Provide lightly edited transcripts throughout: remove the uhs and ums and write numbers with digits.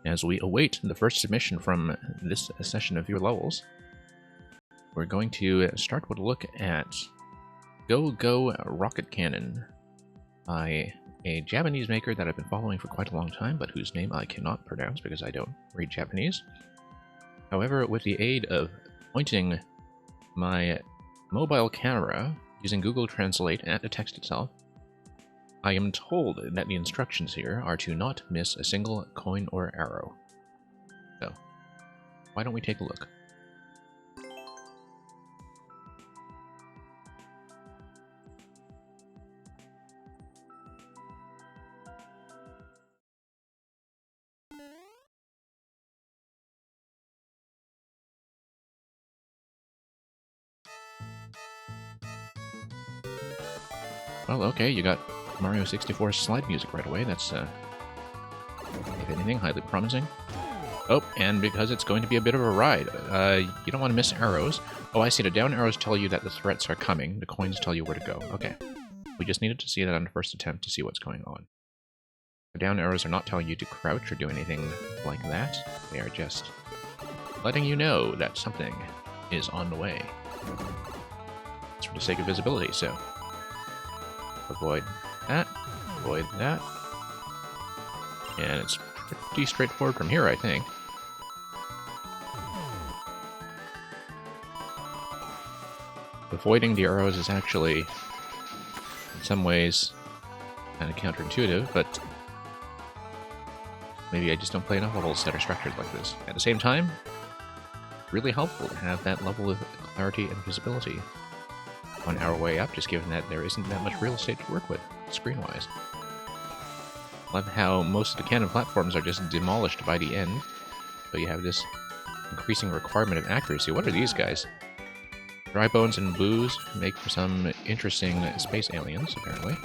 As we await the first submission from this session of your levels, we're going to start with a look at Go Go Rocket Cannon by a Japanese maker that I've been following for quite a long time, but whose name I cannot pronounce because I don't read Japanese. However, with the aid of pointing my mobile camera using Google Translate at the text itself, I am told that the instructions here are to not miss a single coin or arrow. So, why don't we take a look? Well, okay, you got Mario 64 slide music right away. That's, if anything, highly promising. Oh, and because it's going to be a bit of a ride, you don't want to miss arrows. Oh, I see. The down arrows tell you that the threats are coming. The coins tell you where to go. Okay. We just needed to see that on the first attempt to see what's going on. The down arrows are not telling you to crouch or do anything like that. They are just letting you know that something is on the way. It's for the sake of visibility, so avoid that, avoid that, and it's pretty straightforward from here, I think. Avoiding the arrows is actually, in some ways, kind of counterintuitive, but maybe I just don't play enough levels that are structured like this. At the same time, really helpful to have that level of clarity and visibility on our way up, just given that there isn't that much real estate to work with, screen-wise. Love how most of the canon platforms are just demolished by the end, so you have this increasing requirement of accuracy. What are these guys? Dry bones and booze make for some interesting space aliens, apparently.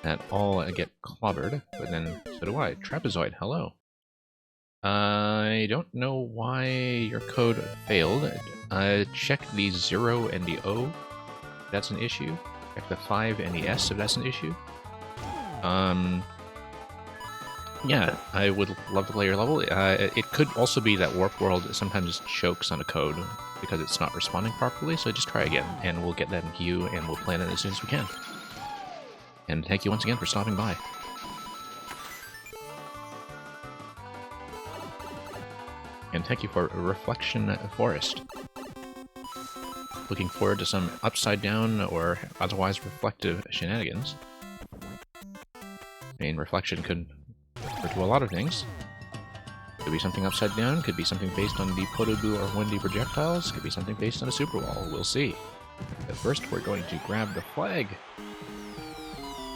That all get clobbered, but then so do I. Trapezoid, hello. I don't know why your code failed. Check the 0 and the O if that's an issue. Check the 5 and the S if that's an issue. Yeah, I would love to play your level. It could also be that Warp World sometimes chokes on a code because it's not responding properly, so just try again, and we'll get that in queue, and we'll plan it as soon as we can. And thank you once again for stopping by. And thank you for Reflection Forest. Looking forward to some upside-down or otherwise reflective shenanigans. I mean, reflection could refer to a lot of things. Could be something upside down, could be something based on the Podoboo or Wendy projectiles, could be something based on a super wall. We'll see. But first, we're going to grab the flag.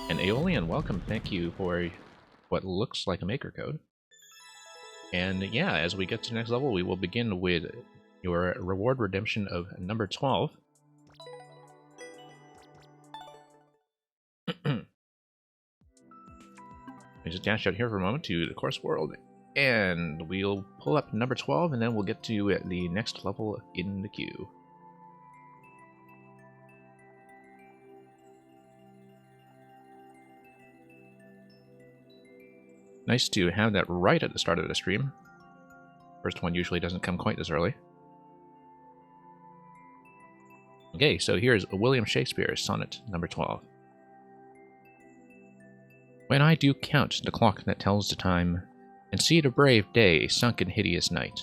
And Aeolian, welcome. Thank you for what looks like a maker code. And yeah, as we get to the next level, we will begin with your reward redemption of number 12. Let me just dash out here for a moment to the course world, and we'll pull up number 12, and then we'll get to the next level in the queue. Nice to have that right at the start of the stream. First one usually doesn't come quite as early. Okay, so here's William Shakespeare's sonnet number 12. When I do count the clock that tells the time, and see the brave day sunk in hideous night,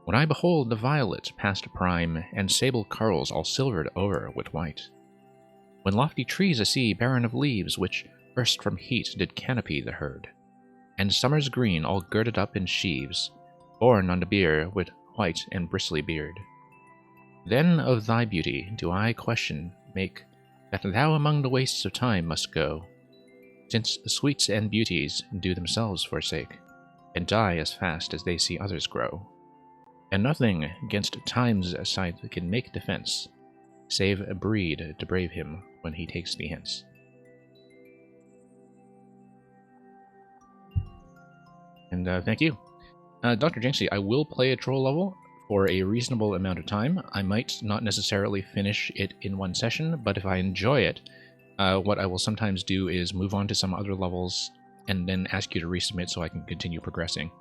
when I behold the violet past prime, and sable curls all silvered over with white, when lofty trees I see barren of leaves, which first from heat did canopy the herd, and summer's green all girded up in sheaves, borne on the bier with white and bristly beard, then of thy beauty do I question make, that thou among the wastes of time must go, since sweets and beauties do themselves forsake, and die as fast as they see others grow. And nothing against time's sight can make defense, save a breed to brave him when he takes thee hence. And thank you. Dr. Jinxie, I will play a troll level for a reasonable amount of time. I might not necessarily finish it in one session, but if I enjoy it, what I will sometimes do is move on to some other levels and then ask you to resubmit so I can continue progressing.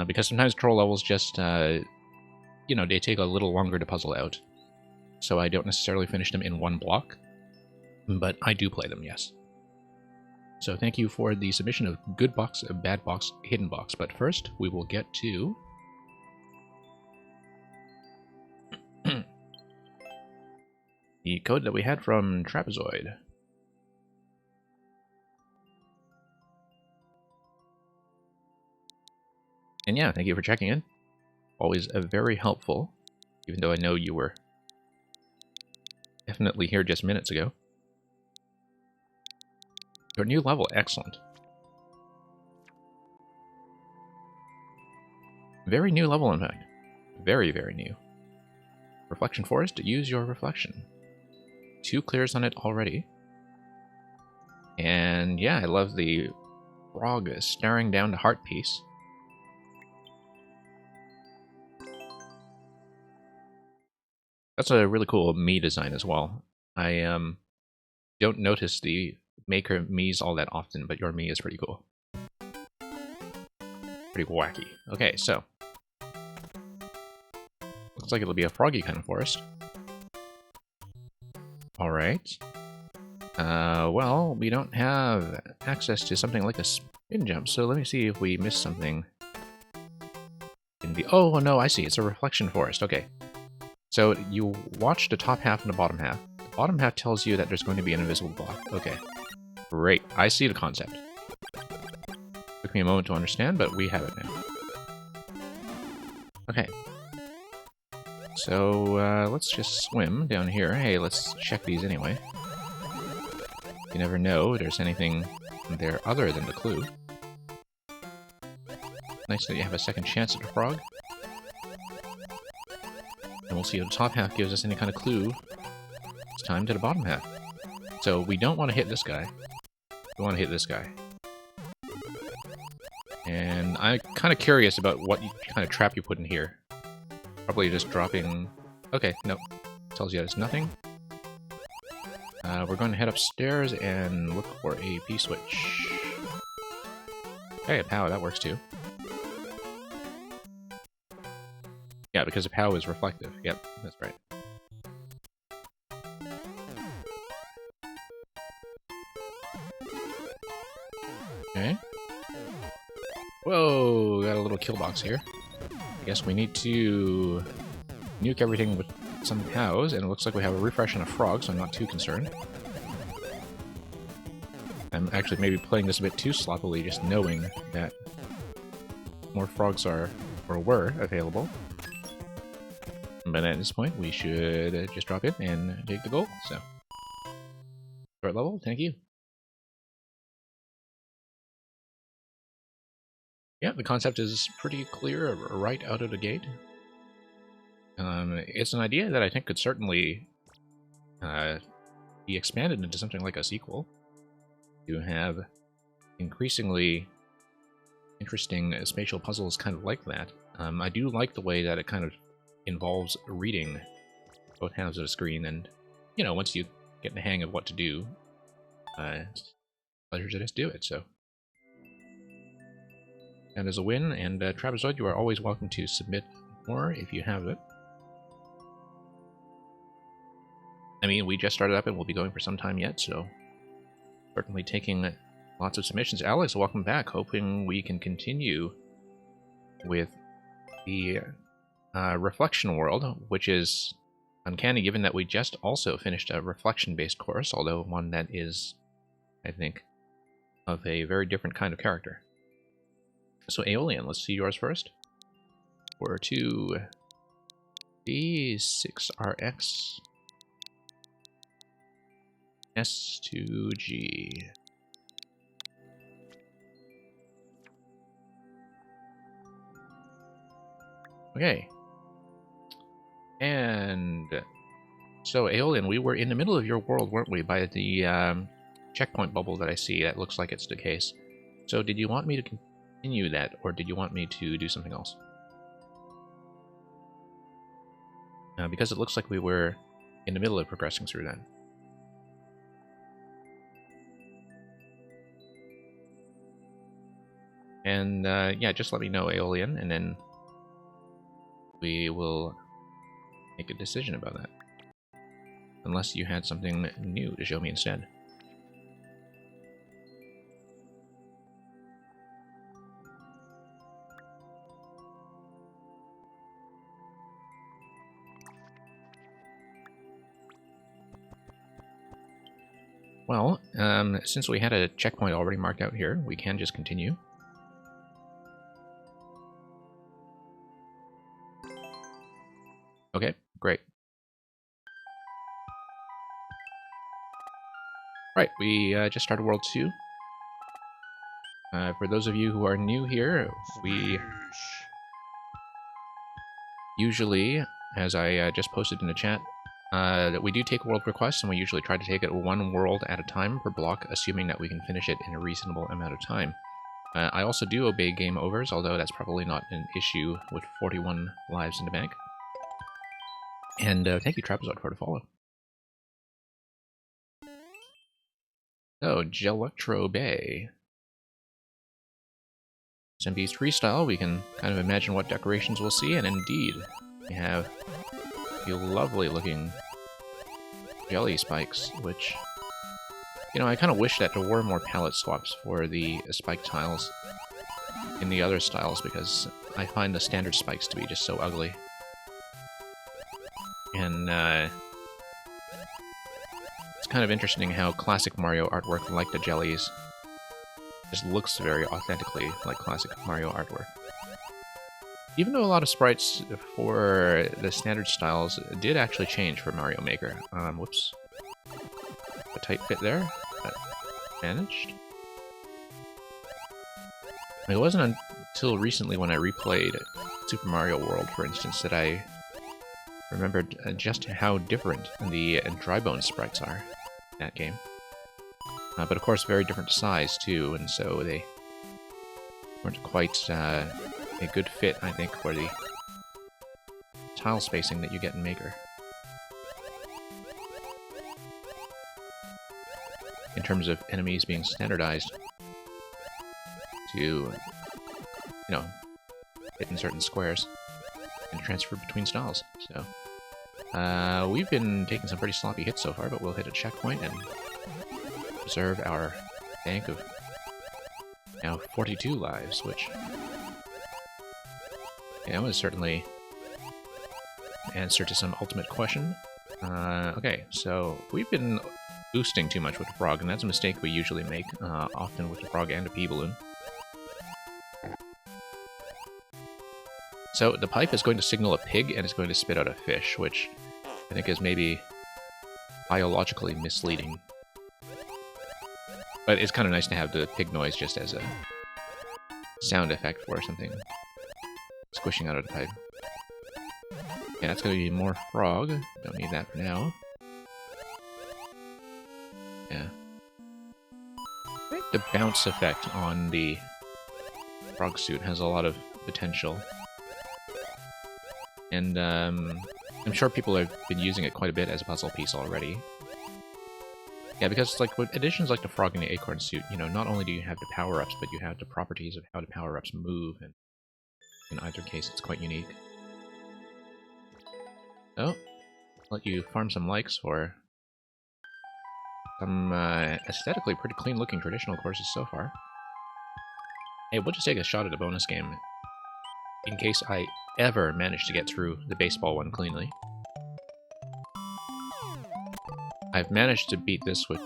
Because sometimes troll levels just, you know, they take a little longer to puzzle out. So I don't necessarily finish them in one block, but I do play them, yes. So thank you for the submission of good box, bad box, hidden box. But first, we will get to the code that we had from Trapezoid. And yeah, thank you for checking in. Always very helpful, even though I know you were definitely here just minutes ago. Your new level, excellent. Very new level, in fact. Very, very new. Reflection Forest, use your reflection. 2 clears on it already. And yeah, I love the frog staring down the heart piece. That's a really cool Mii design as well. I don't notice the Maker Mii's all that often, but your Mii is pretty cool. Pretty wacky. Okay, so. Looks like it'll be a froggy kind of forest. Alright. Well, we don't have access to something like a spin jump, so let me see if we missed something. In the oh, no, I see. It's a reflection forest. Okay. So you watch the top half and the bottom half. The bottom half tells you that there's going to be an invisible block. Okay. Great. I see the concept. Took me a moment to understand, but we have it now. Okay. So, let's just swim down here. Hey, let's check these anyway. You never know if there's anything there other than the clue. Nice that you have a second chance at the frog. And we'll see if the top half gives us any kind of clue. It's time to the bottom half. So we don't want to hit this guy. We want to hit this guy. And I'm kind of curious about what kind of trap you put in here. Probably just dropping... Okay, nope. Tells you there's nothing. We're going to head upstairs and look for a P-switch. Hey, a POW, that works too. Yeah, because the POW is reflective. Yep, that's right. Okay. Whoa, got a little kill box here. I guess we need to nuke everything with some POWs, and it looks like we have a refresh and a frog, so I'm not too concerned. I'm actually maybe playing this a bit too sloppily, just knowing that more frogs are, or were, available. But at this point, we should just drop in and take the goal, so. Short level, thank you. Yeah, the concept is pretty clear right out of the gate. It's an idea that I think could certainly be expanded into something like a sequel. To have increasingly interesting spatial puzzles kind of like that. I do like the way that it kind of involves reading both halves of the screen, and, you know, once you get the hang of what to do, it's a pleasure to just do it, so. And as a win, and Trapezoid, you are always welcome to submit more if you have it. I mean, we just started up and we'll be going for some time yet, so certainly taking lots of submissions. Alex, welcome back. Hoping we can continue with the Reflection World, which is uncanny given that we just also finished a reflection-based course, although one that is, I think, of a very different kind of character. So Aeolian, let's see yours first. 4-2 B6RX S2G. Okay. And so Aeolian, we were in the middle of your world, weren't we, by the checkpoint bubble that I see. That looks like it's the case. So did you want me to continue that, or did you want me to do something else? Because it looks like we were in the middle of progressing through that. And yeah, just let me know, Aeolian, and then we will make a decision about that. Unless you had something new to show me instead. Well, since we had a checkpoint already marked out here, we can just continue. Okay, great. Right, we just started World 2. For those of you who are new here, we usually, as I just posted in the chat, that we do take world requests, and we usually try to take it one world at a time per block, assuming that we can finish it in a reasonable amount of time. I also do obey game overs, although that's probably not an issue with 41 lives in the bank. And thank you, Trapezoid, for the follow. So, Gelectro Bay. SMB's freestyle, we can kind of imagine what decorations we'll see, and indeed, we have the lovely looking jelly spikes, which, you know, I kind of wish that there were more palette swaps for the spike tiles in the other styles, because I find the standard spikes to be just so ugly. And it's kind of interesting how classic Mario artwork, like the jellies, just looks very authentically like classic Mario artwork. Even though a lot of sprites for the standard styles did actually change for Mario Maker. Whoops. A tight fit there, but managed. It wasn't until recently when I replayed Super Mario World, for instance, that I remembered just how different the Dry Bones sprites are in that game. But of course, very different size too, and so they weren't quite a good fit, I think, for the tile spacing that you get in Maker. In terms of enemies being standardized to, you know, fit in certain squares and transfer between styles. So, we've been taking some pretty sloppy hits so far, but we'll hit a checkpoint and preserve our bank of now 42 lives, which, you know, is certainly an answer to some ultimate question. Okay, so we've been boosting too much with the frog, and that's a mistake we usually make, often with the frog and the P-balloon. So the pipe is going to signal a pig, and it's going to spit out a fish, which I think is maybe biologically misleading. But it's kind of nice to have the pig noise just as a sound effect for something squishing out of the pipe. Yeah, that's going to be more frog. Don't need that for now. Yeah. I think the bounce effect on the frog suit has a lot of potential. And I'm sure people have been using it quite a bit as a puzzle piece already. Yeah, because like with additions like the frog and the acorn suit, you know, not only do you have the power-ups, but you have the properties of how the power-ups move, and in either case it's quite unique. So, let you farm some likes for some aesthetically pretty clean-looking traditional courses so far. Hey, we'll just take a shot at a bonus game in case I ever manage to get through the baseball one cleanly. I've managed to beat this with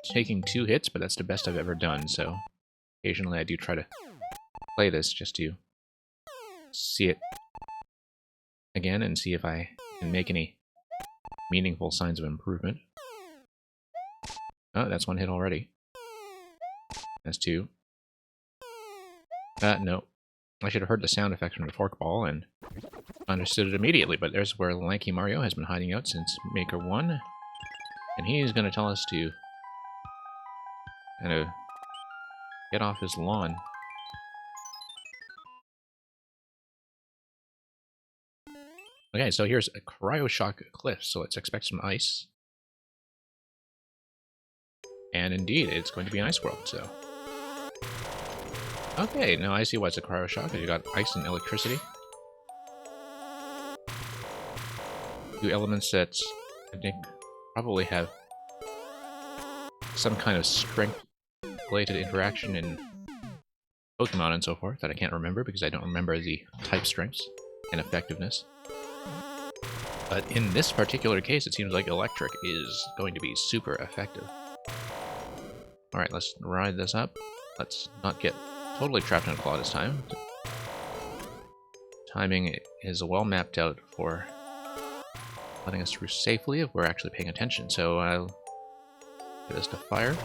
taking 2 hits, but that's the best I've ever done, so occasionally I do try to play this just to see it again and see if I can make any meaningful signs of improvement. Oh, that's 1 hit already. That's 2. No. I should have heard the sound effect from the forkball and understood it immediately, but there's where Lanky Mario has been hiding out since Maker 1. And he's going to tell us to kind of get off his lawn. Okay, so here's a Cryoshock Cliff, so let's expect some ice. And indeed, it's going to be an ice world, so Okay, now I see why it's a cryo shock. You got ice and electricity. Two elements that I think probably have some kind of strength-related interaction in Pokemon and so forth that I can't remember because I don't remember the type strengths and effectiveness. But in this particular case, it seems like electric is going to be super effective. Alright, let's ride this up. Let's not get totally trapped in a claw this time. Timing is well mapped out for letting us through safely if we're actually paying attention. So I'll get this to fire.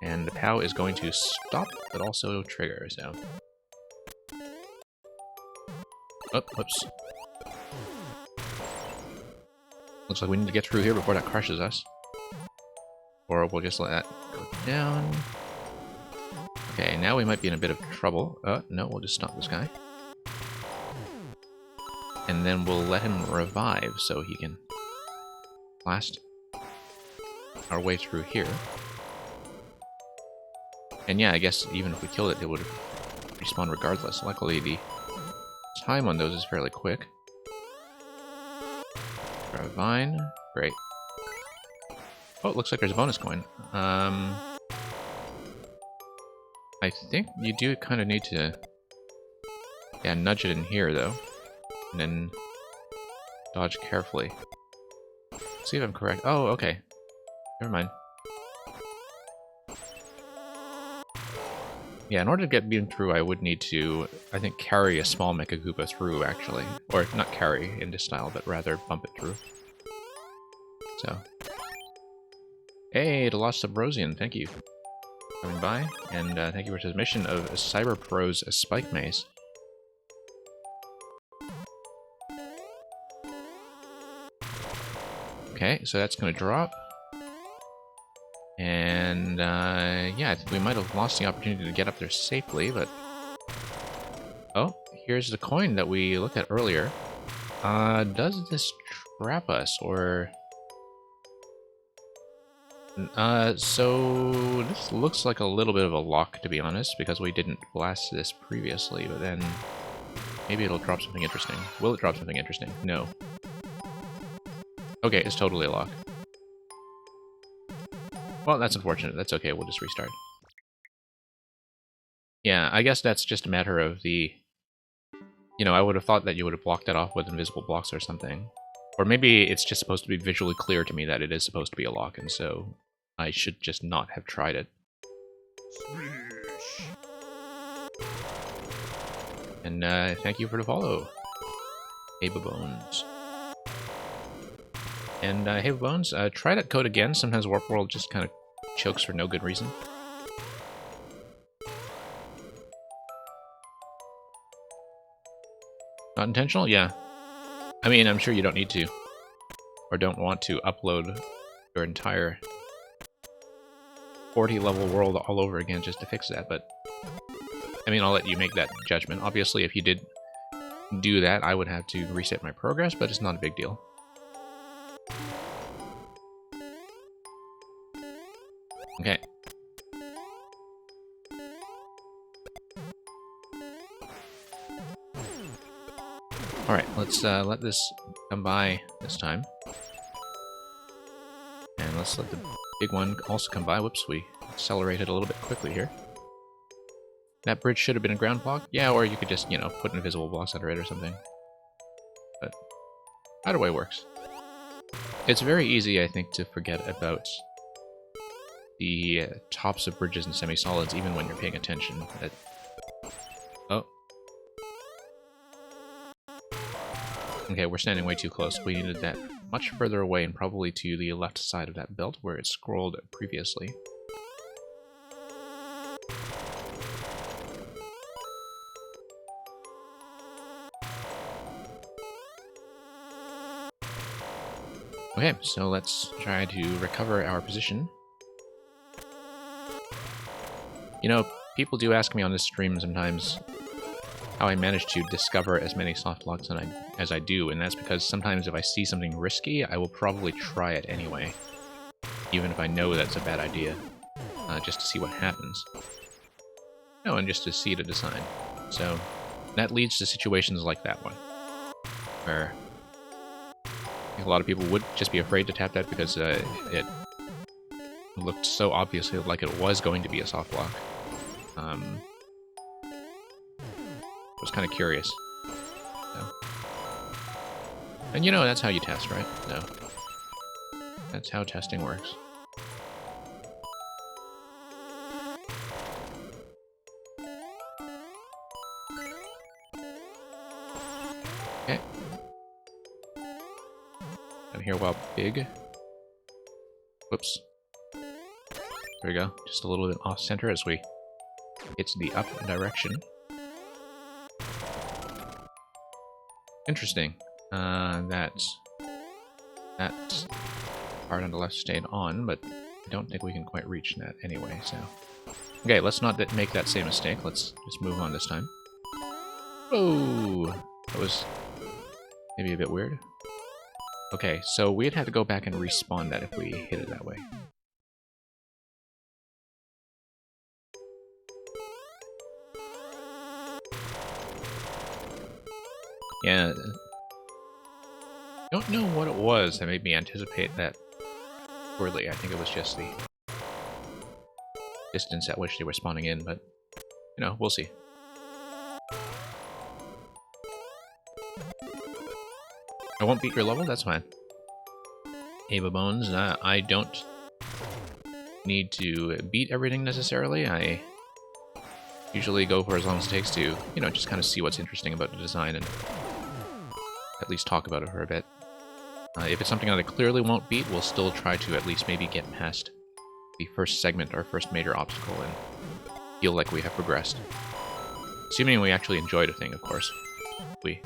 And the POW is going to stop, but also trigger, so... Oh, whoops. Looks like we need to get through here before that crushes us. Or we'll just let that go down. Okay, now we might be in a bit of trouble. No, we'll just stop this guy. And then we'll let him revive so he can blast our way through here. And yeah, I guess even if we killed it, it would respawn regardless. Luckily, the time on those is fairly quick. Vine. Great. Oh, it looks like there's a bonus coin. I think you do kind of need to... Yeah, nudge it in here, though. And then dodge carefully. See if I'm correct. Oh, okay. Never mind. Yeah, in order to get beamed through, I would need to, I think, carry a small Mecha Koopa through, actually. Or, not carry in this style, but rather bump it through. So. Hey, the Lost Subrosian, thank you for coming by. And thank you for the submission of Cyber Pro's Spike Maze. Okay, so that's going to drop. And, yeah, I think we might have lost the opportunity to get up there safely, but... Oh, here's the coin that we looked at earlier. Does this trap us, or... so this looks like a little bit of a lock, to be honest, because we didn't blast this previously, but then maybe it'll drop something interesting. Will it drop something interesting? No. Okay, it's totally a lock. Well, that's unfortunate. That's okay, we'll just restart. Yeah, I guess that's just a matter of the... You know, I would have thought that you would have blocked that off with invisible blocks or something. Or maybe it's just supposed to be visually clear to me that it is supposed to be a lock, and so I should just not have tried it. And thank you for the follow, Hababones. And Hababones, try that code again. Sometimes Warp World just kind of chokes for no good reason. Not intentional? Yeah. I mean, I'm sure you don't need to. Or don't want to upload your entire 40-level world all over again just to fix that, but... I mean, I'll let you make that judgment. Obviously, if you did do that, I would have to reset my progress, but it's not a big deal. Okay. Alright, let's let this come by this time. And let's let the big one also come by. Whoops, we accelerated a little bit quickly here. That bridge should have been a ground block. Yeah, or you could just, you know, put invisible blocks under it or something. But either way works. It's very easy, I think, to forget about the tops of bridges and semi-solids, even when you're paying attention. Oh. Okay, we're standing way too close. We needed that much further away and probably to the left side of that belt where it scrolled previously. Okay, so let's try to recover our position. You know, people do ask me on this stream sometimes how I manage to discover as many soft locks as I do, and that's because sometimes if I see something risky, I will probably try it anyway, even if I know that's a bad idea, just to see what happens. No, and just to see to design. So that leads to situations like that one, where I think a lot of people would just be afraid to tap that because it looked so obviously like it was going to be a soft lock. I was kind of curious. So. And you know, that's how you test, right? So that's how testing works. Okay. I'm here while big. Whoops. There we go. Just a little bit off center as we hit the up direction. Interesting. That part on the left stayed on, but I don't think we can quite reach that anyway, so... Okay, let's not make that same mistake. Let's just move on this time. Oh! That was maybe a bit weird. Okay, so we'd have to go back and respawn that if we hit it that way. Yeah. Don't know what it was that made me anticipate that poorly. I think it was just the distance at which they were spawning in, but, you know, we'll see. I won't beat your level, that's fine. Ava Bones, I don't need to beat everything necessarily. I usually go for as long as it takes to, you know, just kind of see what's interesting about the design and at least talk about it for a bit. If it's something that I clearly won't beat, we'll still try to at least maybe get past the first segment, our first major obstacle, and feel like we have progressed. Assuming we actually enjoyed a thing, of course. If we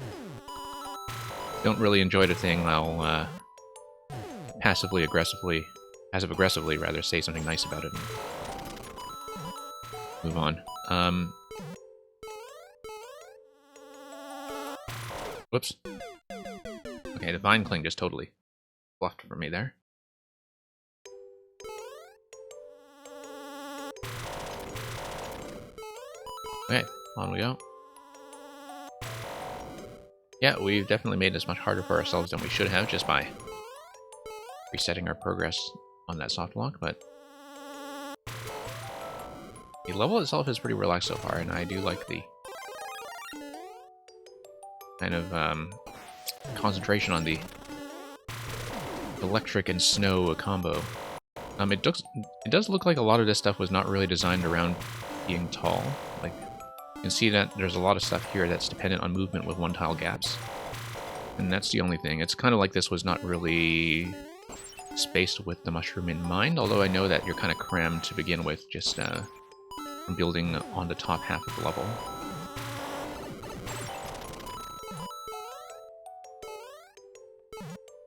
don't really enjoy the thing, I'll passive-aggressively rather, say something nice about it and move on. Whoops. Okay, the Vine Cling just totally bluffed for me there. Okay, on we go. Yeah, we've definitely made this much harder for ourselves than we should have just by resetting our progress on that soft lock, but the level itself is pretty relaxed so far, and I do like the kind of concentration on the electric and snow combo. It does look like a lot of this stuff was not really designed around being tall. Like, you can see that there's a lot of stuff here that's dependent on movement with one-tile gaps. And that's the only thing. It's kind of like this was not really spaced with the mushroom in mind, although I know that you're kind of crammed to begin with, just from building on the top half of the level.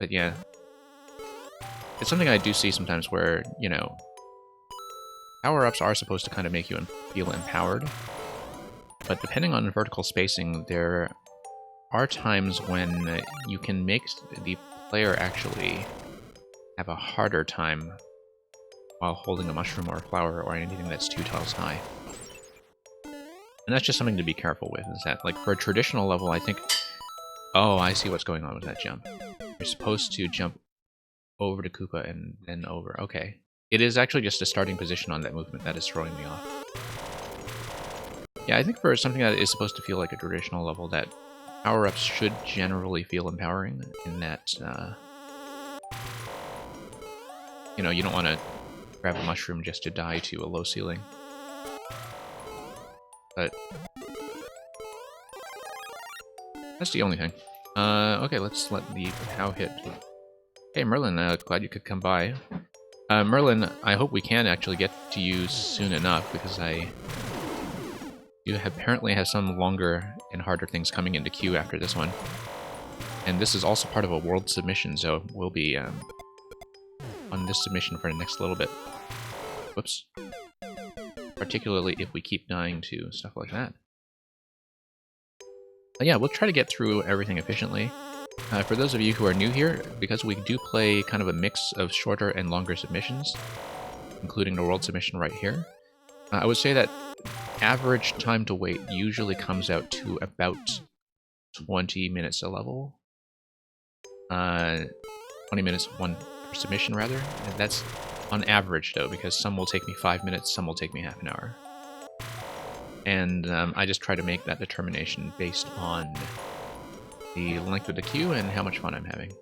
But yeah, it's something I do see sometimes where, you know, power-ups are supposed to kind of make you feel empowered, but depending on vertical spacing, there are times when you can make the player actually have a harder time while holding a mushroom or a flower or anything that's 2 tiles high. And that's just something to be careful with, is that, like, for a traditional level, I think... Oh, I see what's going on with that jump. You're supposed to jump over to Koopa and then over. Okay. It is actually just a starting position on that movement that is throwing me off. Yeah, I think for something that is supposed to feel like a traditional level, that power-ups should generally feel empowering in that, you know, you don't want to grab a mushroom just to die to a low ceiling. But that's the only thing. Okay, let's let the cow hit. Hey, Merlin, glad you could come by. Merlin, I hope we can actually get to you soon enough, because you apparently have some longer and harder things coming into queue after this one. And this is also part of a world submission, so we'll be on this submission for the next little bit. Whoops. Particularly if we keep dying to stuff like that. Yeah, we'll try to get through everything efficiently. For those of you who are new here, because we do play kind of a mix of shorter and longer submissions, including the world submission right here, I would say that average time to wait usually comes out to about 20 minutes a level. 20 minutes one submission, rather. And that's on average, though, because some will take me 5 minutes, some will take me half an hour. And I just try to make that determination based on the length of the queue and how much fun I'm having.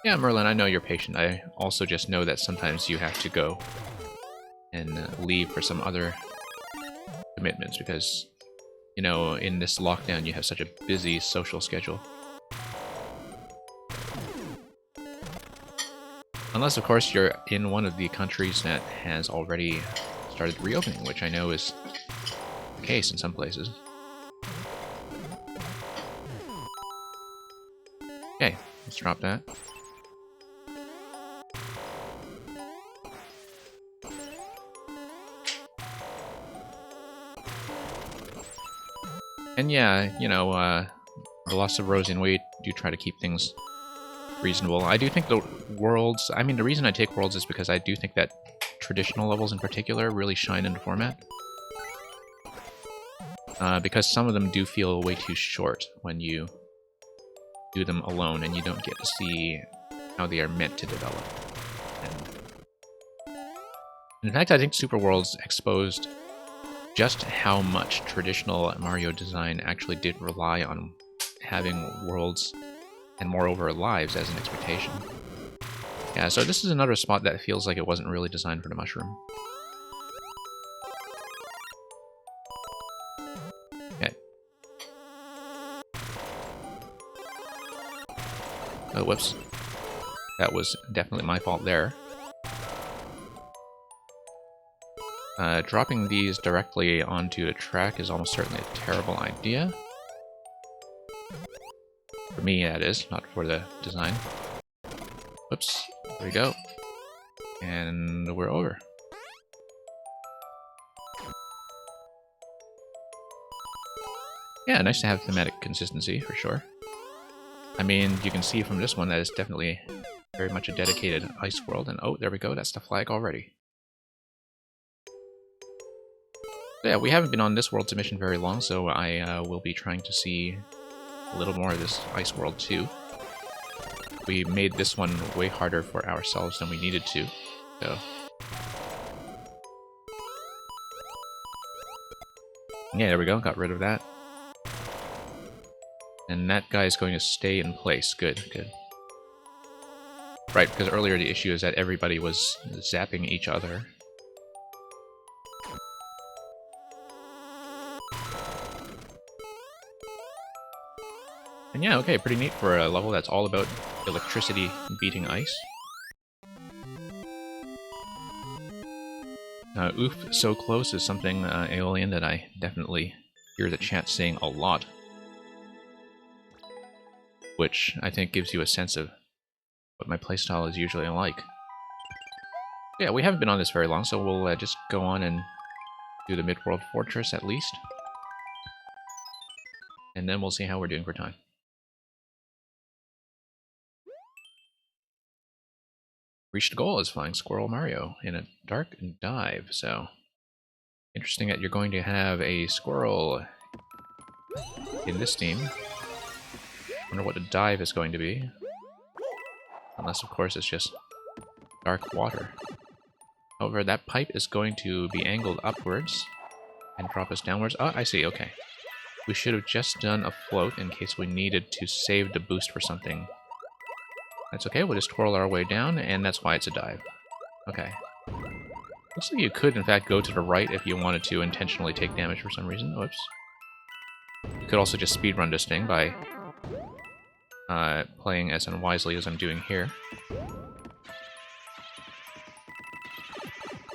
Yeah, Merlin, I know you're patient. I also just know that sometimes you have to go and leave for some other commitments because, you know, in this lockdown you have such a busy social schedule. Unless, of course, you're in one of the countries that has already started reopening, which I know is the case in some places. Okay, let's drop that. And yeah, you know, the loss of Rosian weight do try to keep things reasonable. I do think the worlds, I mean, the reason I take worlds is because I do think that traditional levels in particular really shine in the format. Because some of them do feel way too short when you do them alone and you don't get to see how they are meant to develop. And in fact, I think Super Worlds exposed just how much traditional Mario design actually did rely on having worlds and moreover lives as an expectation. Yeah, so this is another spot that feels like it wasn't really designed for the mushroom. Okay. Oh, whoops. That was definitely my fault there. Dropping these directly onto the track is almost certainly a terrible idea. For me, that is, not for the design. Whoops, there we go. And we're over. Yeah, nice to have thematic consistency, for sure. I mean, you can see from this one that it's definitely very much a dedicated ice world, and oh, there we go, that's the flag already. So yeah, we haven't been on this world submission very long, so I will be trying to see a little more of this ice world too. We made this one way harder for ourselves than we needed to, so... Yeah, there we go, got rid of that. And that guy is going to stay in place. Good, good. Right, because earlier the issue is that everybody was zapping each other. And yeah, okay, pretty neat for a level that's all about electricity beating ice. Oof, so close is something, Aeolian, that I definitely hear the chat saying a lot. Which I think gives you a sense of what my playstyle is usually like. Yeah, we haven't been on this very long, so we'll just go on and do the Midworld Fortress at least. And then we'll see how we're doing for time. Reached the goal as Flying Squirrel Mario in a dark dive, so... Interesting that you're going to have a squirrel in this team. Wonder what the dive is going to be. Unless, of course, it's just dark water. However, that pipe is going to be angled upwards and drop us downwards. Oh, I see, okay. We should have just done a float in case we needed to save the boost for something. That's okay, we'll just twirl our way down, and that's why it's a dive. Okay. Looks like you could, in fact, go to the right if you wanted to intentionally take damage for some reason. Whoops. You could also just speedrun this thing by playing as unwisely as I'm doing here.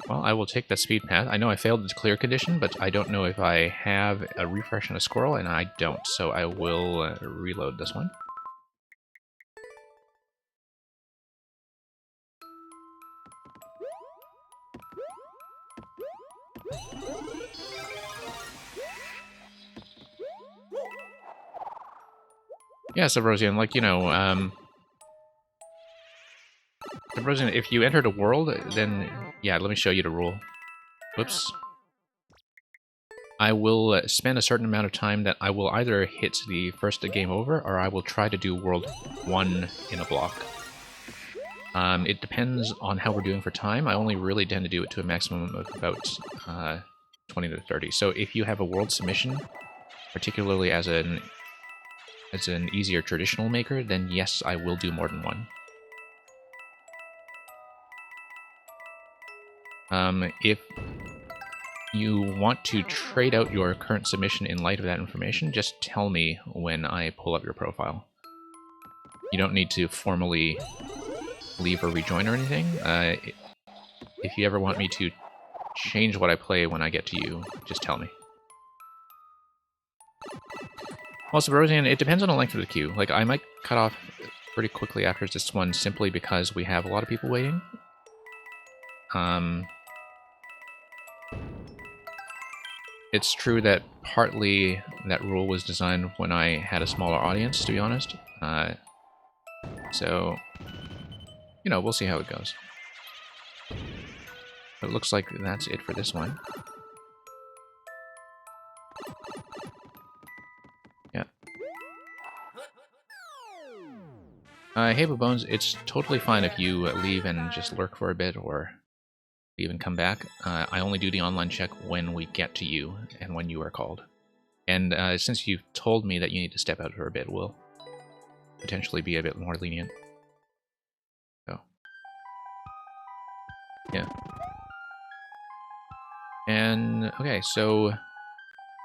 Well, I will take that speed path. I know I failed the clear condition, but I don't know if I have a refresh on a squirrel, and I don't, so I will reload this one. Yeah, so Rosian, like, you know, Rosian, if you entered a world, then, yeah, let me show you the rule. Whoops. I will spend a certain amount of time that I will either hit the first game over, or I will try to do World 1 in a block. It depends on how we're doing for time. I only really tend to do it to a maximum of about 20 to 30. So if you have a world submission, particularly as an easier traditional maker, then yes, I will do more than one. If you want to trade out your current submission in light of that information, just tell me when I pull up your profile. You don't need to formally leave or rejoin or anything. If you ever want me to change what I play when I get to you, just tell me. Also, Rosian, it depends on the length of the queue. Like, I might cut off pretty quickly after this one simply because we have a lot of people waiting. It's true that partly that rule was designed when I had a smaller audience, to be honest. So, you know, we'll see how it goes. But it looks like that's it for this one. Yeah. Hey, Bones, it's totally fine if you leave and just lurk for a bit, or even come back. I only do the online check when we get to you and when you are called. And since you've told me that you need to step out for a bit, we'll potentially be a bit more lenient. So, yeah. And, okay, so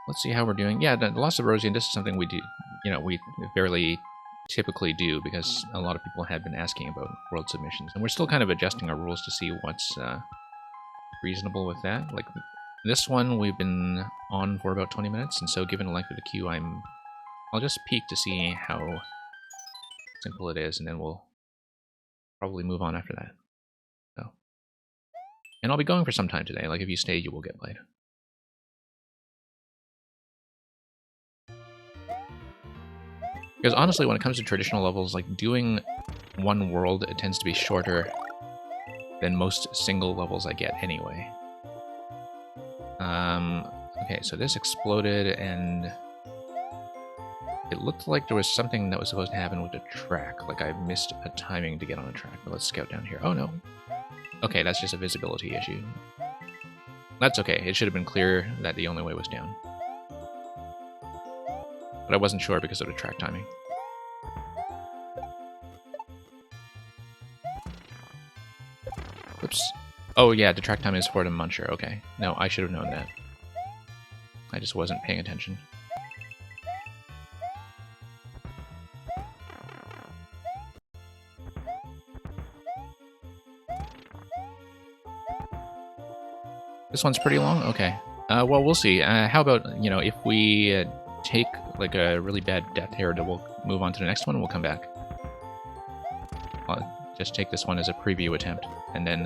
let's see how we're doing. Yeah, the Lost of Rosian, this is something we do, you know, we fairly typically do because a lot of people have been asking about world submissions. And we're still kind of adjusting our rules to see what's reasonable with that. Like, this one we've been on for about 20 minutes, and so given the length of the queue, I'll just peek to see how simple it is, and then we'll probably move on after that. So, and I'll be going for some time today. Like, if you stay, you will get played. Because honestly, when it comes to traditional levels, like, doing one world, it tends to be shorter than most single levels I get anyway. Okay, so this exploded, and it looked like there was something that was supposed to happen with the track. Like, I missed a timing to get on the track. But let's scout down here. Oh, no. Okay, that's just a visibility issue. That's okay. It should have been clear that the only way was down. But I wasn't sure because of the track timing. Oops. Oh yeah, the track time is for the Muncher. Okay. No, I should have known that. I just wasn't paying attention. This one's pretty long? Okay. Well, we'll see. How about, you know, if we take, like, a really bad death here, we'll move on to the next one, and we'll come back. I'll just take this one as a preview attempt, and then,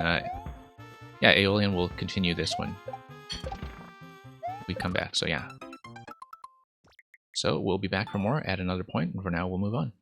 yeah, Aeolian will continue this one. We come back, so yeah. So we'll be back for more at another point, and for now we'll move on.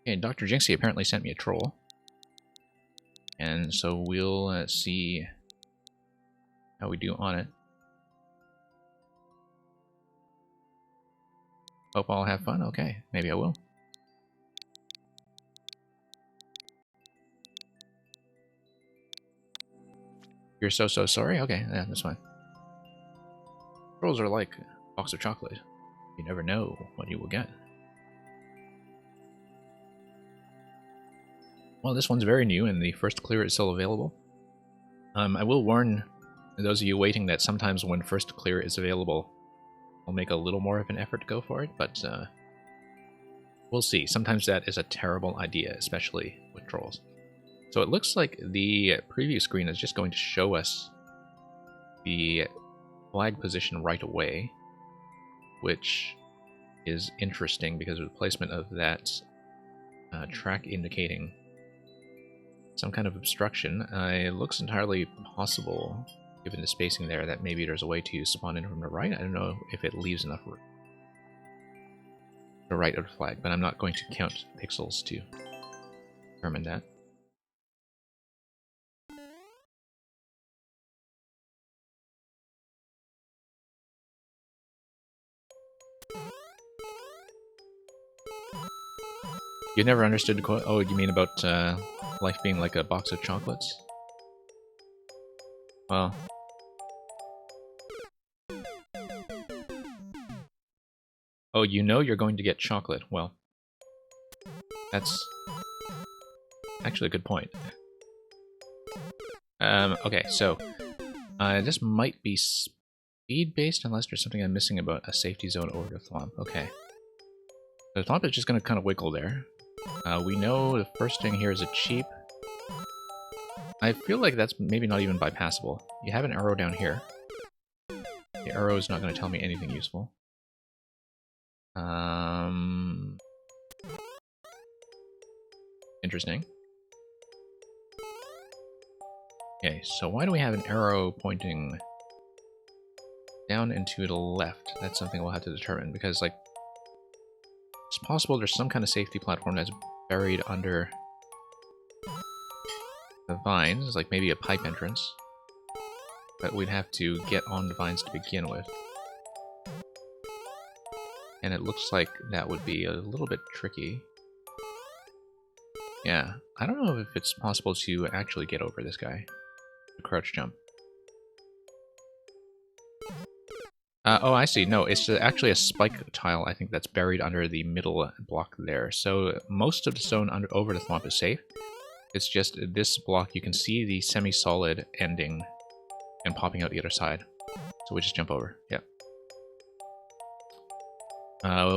Okay, Dr. Jinxie apparently sent me a troll. And so we'll see how we do on it. Hope I'll have fun. Okay, maybe I will. You're so sorry? Okay, yeah, that's fine. Trolls are like a box of chocolate. You never know what you will get. Well, this one's very new, and the first clear is still available. I will warn those of you waiting that sometimes when first clear is available, I'll make a little more of an effort to go for it, but we'll see. Sometimes that is a terrible idea, especially with trolls. So it looks like the preview screen is just going to show us the flag position right away, which is interesting because of the placement of that track indicating some kind of obstruction. It looks entirely possible, given the spacing there, that maybe there's a way to spawn in from the right. I don't know if it leaves enough room to the right of the flag, but I'm not going to count pixels to determine that. You never understood the quote? Oh, you mean about life being like a box of chocolates? Well... Oh, you know you're going to get chocolate. Well, that's actually a good point. Okay, so this might be speed-based unless there's something I'm missing about a safety zone over the Thwomp. Okay. The Thwomp is just going to kind of wiggle there. We know the first thing here is a cheap. I feel like that's maybe not even bypassable. You have an arrow down here. The arrow is not going to tell me anything useful. Interesting. Okay, so why do we have an arrow pointing down and to the left? That's something we'll have to determine, because, like, it's possible there's some kind of safety platform that's buried under the vines, like maybe a pipe entrance. But we'd have to get on the vines to begin with. And it looks like that would be a little bit tricky. Yeah, I don't know if it's possible to actually get over this guy. The crouch jump. Oh, I see. No, it's actually a spike tile, I think, that's buried under the middle block there. So most of the stone over the Thwomp is safe. It's just this block, you can see the semi-solid ending and popping out the other side. So we just jump over. Yep.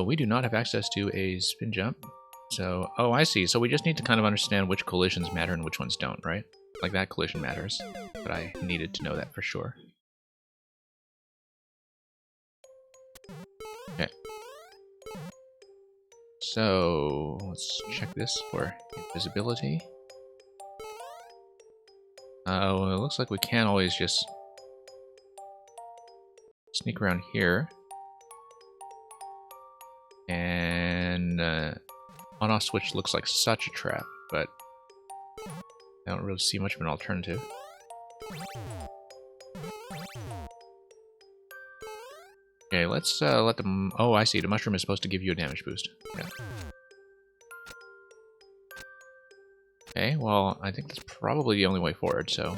We do not have access to a spin jump. So, oh, I see. So we just need to kind of understand which collisions matter and which ones don't, right? Like, that collision matters. But I needed to know that for sure. Okay. So, let's check this for invisibility. Well, it looks like we can always just sneak around here. And on-off switch looks like such a trap, but I don't really see much of an alternative. Okay, let's let them... Oh, I see. The mushroom is supposed to give you a damage boost. Yeah. Okay, well, I think that's probably the only way forward, so...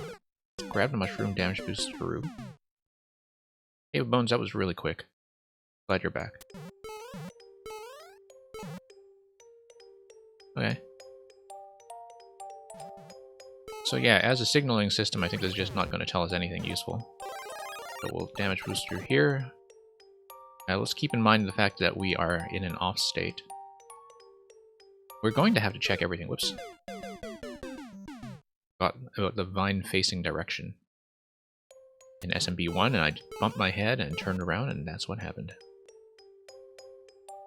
Grab the mushroom, damage boost through. Hey, Bones, that was really quick. Glad you're back. Okay. So yeah, as a signaling system, I think this is just not going to tell us anything useful. So we'll damage boost through here. Let's keep in mind the fact that we are in an off state. We're going to have to check everything. Whoops. About the vine-facing direction. In SMB1, and I bumped my head and turned around, and that's what happened.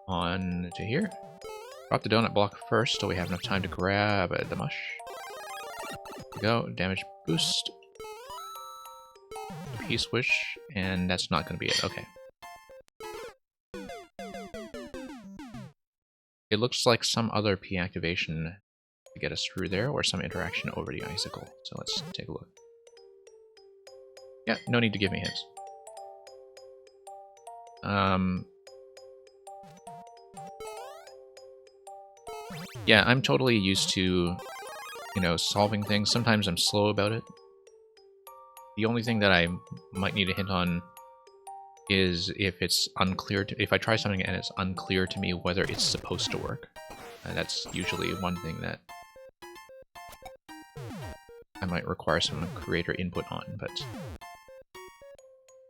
On to here. Drop the donut block first, so we have enough time to grab the mush. There we go, damage boost. P-switch, and that's not going to be it. Okay. It looks like some other P activation to get us through there, or some interaction over the icicle. So let's take a look. Yeah, no need to give me hints. Yeah, I'm totally used to, you know, solving things. Sometimes I'm slow about it. The only thing that I might need a hint on is if it's unclear if I try something and it's unclear to me whether it's supposed to work. That's usually one thing that I might require some creator input on, but...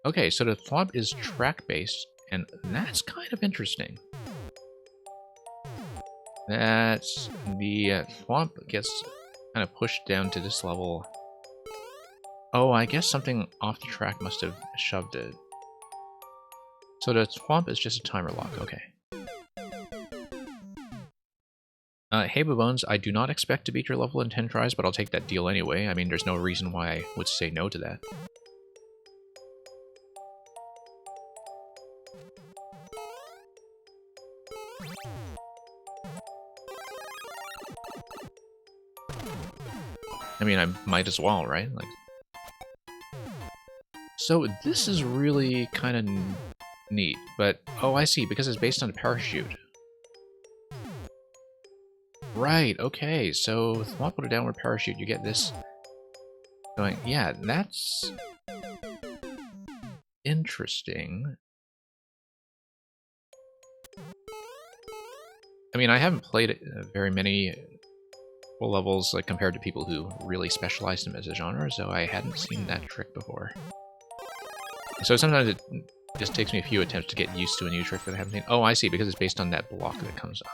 Okay, so the Thwomp is track-based, and that's kind of interesting. That the Thwomp gets kind of pushed down to this level. Oh, I guess something off the track must have shoved it. So the Thwomp is just a timer lock, okay. Hey Babones, I do not expect to beat your level in 10 tries, but I'll take that deal anyway. I mean, there's no reason why I would say no to that. I mean, I might as well, right? Like, so this is really kind of neat, but oh, I see, because it's based on a parachute. Right, okay, so Thwomp with a downward parachute, you get this going. Yeah, that's interesting. I mean, I haven't played very many full levels like compared to people who really specialize in as a genre, so I hadn't seen that trick before. So sometimes it just takes me a few attempts to get used to a new trick that I haven't seen. Oh, I see, because it's based on that block that comes up.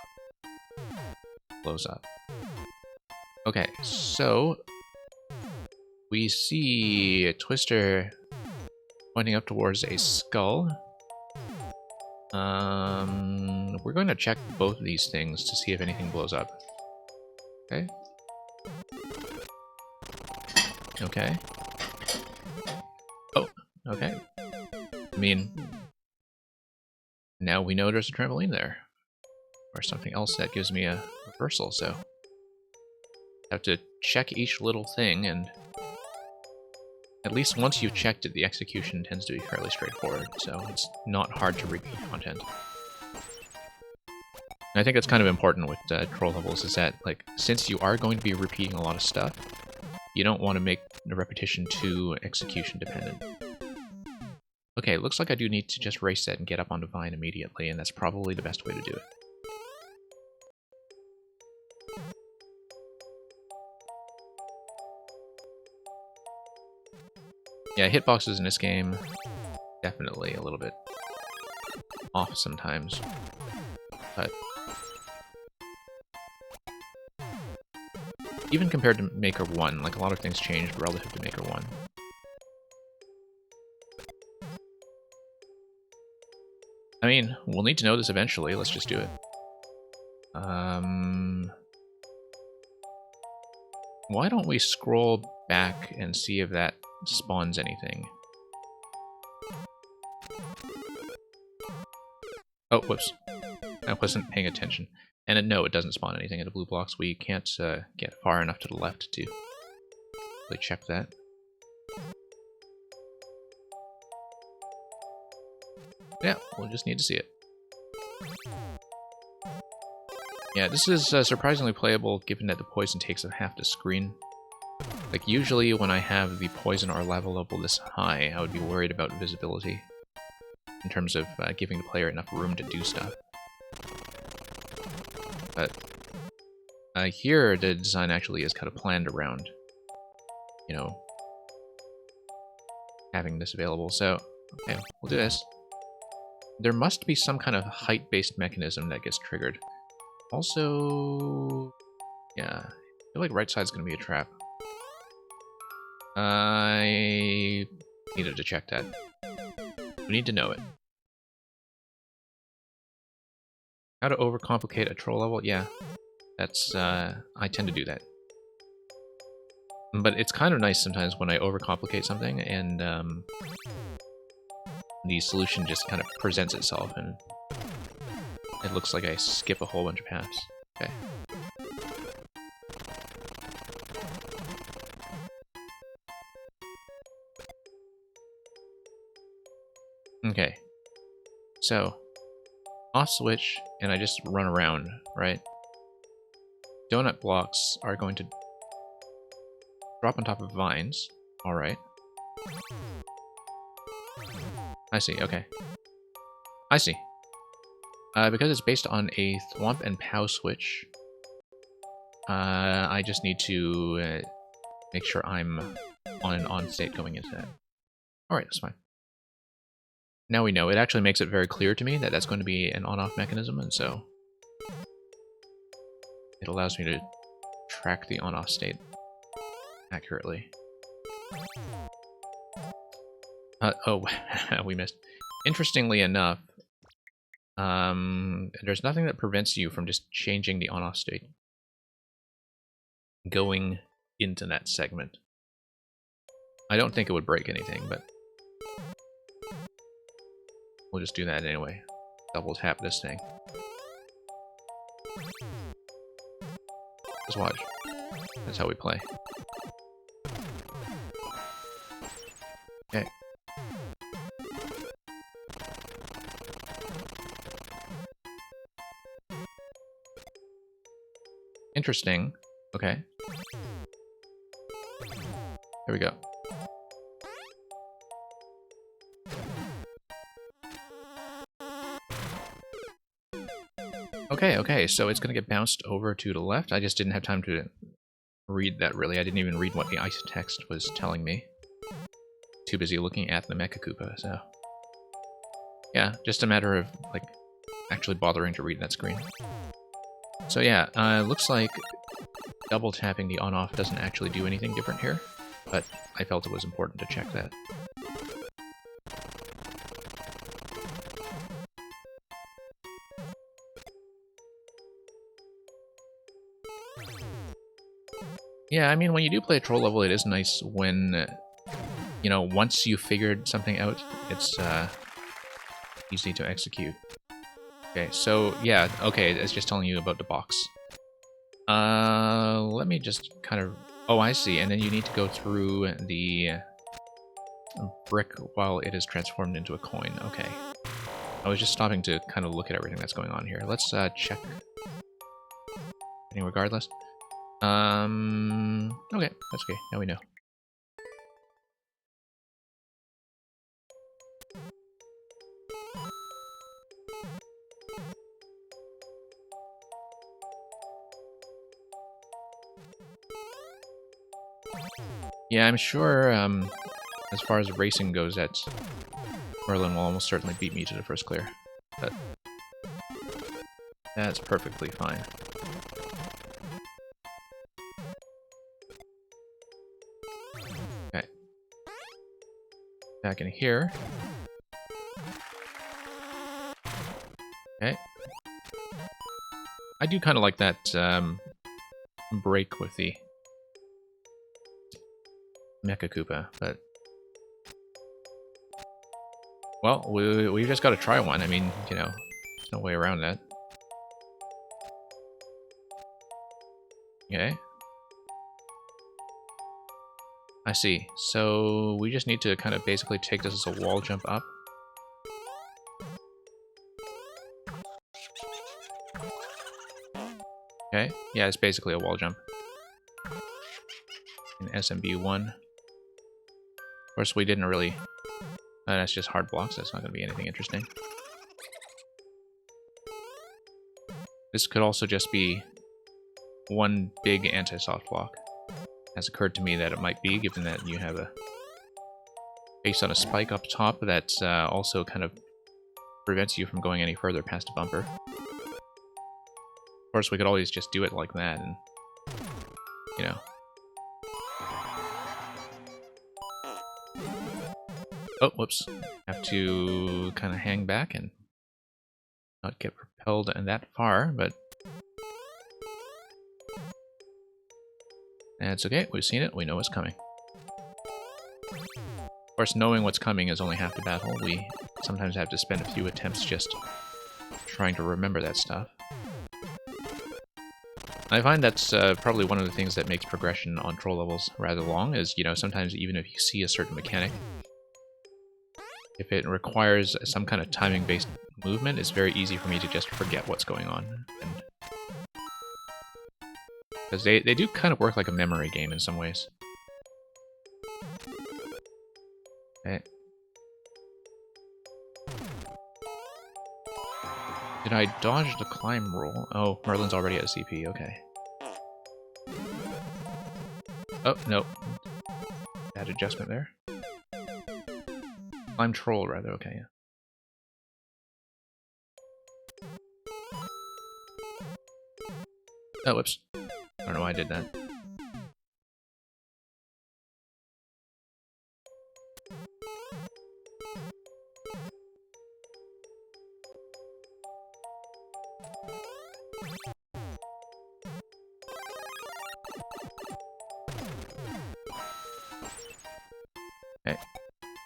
Blows up. Okay, so we see a Twister pointing up towards a skull. We're going to check both of these things to see if anything blows up. Okay. Okay. Oh, okay. I mean, now we know there's a trampoline there. Or something else that gives me a reversal, so I have to check each little thing, and at least once you've checked it, the execution tends to be fairly straightforward, so it's not hard to repeat content. And I think that's kind of important with troll levels, is that, like, since you are going to be repeating a lot of stuff, you don't want to make the repetition too execution dependent. Okay, looks like I do need to just race that and get up onto Vine immediately, and that's probably the best way to do it. Yeah, hitboxes in this game, definitely a little bit off sometimes, but even compared to Maker 1, like, a lot of things changed relative to Maker 1. I mean, we'll need to know this eventually, let's just do it. Why don't we scroll back and see if that spawns anything? Oh, whoops. I wasn't paying attention. And no, it doesn't spawn anything in the blue blocks. We can't get far enough to the left to really check that. Yeah, we'll just need to see it. Yeah, this is surprisingly playable given that the poison takes up half the screen. Like, usually when I have the poison or lava level this high, I would be worried about visibility in terms of giving the player enough room to do stuff. But here, the design actually is kind of planned around, you know, having this available. So, okay, we'll do this. There must be some kind of height-based mechanism that gets triggered. Also, yeah, I feel like right side's going to be a trap. I needed to check that. We need to know it. How to overcomplicate a troll level? Yeah, that's, I tend to do that. But it's kind of nice sometimes when I overcomplicate something and, the solution just kind of presents itself and it looks like I skip a whole bunch of paths. Okay. Okay. So, off switch, and I just run around, right? Donut blocks are going to drop on top of vines. Alright. I see, okay. I see. Because it's based on a Thwomp and Pow switch, I just need to make sure I'm on an on state going into that. Alright, that's fine. Now we know. It actually makes it very clear to me that that's going to be an on-off mechanism, and so it allows me to track the on-off state accurately. Oh, we missed. Interestingly enough, there's nothing that prevents you from just changing the on-off state going into that segment. I don't think it would break anything, but we'll just do that anyway. Double tap this thing. Just watch. That's how we play. Okay. Interesting. Okay. Here we go. Okay, so it's gonna get bounced over to the left. I just didn't have time to read that, really. I didn't even read what the ice text was telling me. Too busy looking at the Mecha Koopa, so... yeah, just a matter of, like, actually bothering to read that screen. So yeah, looks like double tapping the on-off doesn't actually do anything different here, but I felt it was important to check that. Yeah, I mean, when you do play a troll level, it is nice when, you know, once you figured something out, it's easy to execute. Okay, so, yeah, okay, it's just telling you about the box. Let me just kind of... oh, I see, and then you need to go through the brick while it is transformed into a coin. Okay. I was just stopping to kind of look at everything that's going on here. Let's check. Regardless. Okay, that's okay. Now we know. Yeah, I'm sure, as far as racing goes, that Merlin will almost certainly beat me to the first clear. But that's perfectly fine. Okay. Back in here. Okay. I do kind of like that, break with the Mecha Koopa, but... well, we've just got to try one. I mean, you know, there's no way around that. Okay. I see. So we just need to kind of basically take this as a wall jump up. Okay. Yeah, it's basically a wall jump. In SMB1. Of course, we didn't really... that's just hard blocks. That's not going to be anything interesting. This could also just be one big anti-soft block. It has occurred to me that it might be, given that you have a base on a spike up top that also kind of prevents you from going any further past a bumper. Of course, we could always just do it like that and, you know. Oh, whoops. Have to kind of hang back and not get propelled that far, but that's okay. We've seen it. We know what's coming. Of course, knowing what's coming is only half the battle. We sometimes have to spend a few attempts just trying to remember that stuff. I find that's probably one of the things that makes progression on troll levels rather long, is, you know, sometimes even if you see a certain mechanic, if it requires some kind of timing-based movement, it's very easy for me to just forget what's going on. Because they do kind of work like a memory game in some ways. Okay. Did I dodge the climb roll? Oh, Merlin's already at CP, okay. Oh, nope. Bad adjustment there. Climb troll, rather, okay, yeah. Oh, whoops. I don't know why I did that. Okay.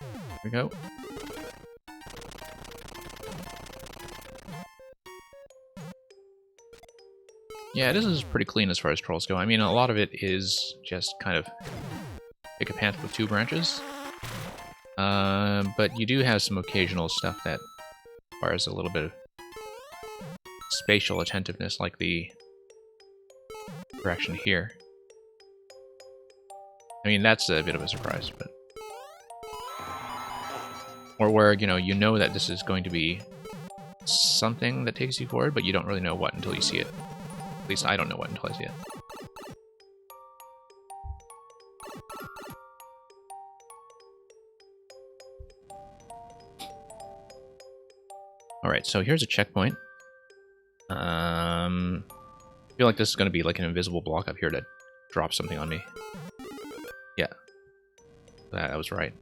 Here we go. Yeah, this is pretty clean as far as trolls go. I mean, a lot of it is just kind of pick a path with 2 branches. But you do have some occasional stuff that requires a little bit of spatial attentiveness, like the direction here. I mean, that's a bit of a surprise, but... Or where, you know that this is going to be something that takes you forward, but you don't really know what until you see it. At least I don't know what until I see it. Alright, so here's a checkpoint. I feel like this is going to be like an invisible block up here to drop something on me. Yeah. That was right.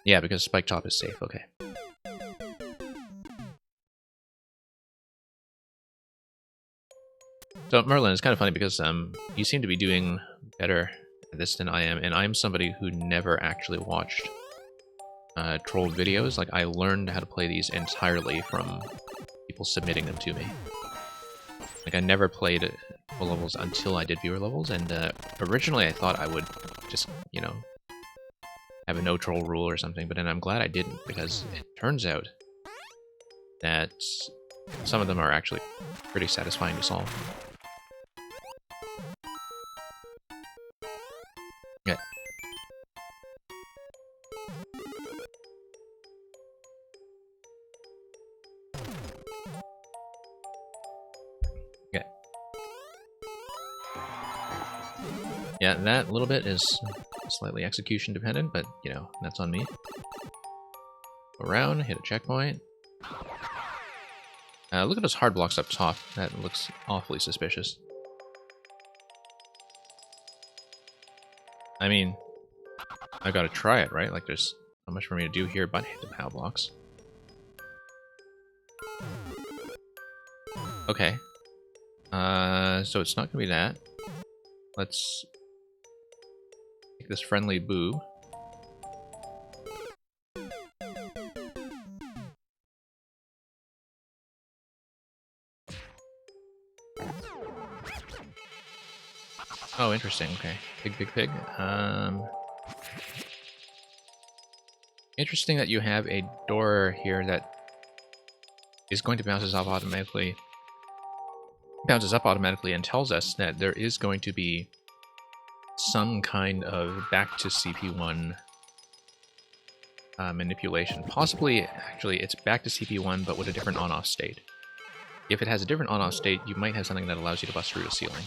Yeah, because Spike Top is safe, okay. So, Merlin, it's kind of funny because you seem to be doing better at this than I am, and I'm somebody who never actually watched trolled videos. Like, I learned how to play these entirely from people submitting them to me. Like, I never played full levels until I did viewer levels, and originally I thought I would just, have a no troll rule or something, but then I'm glad I didn't, because it turns out that some of them are actually pretty satisfying to solve. Yeah. Okay. Yeah, that little bit is slightly execution dependent, but, that's on me. Go around, hit a checkpoint. Look at those hard blocks up top. That looks awfully suspicious. I mean, I've got to try it, right? Like, there's not much for me to do here but hit the POW blocks. Okay. So it's not going to be that. Let's take this friendly boo. Oh, interesting. Okay. Big pig. Interesting that you have a door here that is going to bounce up automatically. Bounces up automatically and tells us that there is going to be some kind of back to CP1 manipulation. Possibly, actually, it's back to CP1 but with a different on-off state. If it has a different on-off state, you might have something that allows you to bust through the ceiling.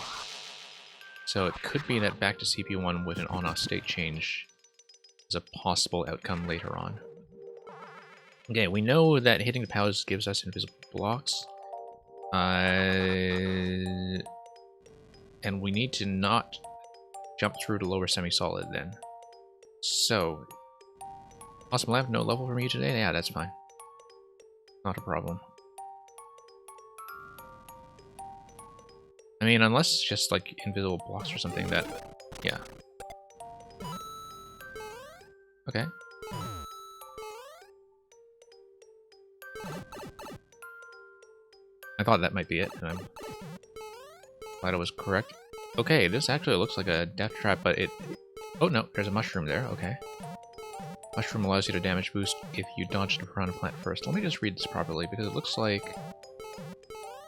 So it could be that back to CP1 with an on-off state change is a possible outcome later on. Okay, we know that hitting the POWs gives us invisible blocks. And we need to not jump through to lower semi-solid then. So, Awesome Lab, no level for me today? Yeah, that's fine. Not a problem. I mean, unless it's just like invisible blocks or something that... yeah. Okay. I thought that might be it, and I'm glad I was correct. Okay, this actually looks like a death trap, but it... oh no, there's a mushroom there, okay. Mushroom allows you to damage boost if you dodge the piranha plant first. Let me just read this properly, because it looks like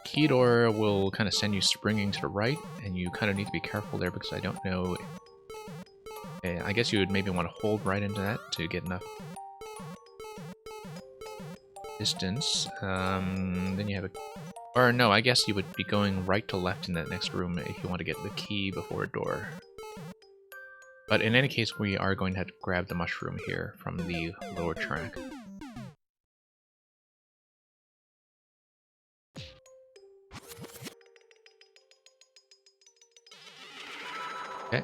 key door will kind of send you springing to the right, and you kind of need to be careful there because I don't know... I guess you would maybe want to hold right into that to get enough distance. Then you have a... or no, I guess you would be going right to left in that next room if you want to get the key before a door. But in any case, we are going to have to grab the mushroom here from the lower track. Okay.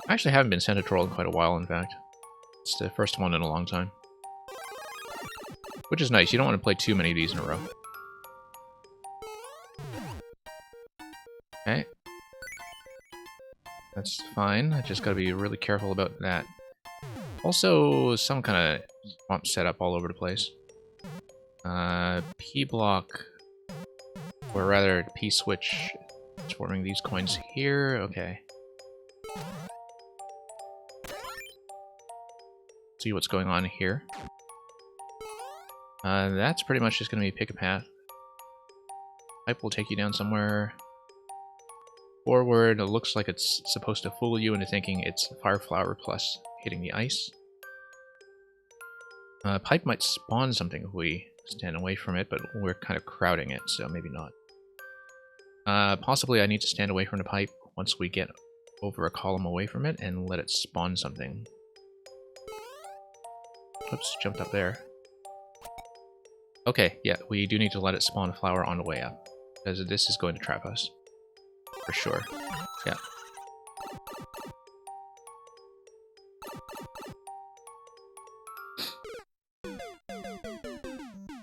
I actually haven't been sent a troll in quite a while, in fact. It's the first one in a long time. Which is nice, you don't want to play too many of these in a row. That's fine. I just gotta be really careful about that. Also, some kind of swamp setup all over the place. P block, or rather P switch, transforming these coins here. Okay. See what's going on here. That's pretty much just going to be pick a path. Pipe will take you down somewhere. Forward, it looks like it's supposed to fool you into thinking it's Fire Flower plus hitting the ice. Pipe might spawn something if we stand away from it, but we're kind of crowding it, so maybe not. Possibly I need to stand away from the pipe once we get over a column away from it and let it spawn something. Oops, jumped up there. Okay, yeah, we do need to let it spawn a flower on the way up, because this is going to trap us. For sure. Yeah.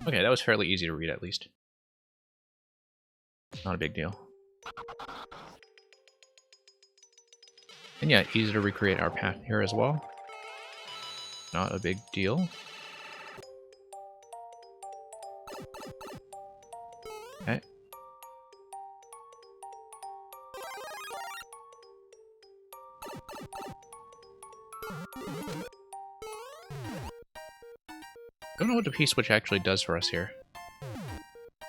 Okay, that was fairly easy to read at least. Not a big deal. And yeah, easy to recreate our path here as well. Not a big deal. Okay. I don't know what the P-switch actually does for us here.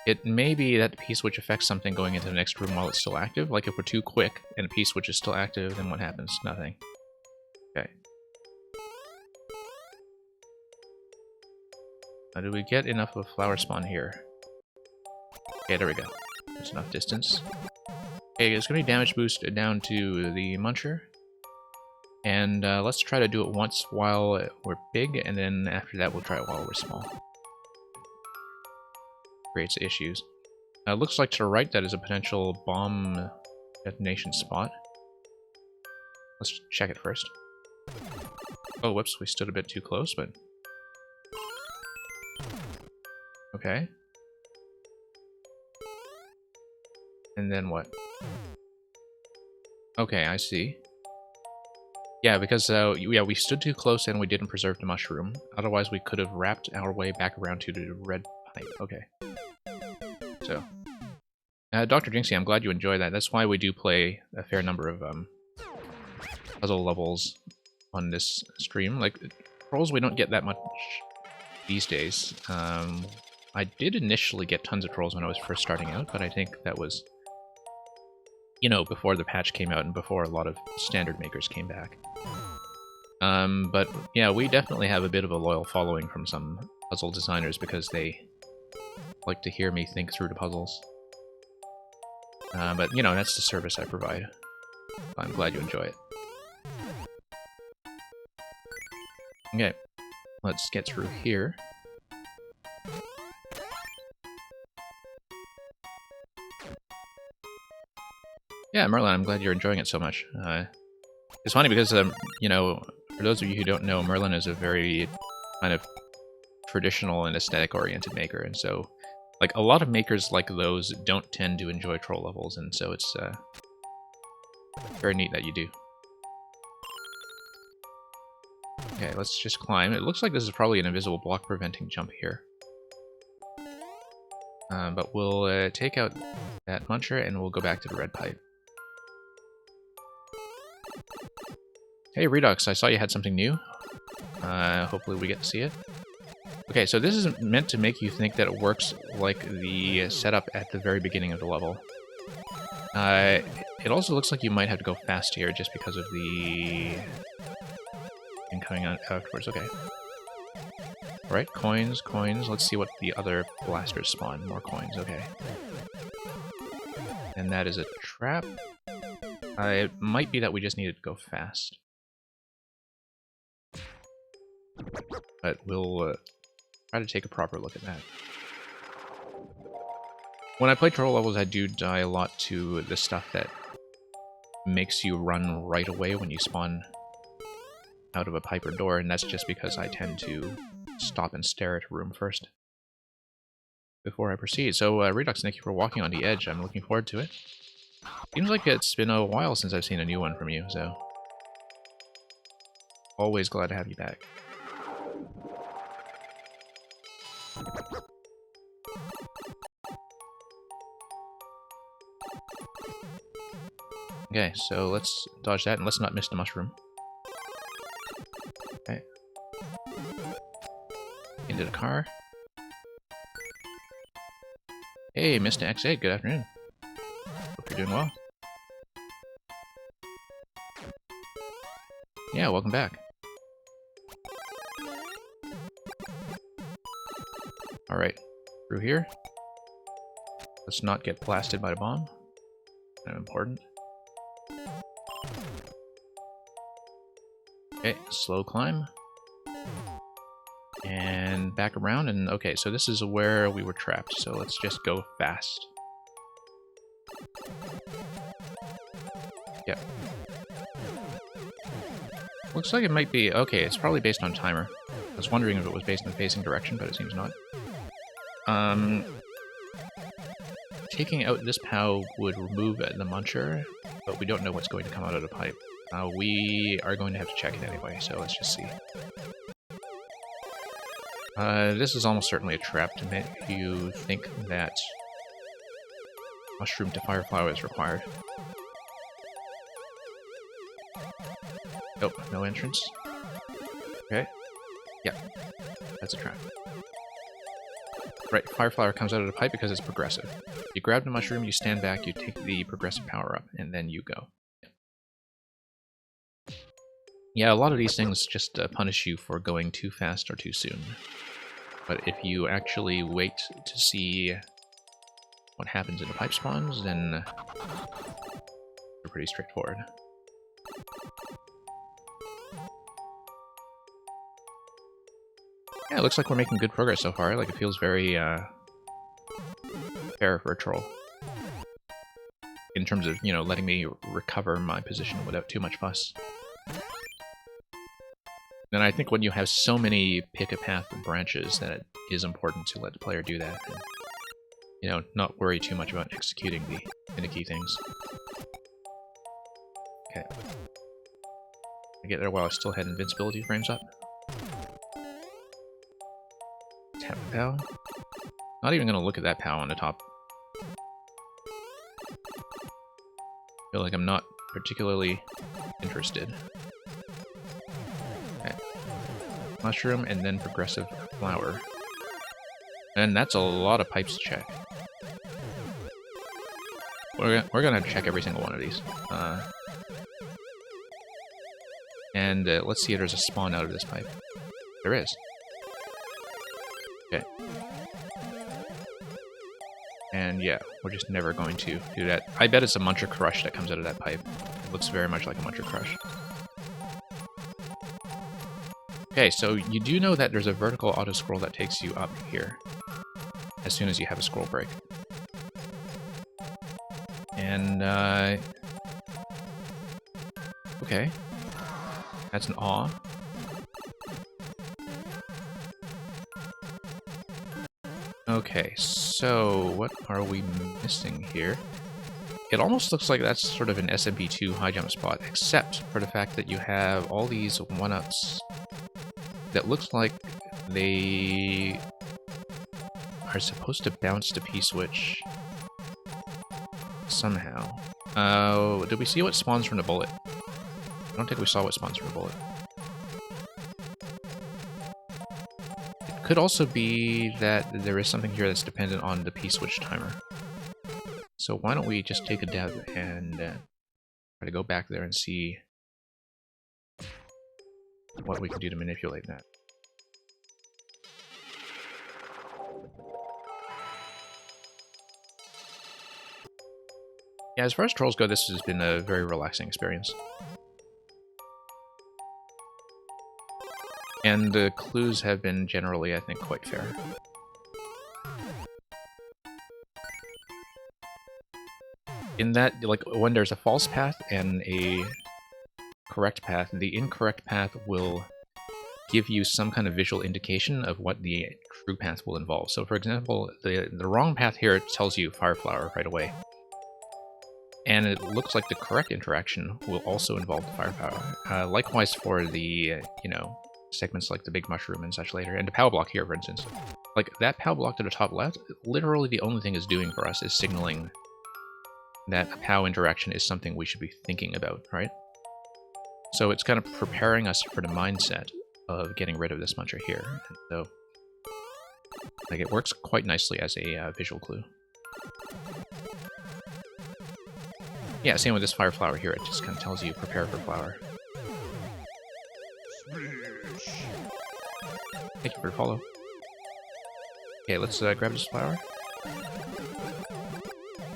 It may be that the P-switch affects something going into the next room while it's still active. Like if we're too quick and the P-switch is still active, then what happens? Nothing. Okay. Now, do we get enough of a flower spawn here? Okay, there we go. That's enough distance. Okay, it's going to be damage boost down to the Muncher. And let's try to do it once while we're big, and then after that we'll try it while we're small. Creates issues. Looks like to the right that is a potential bomb detonation spot. Let's check it first. Oh, whoops, we stood a bit too close, but... Okay. And then what? Okay, I see. Yeah, because yeah, we stood too close and we didn't preserve the mushroom. Otherwise, we could have wrapped our way back around to the red pipe. Okay. So, Dr. Jinxie, I'm glad you enjoyed that. That's why we do play a fair number of puzzle levels on this stream. Like, trolls, we don't get that much these days. I did initially get tons of trolls when I was first starting out, but I think that was, you know, before the patch came out and before a lot of standard makers came back. But yeah, we definitely have a bit of a loyal following from some puzzle designers because they like to hear me think through the puzzles. But, you know, that's the service I provide. I'm glad you enjoy it. Okay, let's get through here. Yeah, Merlin, I'm glad you're enjoying it so much. It's funny because, you know, for those of you who don't know, Merlin is a very kind of traditional and aesthetic-oriented maker, and so, like, a lot of makers like those don't tend to enjoy troll levels, and so it's very neat that you do. Okay, let's just climb. It looks like this is probably an invisible block preventing jump here. But we'll take out that Muncher and we'll go back to the red pipe. Hey Redux, I saw you had something new. Hopefully we get to see it. Okay, so this is meant to make you think that it works like the setup at the very beginning of the level. It also looks like you might have to go fast here just because of the thing coming out afterwards. Okay. Alright, coins, coins. Let's see what the other blasters spawn. More coins, okay. And that is a trap. It might be that we just needed to go fast. But we'll try to take a proper look at that. When I play troll levels, I do die a lot to the stuff that makes you run right away when you spawn out of a pipe or door, and that's just because I tend to stop and stare at a room first before I proceed. So, Redux, thank you for walking on the edge. I'm looking forward to it. Seems like it's been a while since I've seen a new one from you, so... Always glad to have you back. Okay, so let's dodge that and let's not miss the mushroom. Okay. Into the car. Hey, Mr. X8, good afternoon. Hope you're doing well. Yeah, welcome back. Alright, through here. Let's not get blasted by the bomb. Kind of important. Okay, slow climb. And back around, and okay, so this is where we were trapped, so let's just go fast. Yep. Looks like it might be... Okay, it's probably based on timer. I was wondering if it was based on facing direction, but it seems not. Taking out this POW would remove the muncher, but we don't know what's going to come out of the pipe. We are going to have to check it anyway, so let's just see. This is almost certainly a trap to make you think that mushroom to fire flower is required. Nope, no entrance. Okay. Yeah, that's a trap. Right, fire flower comes out of the pipe because it's progressive. You grab the mushroom, you stand back, you take the progressive power up, and then you go. Yeah, a lot of these things just punish you for going too fast or too soon. But if you actually wait to see what happens in the pipe spawns, then they're pretty straightforward. Yeah, it looks like we're making good progress so far. Like, it feels very fair for a troll. In terms of, you know, letting me recover my position without too much fuss. And I think when you have so many pick-a-path branches that it is important to let the player do that. And, you know, not worry too much about executing the finicky things. Okay. I get there while I still had invincibility frames up. Tap the POW. Not even gonna look at that POW on the top. Feel like I'm not particularly interested. Okay. Mushroom and then progressive flower. And that's a lot of pipes to check. We're gonna check every single one of these. And let's see if there's a spawn out of this pipe. There is. Okay. And yeah, we're just never going to do that. I bet it's a Muncher Crush that comes out of that pipe. It looks very much like a Muncher Crush. Okay, so you do know that there's a vertical auto-scroll that takes you up here as soon as you have a scroll break. And, okay. That's an awe. Okay, so what are we missing here? It almost looks like that's sort of an SMP2 high jump spot, except for the fact that you have all these 1-ups that looks like they are supposed to bounce the P-switch somehow. Did we see what spawns from the bullet? I don't think we saw what spawns from the bullet. It could also be that there is something here that's dependent on the P-switch timer. So why don't we just take a dab and try to go back there and see what we can do to manipulate that. Yeah, as far as trolls go, this has been a very relaxing experience. And the clues have been generally, I think, quite fair. In that, like, when there's a false path and a correct path, the incorrect path will give you some kind of visual indication of what the true path will involve. So, for example, the wrong path here tells you Fire Flower right away. And it looks like the correct interaction will also involve the firepower. Likewise for the, segments like the big mushroom and such later, and the POW block here, for instance. Like, that POW block to the top left, literally the only thing it's doing for us is signaling that a POW interaction is something we should be thinking about, right? So it's kind of preparing us for the mindset of getting rid of this muncher here. And so, like, it works quite nicely as a visual clue. Yeah, same with this fire flower here. It just kind of tells you prepare for flower. Thank you for the follow. Okay, let's grab this flower.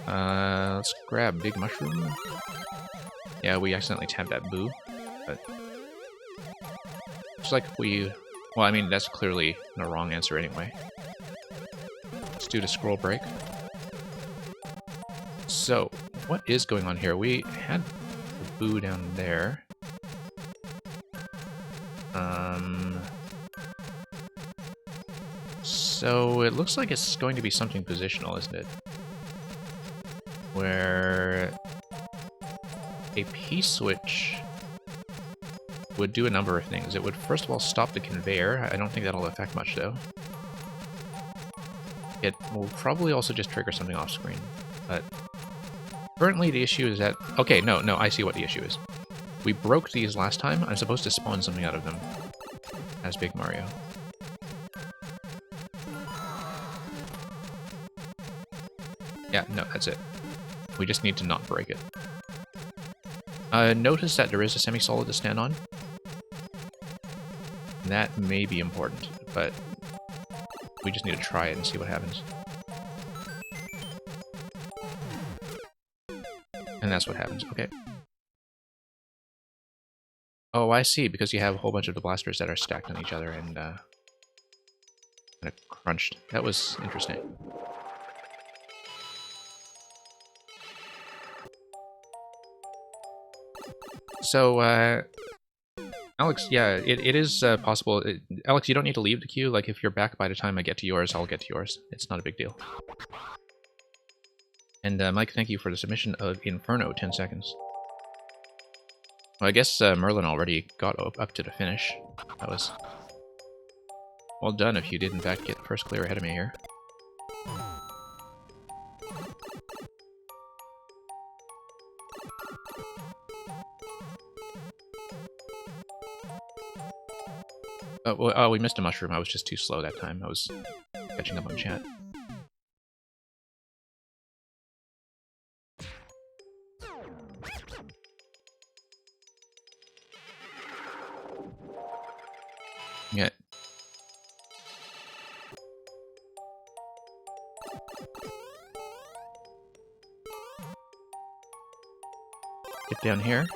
Let's grab big mushroom. Yeah, we accidentally tabbed that boo, but looks like we. Well, I mean that's clearly the wrong answer anyway. Let's do the scroll break. So, what is going on here? We had the boo down there. So it looks like it's going to be something positional, isn't it? Where a P-switch would do a number of things. It would first of all stop the conveyor. I don't think that'll affect much though. It will probably also just trigger something off screen. But currently the issue is that... Okay, no, I see what the issue is. We broke these last time. I'm supposed to spawn something out of them as Big Mario. Yeah, no, that's it. We just need to not break it. Notice that there is a semi-solid to stand on. That may be important, but we just need to try it and see what happens. And that's what happens, okay. Oh, I see, because you have a whole bunch of the blasters that are stacked on each other and kind of crunched. That was interesting. So, Alex, yeah, it is possible. Alex, you don't need to leave the queue. Like, if you're back by the time I get to yours, I'll get to yours. It's not a big deal. And Mike, thank you for the submission of Inferno, 10 seconds. Well, I guess Merlin already got up to the finish. That was well done if you did in fact get the first clear ahead of me here. Oh, we missed a mushroom. I was just too slow that time. I was catching up on chat. Yeah. Get down here.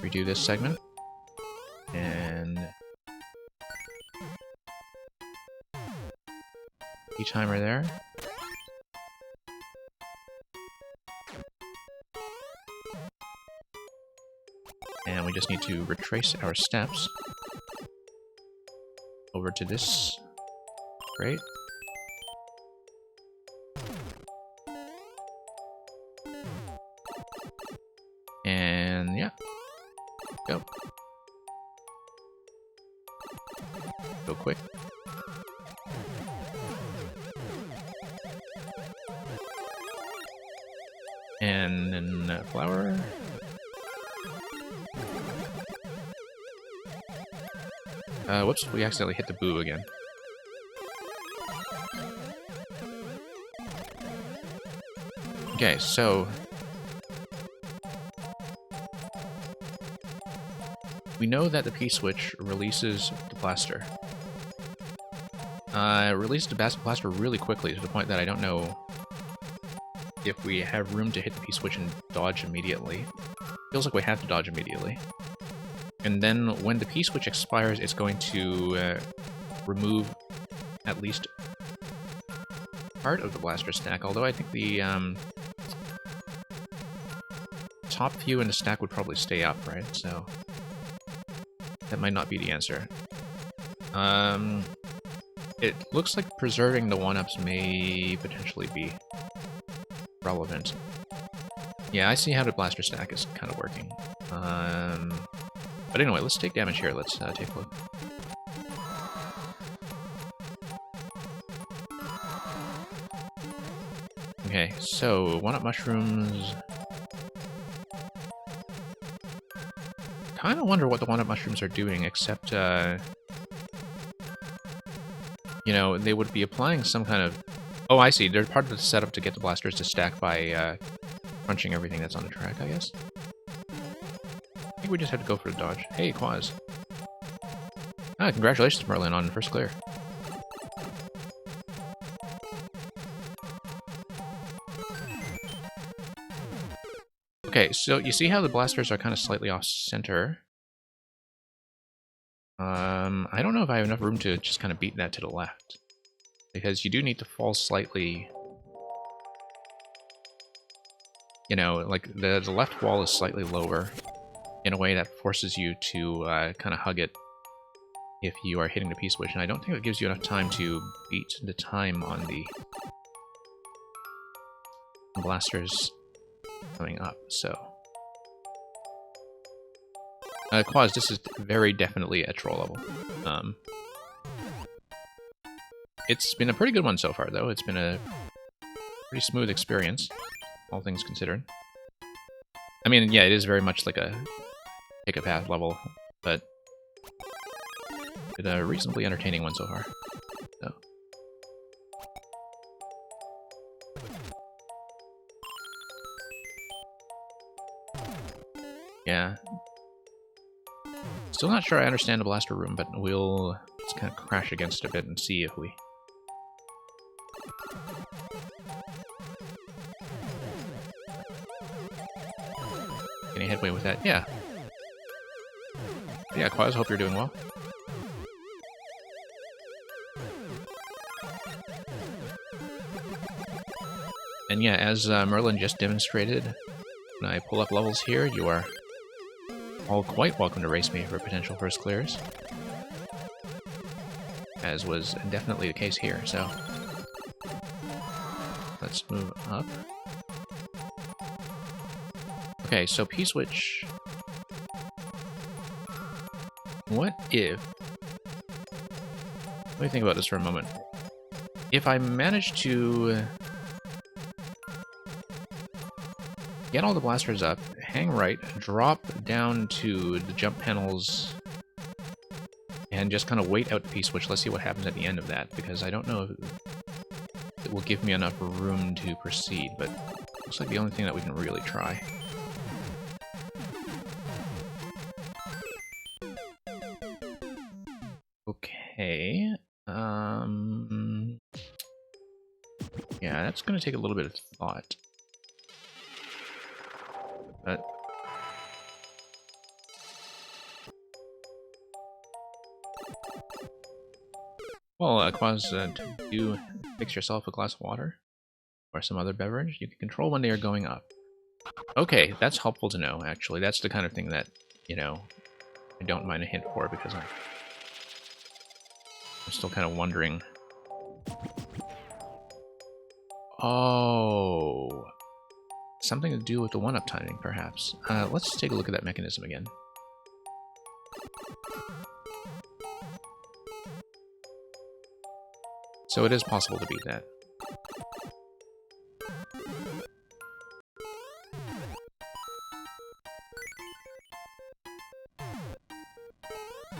Redo this segment. And timer there. And we just need to retrace our steps over to this. Great. And yeah. Go. Go quick. And then flower. Whoops, we accidentally hit the boo again. Okay, so we know that the P-switch releases the blaster. It released the blaster really quickly to the point that I don't know if we have room to hit the P-switch and dodge immediately. Feels like we have to dodge immediately. And then when the P-switch expires, it's going to remove at least part of the blaster stack, although I think the top few in the stack would probably stay up, right? So that might not be the answer. It looks like preserving the 1-ups may potentially be relevant. Yeah, I see how the blaster stack is kind of working. But anyway, let's take damage here. Let's take a look. Okay, so 1-up mushrooms. Kind of wonder what the 1-up mushrooms are doing, except, you know, they would be applying some kind of... Oh, I see. They're part of the setup to get the blasters to stack by crunching everything that's on the track, I guess. I think we just had to go for the dodge. Hey, Quaz. Ah, congratulations, Merlin, on first clear. Okay, so you see how the blasters are kind of slightly off-center? I don't know if I have enough room to just kind of beat that to the left. Because you do need to fall slightly... You know, like, the left wall is slightly lower in a way that forces you to kind of hug it if you are hitting the P-switch, and I don't think it gives you enough time to beat the time on the blasters coming up, so... Quaz, this is very definitely a troll level. It's been a pretty good one so far, though. It's been a pretty smooth experience, all things considered. I mean, yeah, it is very much like a pick-a-path level, but it's a reasonably entertaining one so far. So. Yeah. Still not sure I understand the blaster room, but we'll just kind of crash against it a bit and see if we... Any headway with that? Yeah. Yeah, Quaz, hope you're doing well. And yeah, as Merlin just demonstrated, when I pull up levels here, you are all quite welcome to race me for potential first clears. As was definitely the case here, so... Let's move up. Okay, so P-switch... What if... Let me think about this for a moment. If I manage to... get all the blasters up, hang right, drop down to the jump panels, and just kind of wait out the P-switch. Let's see what happens at the end of that, because I don't know if it will give me enough room to proceed, but looks like the only thing that we can really try. Okay. Yeah, that's going to take a little bit of thought. But well, Quaz, do fix yourself a glass of water or some other beverage. You can control when they are going up. Okay, that's helpful to know, actually. That's the kind of thing that, you know, I don't mind a hint for, because I'm still kind of wondering. Oh... Something to do with the 1-up timing, perhaps. Let's take a look at that mechanism again. So it is possible to beat that.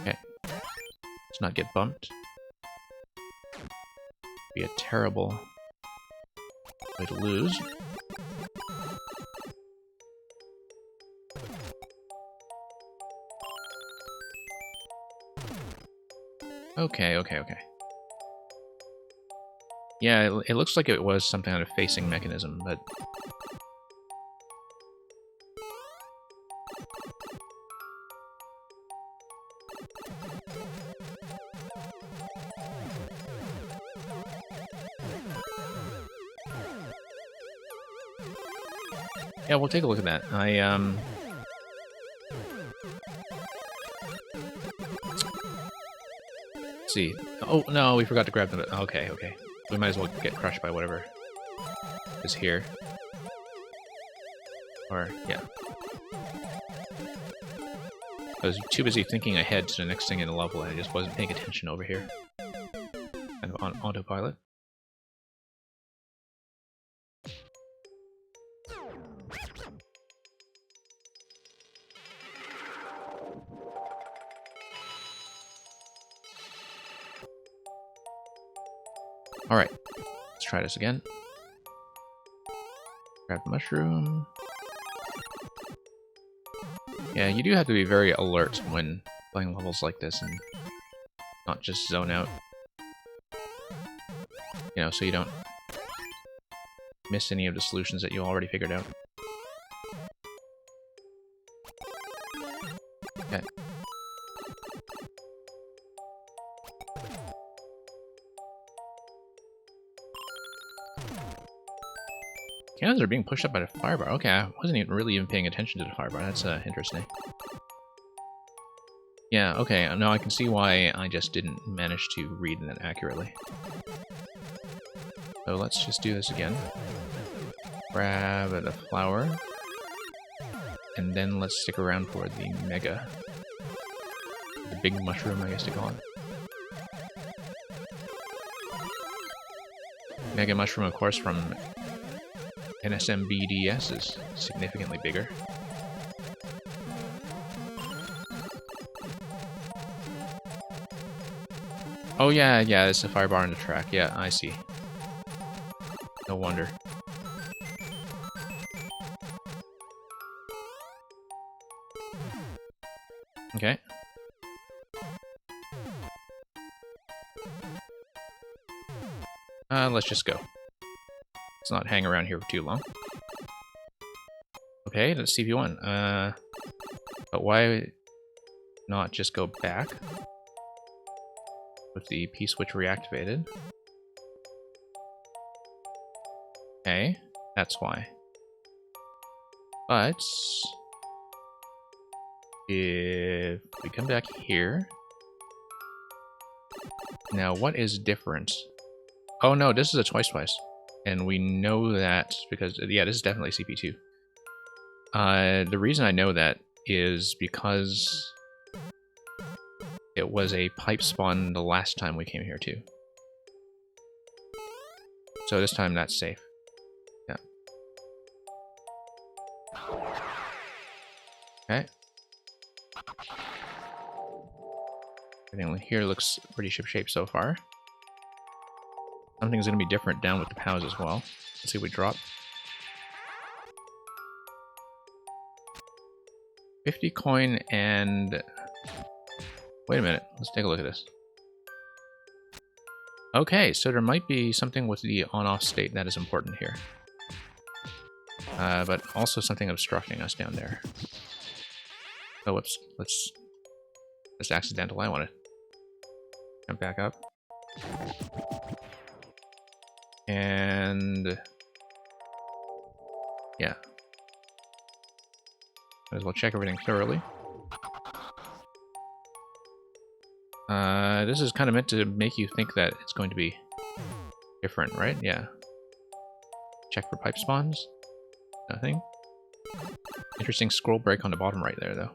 Okay. Let's not get bumped. Be a terrible way to lose. Okay. Yeah, it looks like it was some kind of facing mechanism, but... Yeah, we'll take a look at that. Let's see. Oh, no, we forgot to grab them. Okay. We might as well get crushed by whatever is here. Or, yeah. I was too busy thinking ahead to the next thing in the level, and I just wasn't paying attention over here. Kind of on autopilot. Alright, let's try this again. Grab the mushroom. Yeah, you do have to be very alert when playing levels like this and not just zone out. You know, so you don't miss any of the solutions that you already figured out. Okay. Cannons are being pushed up by the firebar. Okay, I wasn't really even paying attention to the firebar. That's interesting. Yeah, okay, now I can see why I just didn't manage to read that accurately. So let's just do this again. Grab the flower. And then let's stick around for the mega. The big mushroom, I guess to call it. Mega mushroom, of course, from NSMBDS is significantly bigger. Oh yeah, it's a firebar on the track. Yeah, I see. No wonder. Okay. Let's just go. Let's not hang around here for too long. Okay, that's CV1. But why not just go back with the P-switch reactivated? Okay, that's why. But if we come back here... Now, what is different? Oh no, this is a twice. And we know that because, yeah, this is definitely CP2. The reason I know that is because it was a pipe spawn the last time we came here too. So this time that's safe. Yeah. Okay. Everything here looks pretty ship-shape so far. Something's going to be different down with the POWs as well. Let's see what we drop. 50 coin and... Wait a minute. Let's take a look at this. Okay, so there might be something with the on-off state that is important here. But also something obstructing us down there. Oh, whoops. That's accidental. I want to jump back up. And... yeah. Might as well check everything thoroughly. This is kind of meant to make you think that it's going to be different, right? Yeah. Check for pipe spawns. Nothing. Interesting scroll break on the bottom right there, though.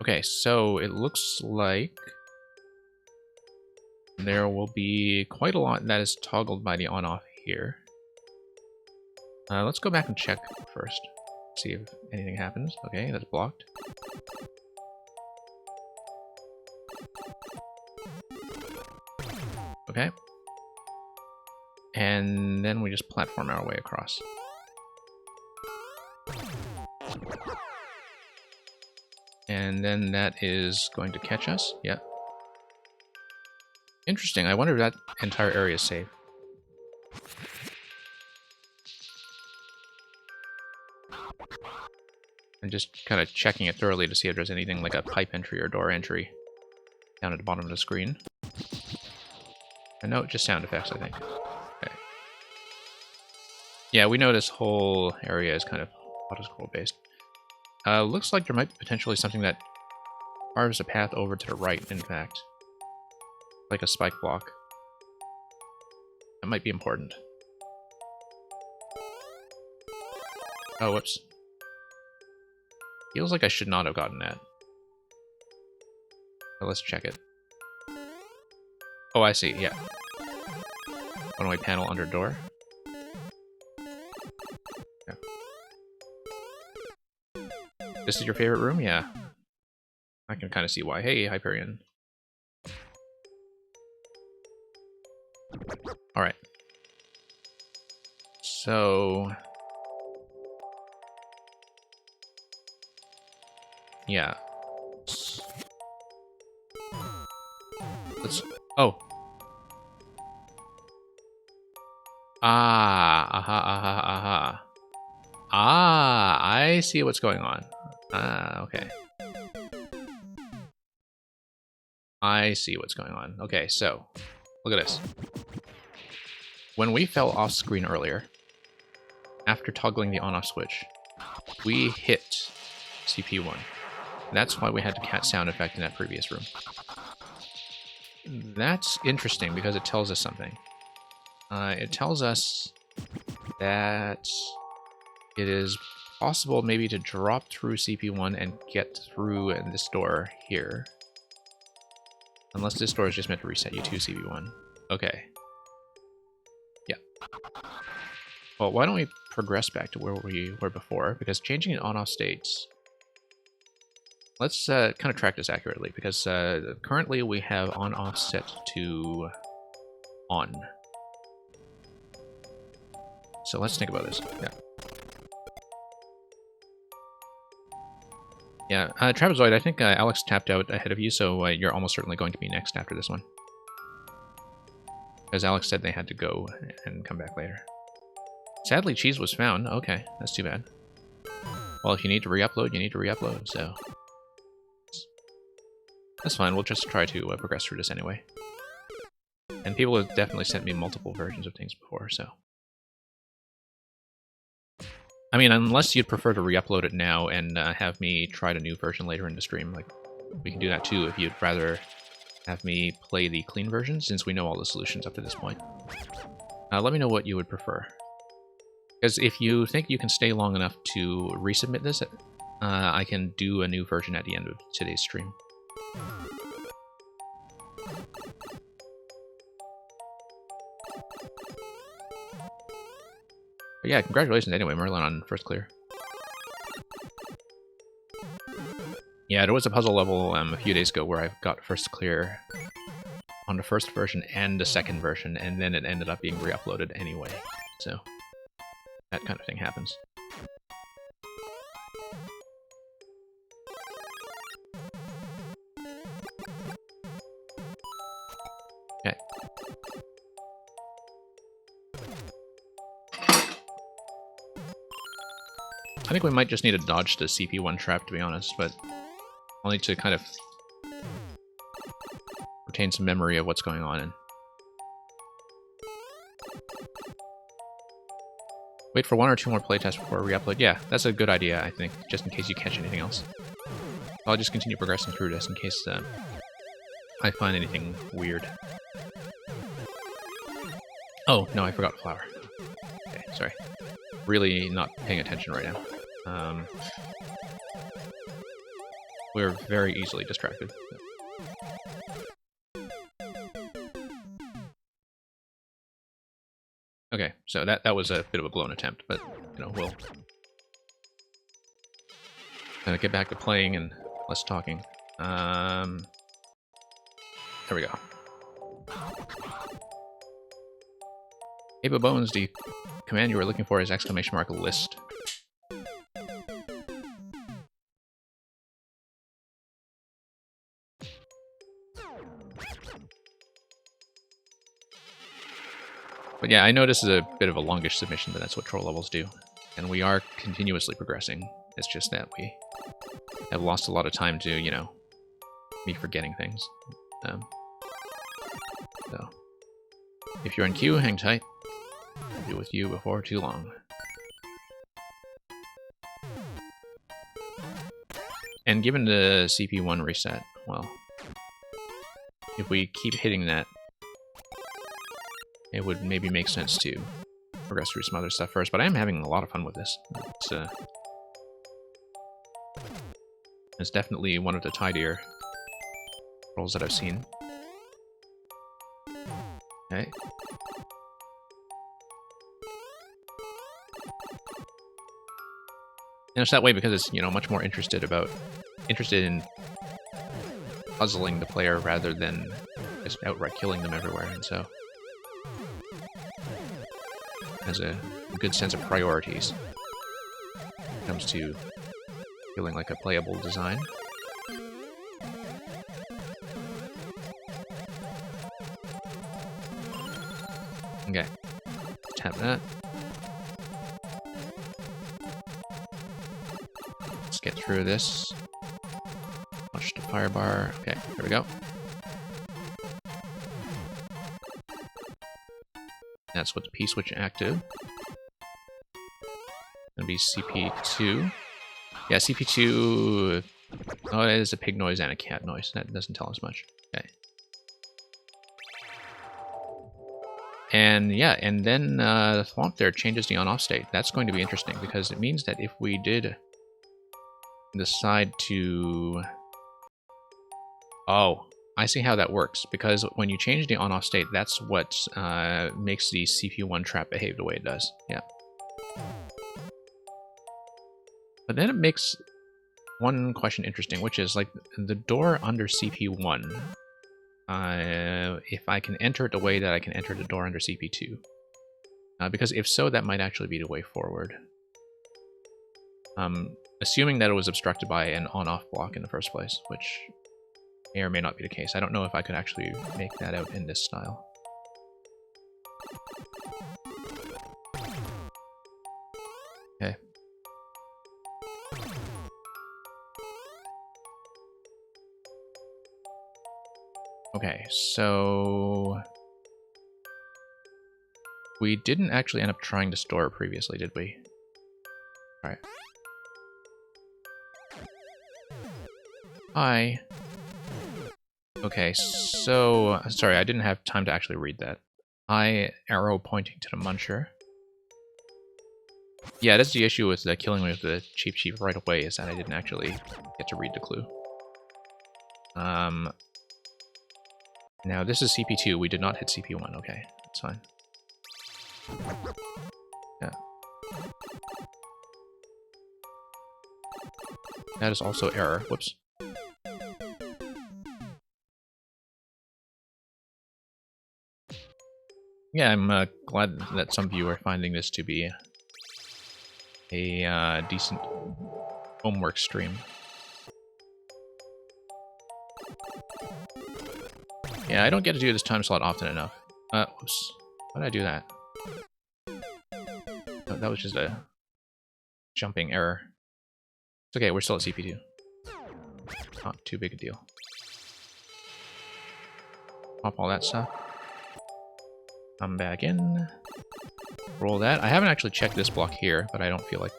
Okay, so it looks like there will be quite a lot that is toggled by the on-off here. Let's go back and check first. See if anything happens. Okay, that's blocked. Okay. And then we just platform our way across. And then that is going to catch us. Yeah. Interesting. I wonder if that entire area is safe. And just kind of checking it thoroughly to see if there's anything like a pipe entry or door entry down at the bottom of the screen. And no, just sound effects, I think. Okay. Yeah, we know this whole area is kind of auto-scroll based. Looks like there might be potentially something that carves a path over to the right, in fact. Like a spike block. That might be important. Oh, whoops. Feels like I should not have gotten that. But let's check it. Oh, I see, yeah. One-way panel under door. Yeah. This is your favorite room? Yeah. I can kind of see why. Hey, Hyperion. Alright. So... yeah. Let's... oh. Aha. Ah, I see what's going on. Ah, okay. I see what's going on. Okay, so, look at this. When we fell off screen earlier, after toggling the on-off switch, we hit CP1. That's why we had the cat sound effect in that previous room. That's interesting because it tells us something. It tells us that it is possible maybe to drop through CP1 and get through in this door here. Unless this door is just meant to reset you to CP1. Okay. Yeah. Well, why don't we progress back to where we were before? Because changing in on-off states... let's kind of track this accurately, because currently we have on-off set to on. So let's think about this. Yeah. Yeah, Trapezoid, I think Alex tapped out ahead of you, so you're almost certainly going to be next after this one. Because Alex said they had to go and come back later. Sadly, cheese was found. Okay, that's too bad. Well, if you need to re-upload, you need to re-upload, so... that's fine, we'll just try to progress through this anyway. And people have definitely sent me multiple versions of things before, so... I mean, unless you'd prefer to re-upload it now and have me try a new version later in the stream, like, we can do that too if you'd rather have me play the clean version, since we know all the solutions up to this point. Let me know what you would prefer. Because if you think you can stay long enough to resubmit this, I can do a new version at the end of today's stream. But yeah, congratulations anyway, Merlin, on first clear. Yeah, there was a puzzle level a few days ago where I got first clear on the first version and the second version, and then it ended up being re-uploaded anyway. So, that kind of thing happens. Okay. I think we might just need to dodge the CP1 trap, to be honest, but I'll need to kind of retain some memory of what's going on. And wait for 1 or 2 more playtests before re-upload. Yeah, that's a good idea, I think, just in case you catch anything else. I'll just continue progressing through this in case I find anything weird. Oh, no, I forgot flower. Okay, sorry. Really not paying attention right now. We're very easily distracted. Okay, so that was a bit of a blown attempt, but, you know, we'll get back to playing and less talking. There we go. Ape Bones, the command you were looking for is !list. But yeah, I know this is a bit of a longish submission, but that's what troll levels do. And we are continuously progressing. It's just that we have lost a lot of time to, you know, me forgetting things. So, if you're in queue, hang tight. I'll be with you before too long. And given the CP1 reset, well, if we keep hitting that, it would maybe make sense to progress through some other stuff first, but I am having a lot of fun with this. It's definitely one of the tidier rolls that I've seen. Okay. And it's that way because it's, you know, much more interested in puzzling the player rather than just outright killing them everywhere, and so has a good sense of priorities when it comes to feeling like a playable design. Okay, tap that. Let's get through this. Watch the fire bar. Okay, here we go. That's what the P-switch active. Gonna be CP2. Yeah, CP2... Oh, it is a pig noise and a cat noise. That doesn't tell us much. Okay. And yeah, and then the Thwomp there changes the on-off state. That's going to be interesting, because it means that if we did decide to... Oh, I see how that works, because when you change the on-off state, that's what makes the CP1 trap behave the way it does. Yeah. But then it makes one question interesting, which is, like, the door under CP1, if I can enter it the way that I can enter the door under CP2. Because if so, that might actually be the way forward. Assuming that it was obstructed by an on-off block in the first place, which may or may not be the case. I don't know if I could actually make that out in this style. Okay. Okay, so... we didn't actually end up trying to store previously, did we? Alright. Hi. Okay, so... sorry, I didn't have time to actually read that. I arrow pointing to the muncher. Yeah, that's the issue with the killing with the Cheep Cheep right away, is that I didn't actually get to read the clue. Now this is CP2, we did not hit CP1, okay, that's fine. Yeah. That is also error, whoops. Yeah, I'm glad that some of you are finding this to be a decent homework stream. Yeah, I don't get to do this time slot often enough. Whoops. Why did I do that? Oh, that was just a jumping error. It's okay, we're still at CP2. Not too big a deal. Pop all that stuff. Come back in. Roll that. I haven't actually checked this block here, but I don't feel like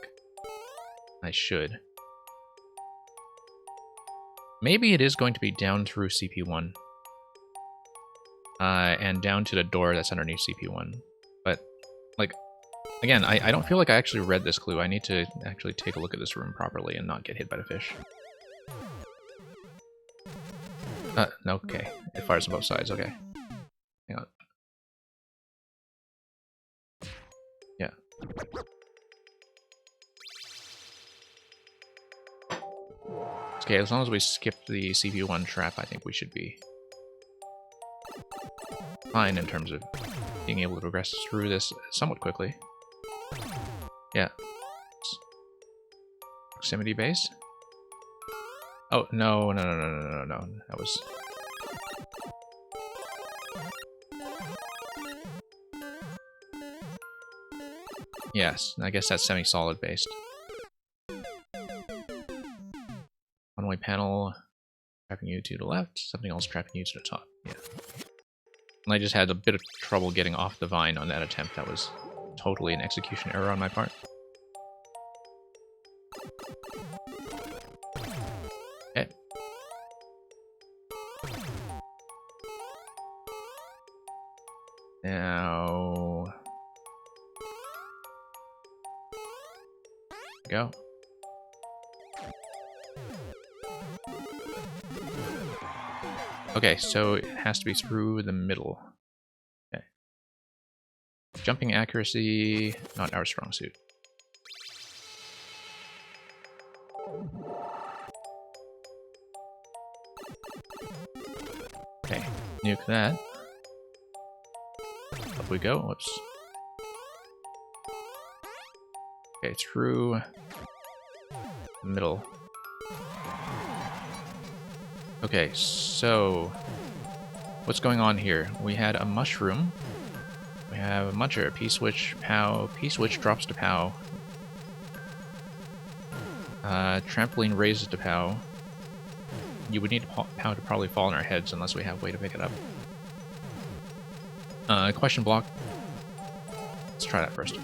I should. Maybe it is going to be down through CP1. And down to the door that's underneath CP1. But, like, again, I don't feel like I actually read this clue. I need to actually take a look at this room properly and not get hit by the fish. Okay. It fires on both sides, okay. Hang on. Yeah. Okay, as long as we skip the CP1 trap, I think we should be fine in terms of being able to progress through this somewhat quickly. Yeah. Proximity base? Oh, no. That was... Yes, I guess that's semi-solid based. One-way panel, trapping you to the left, something else trapping you to the top. Yeah. And I just had a bit of trouble getting off the vine on that attempt. That was totally an execution error on my part. Okay. Now... Go. Okay, so it has to be through the middle. Okay. Jumping accuracy, not our strong suit. Okay, nuke that. Up we go. Whoops. Okay, through the middle. Okay, so what's going on here? We had a mushroom. We have a muncher, P-switch, POW. P-switch drops to POW. Trampoline raises to POW. You would need POW to probably fall on our heads unless we have a way to pick it up. Question block. Let's try that first.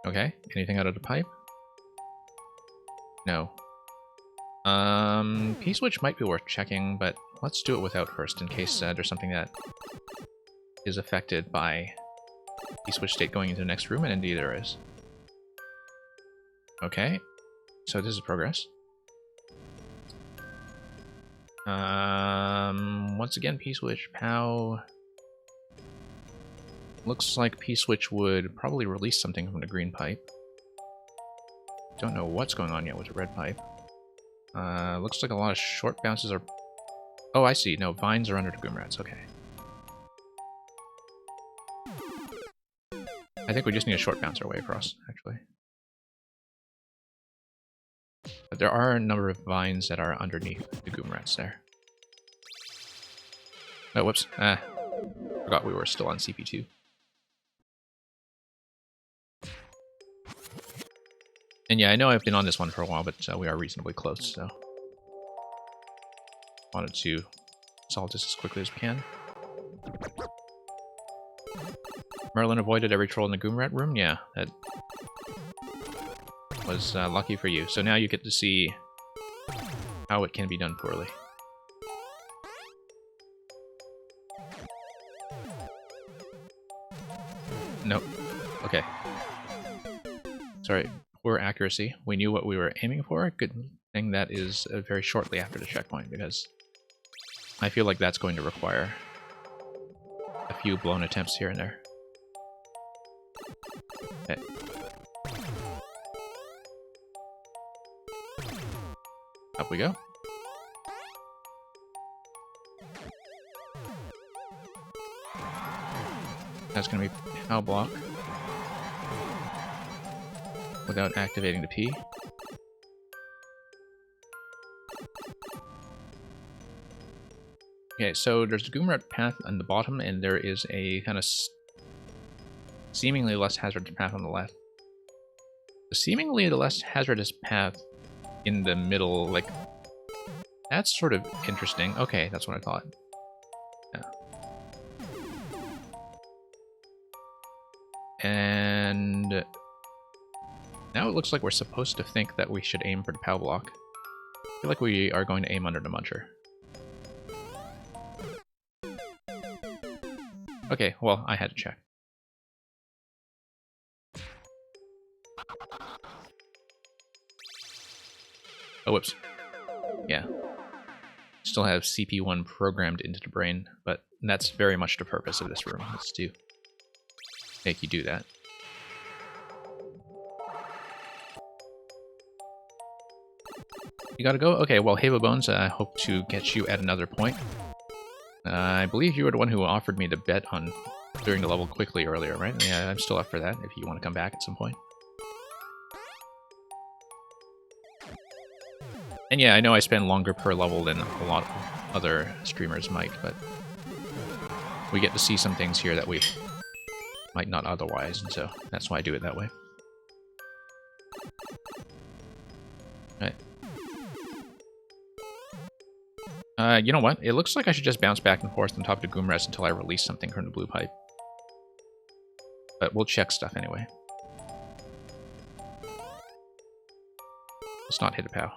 Okay, anything out of the pipe? No. P-switch might be worth checking, but let's do it without first in case there's something that is affected by P-switch state going into the next room, and indeed there is. Okay, so this is progress. Once again, P-switch, POW. Looks like P-switch would probably release something from the green pipe. Don't know what's going on yet with the red pipe. Looks like a lot of short bounces are... Oh, I see. No, vines are under the Goomrats. Okay. I think we just need a short bounce our way across, actually. But there are a number of vines that are underneath the Goomrats there. Oh, whoops. Forgot we were still on CP2. And yeah, I know I've been on this one for a while, but we are reasonably close, so... Wanted to solve this as quickly as we can. Merlin avoided every troll in the Goomrat room? Yeah, that was lucky for you. So now you get to see how it can be done poorly. Nope. Okay. Sorry. Poor accuracy. We knew what we were aiming for. Good thing that is very shortly after the checkpoint, because I feel like that's going to require a few blown attempts here and there. Okay. Up we go. That's going to be POW block without activating the P. Okay, so there's the Goomrat path on the bottom, and there is a kind of seemingly less hazardous path on the left. The seemingly less hazardous path in the middle, like, that's sort of interesting. Okay, that's what I thought. Yeah. And now it looks like we're supposed to think that we should aim for the POW block. I feel like we are going to aim under the muncher. Okay, well, I had to check. Oh, whoops. Yeah. Still have CP1 programmed into the brain, but that's very much the purpose of this room, is to make you do that. You gotta go? Okay, well, Hava Bones, I hope to get you at another point. I believe you were the one who offered me to bet on clearing the level quickly earlier, right? Yeah, I'm still up for that, if you want to come back at some point. And yeah, I know I spend longer per level than a lot of other streamers might, but we get to see some things here that we might not otherwise, and so that's why I do it that way. Alright. You know what? It looks like I should just bounce back and forth on top of the Goomrats until I release something from the blue pipe. But we'll check stuff anyway. Let's not hit a POW.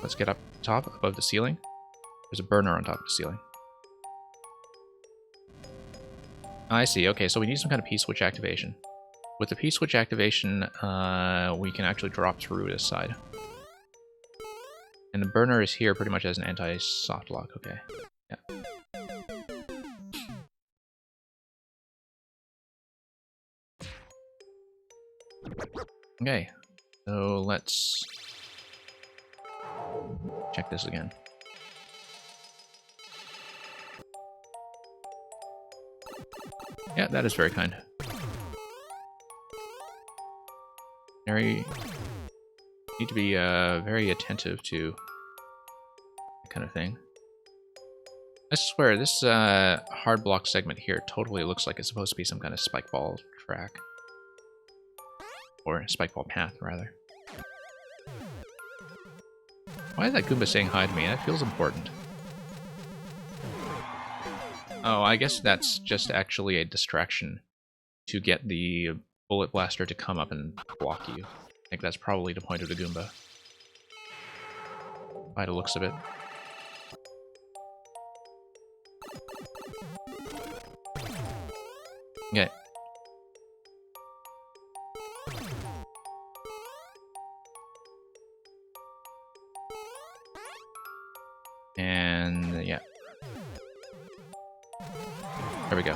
Let's get up top, above the ceiling. There's a burner on top of the ceiling. I see. Okay, so we need some kind of P-switch activation. With the P-switch activation, we can actually drop through this side. And the burner is here pretty much as an anti-soft lock. Okay. Yeah. Okay. So let's check this again. Yeah, that is very kind. Need to be very attentive to that kind of thing. I swear, this hard block segment here totally looks like it's supposed to be some kind of spike ball track. Or spike ball path, rather. Why is that Goomba saying hi to me? That feels important. Oh, I guess that's just actually a distraction to get the bullet blaster to come up and block you. I think that's probably the point of the Goomba. By the looks of it. Okay. And yeah. There we go.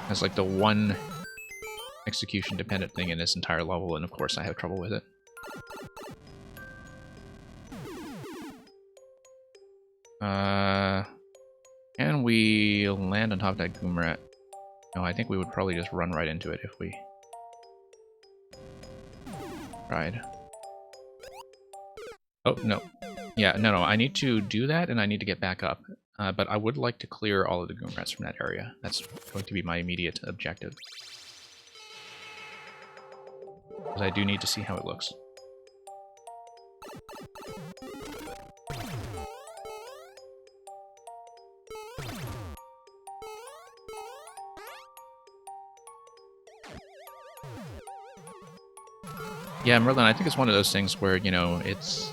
That's like the one execution dependent thing in this entire level, and of course I have trouble with it. Can we land on top of that Goomrat? No, I think we would probably just run right into it if we tried. Oh, no. Yeah, no, I need to do that, and I need to get back up. But I would like to clear all of the Goomrats from that area. That's going to be my immediate objective. Because I do need to see how it looks. Yeah, Merlin, I think it's one of those things where, you know, it's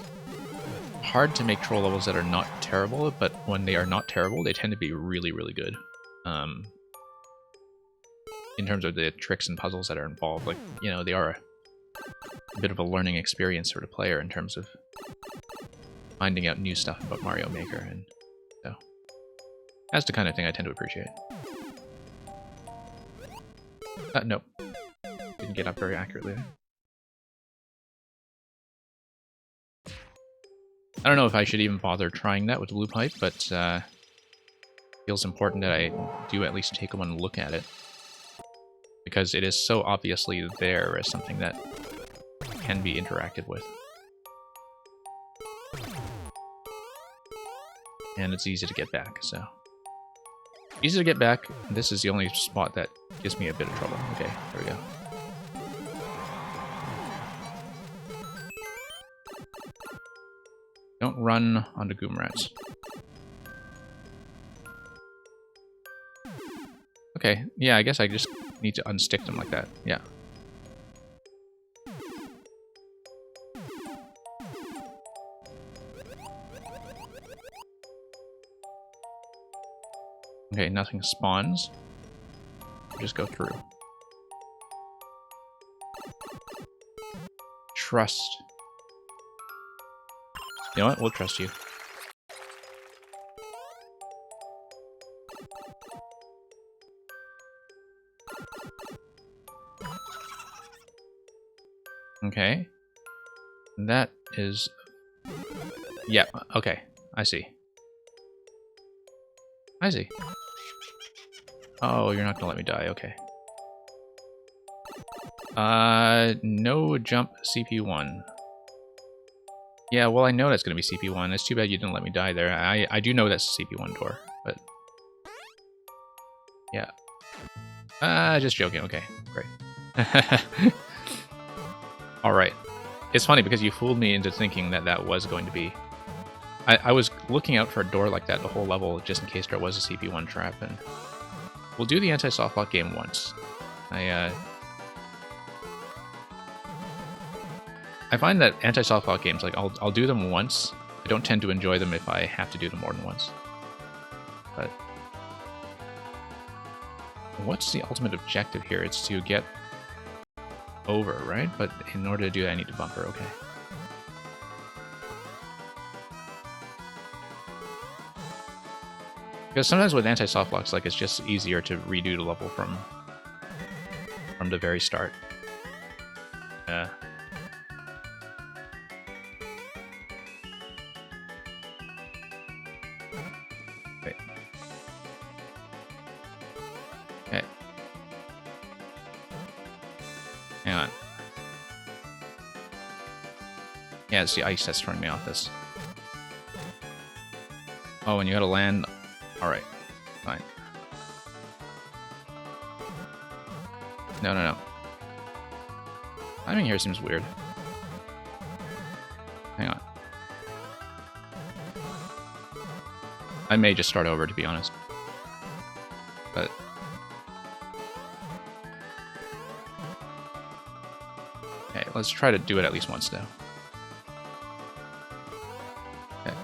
hard to make troll levels that are not terrible, but when they are not terrible, they tend to be really, really good. In terms of the tricks and puzzles that are involved, like, you know, they are a bit of a learning experience for the player in terms of finding out new stuff about Mario Maker, and so that's the kind of thing I tend to appreciate. Nope. Didn't get up very accurately there. I don't know if I should even bother trying that with the blue pipe, but feels important that I do at least take one look at it. Because it is so obviously there as something that can be interacted with. And it's easy to get back, so. Easy to get back. This is the only spot that gives me a bit of trouble. Okay, there we go. Don't run onto Goomrats. Okay, yeah, I guess I just need to unstick them like that. Yeah. Okay, nothing spawns. Just go through. Trust. You know what? We'll trust you. Okay. That is... Yeah, okay. I see. I see. Oh, you're not gonna let me die, okay. No jump CP1. Yeah, well, I know that's going to be CP1. It's too bad you didn't let me die there. I do know that's a CP1 door, but... Yeah. Just joking. Okay, great. Alright. It's funny because you fooled me into thinking that that was going to be... I was looking out for a door like that the whole level just in case there was a CP1 trap, and... We'll do the anti-softlock game once. I find that anti-softlock games, like, I'll do them once. I don't tend to enjoy them if I have to do them more than once. But What's the ultimate objective here? It's to get over, right? But in order to do that, I need to bumper. Okay. Because sometimes with anti-soft blocks, like, it's just easier to redo the level from the very start. Wait. Okay. Hang on. Yeah, it's the ice that's throwing me off this. Oh, and you gotta land. Alright. Fine. No. Timing here seems weird. Hang on. I may just start over, to be honest. But... okay, let's try to do it at least once now. Okay.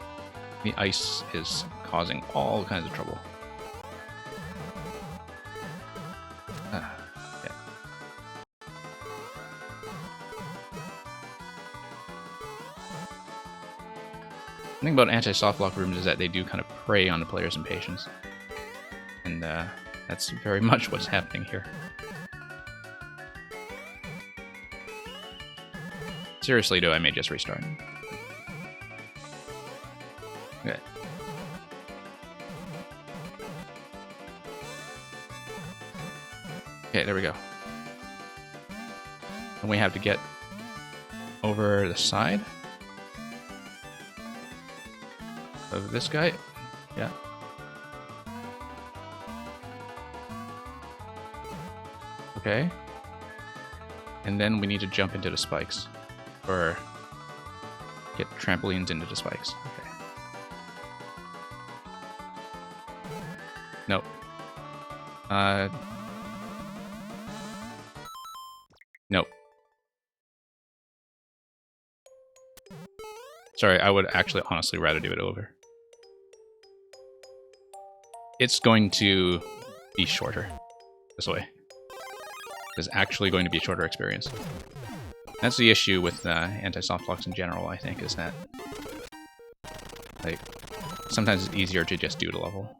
The ice is causing all kinds of trouble. Okay. The thing about anti-soft block rooms is that they do kind of prey on the player's impatience. And that's very much what's happening here. Seriously, though, I may just restart. Okay. Okay, there we go. And we have to get over the side of this guy. Yeah. Okay. And then we need to jump into the spikes. Or get trampolines into the spikes. Okay. Nope. Nope. Sorry, I would actually honestly rather do it over. It's going to be shorter this way. It's actually going to be a shorter experience. That's the issue with anti-soft blocks in general, I think, is that like sometimes it's easier to just do the level.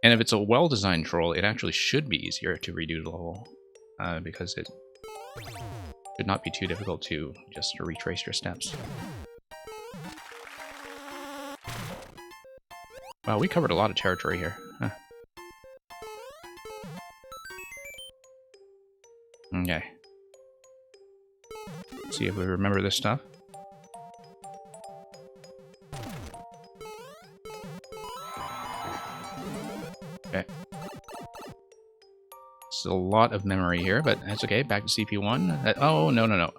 And if it's a well-designed troll, it actually should be easier to redo the level, because it should not be too difficult to just retrace your steps. Wow, we covered a lot of territory here. Huh. Okay. Let's see if we remember this stuff. Okay. It's a lot of memory here, but that's okay. Back to CP1. Oh, no.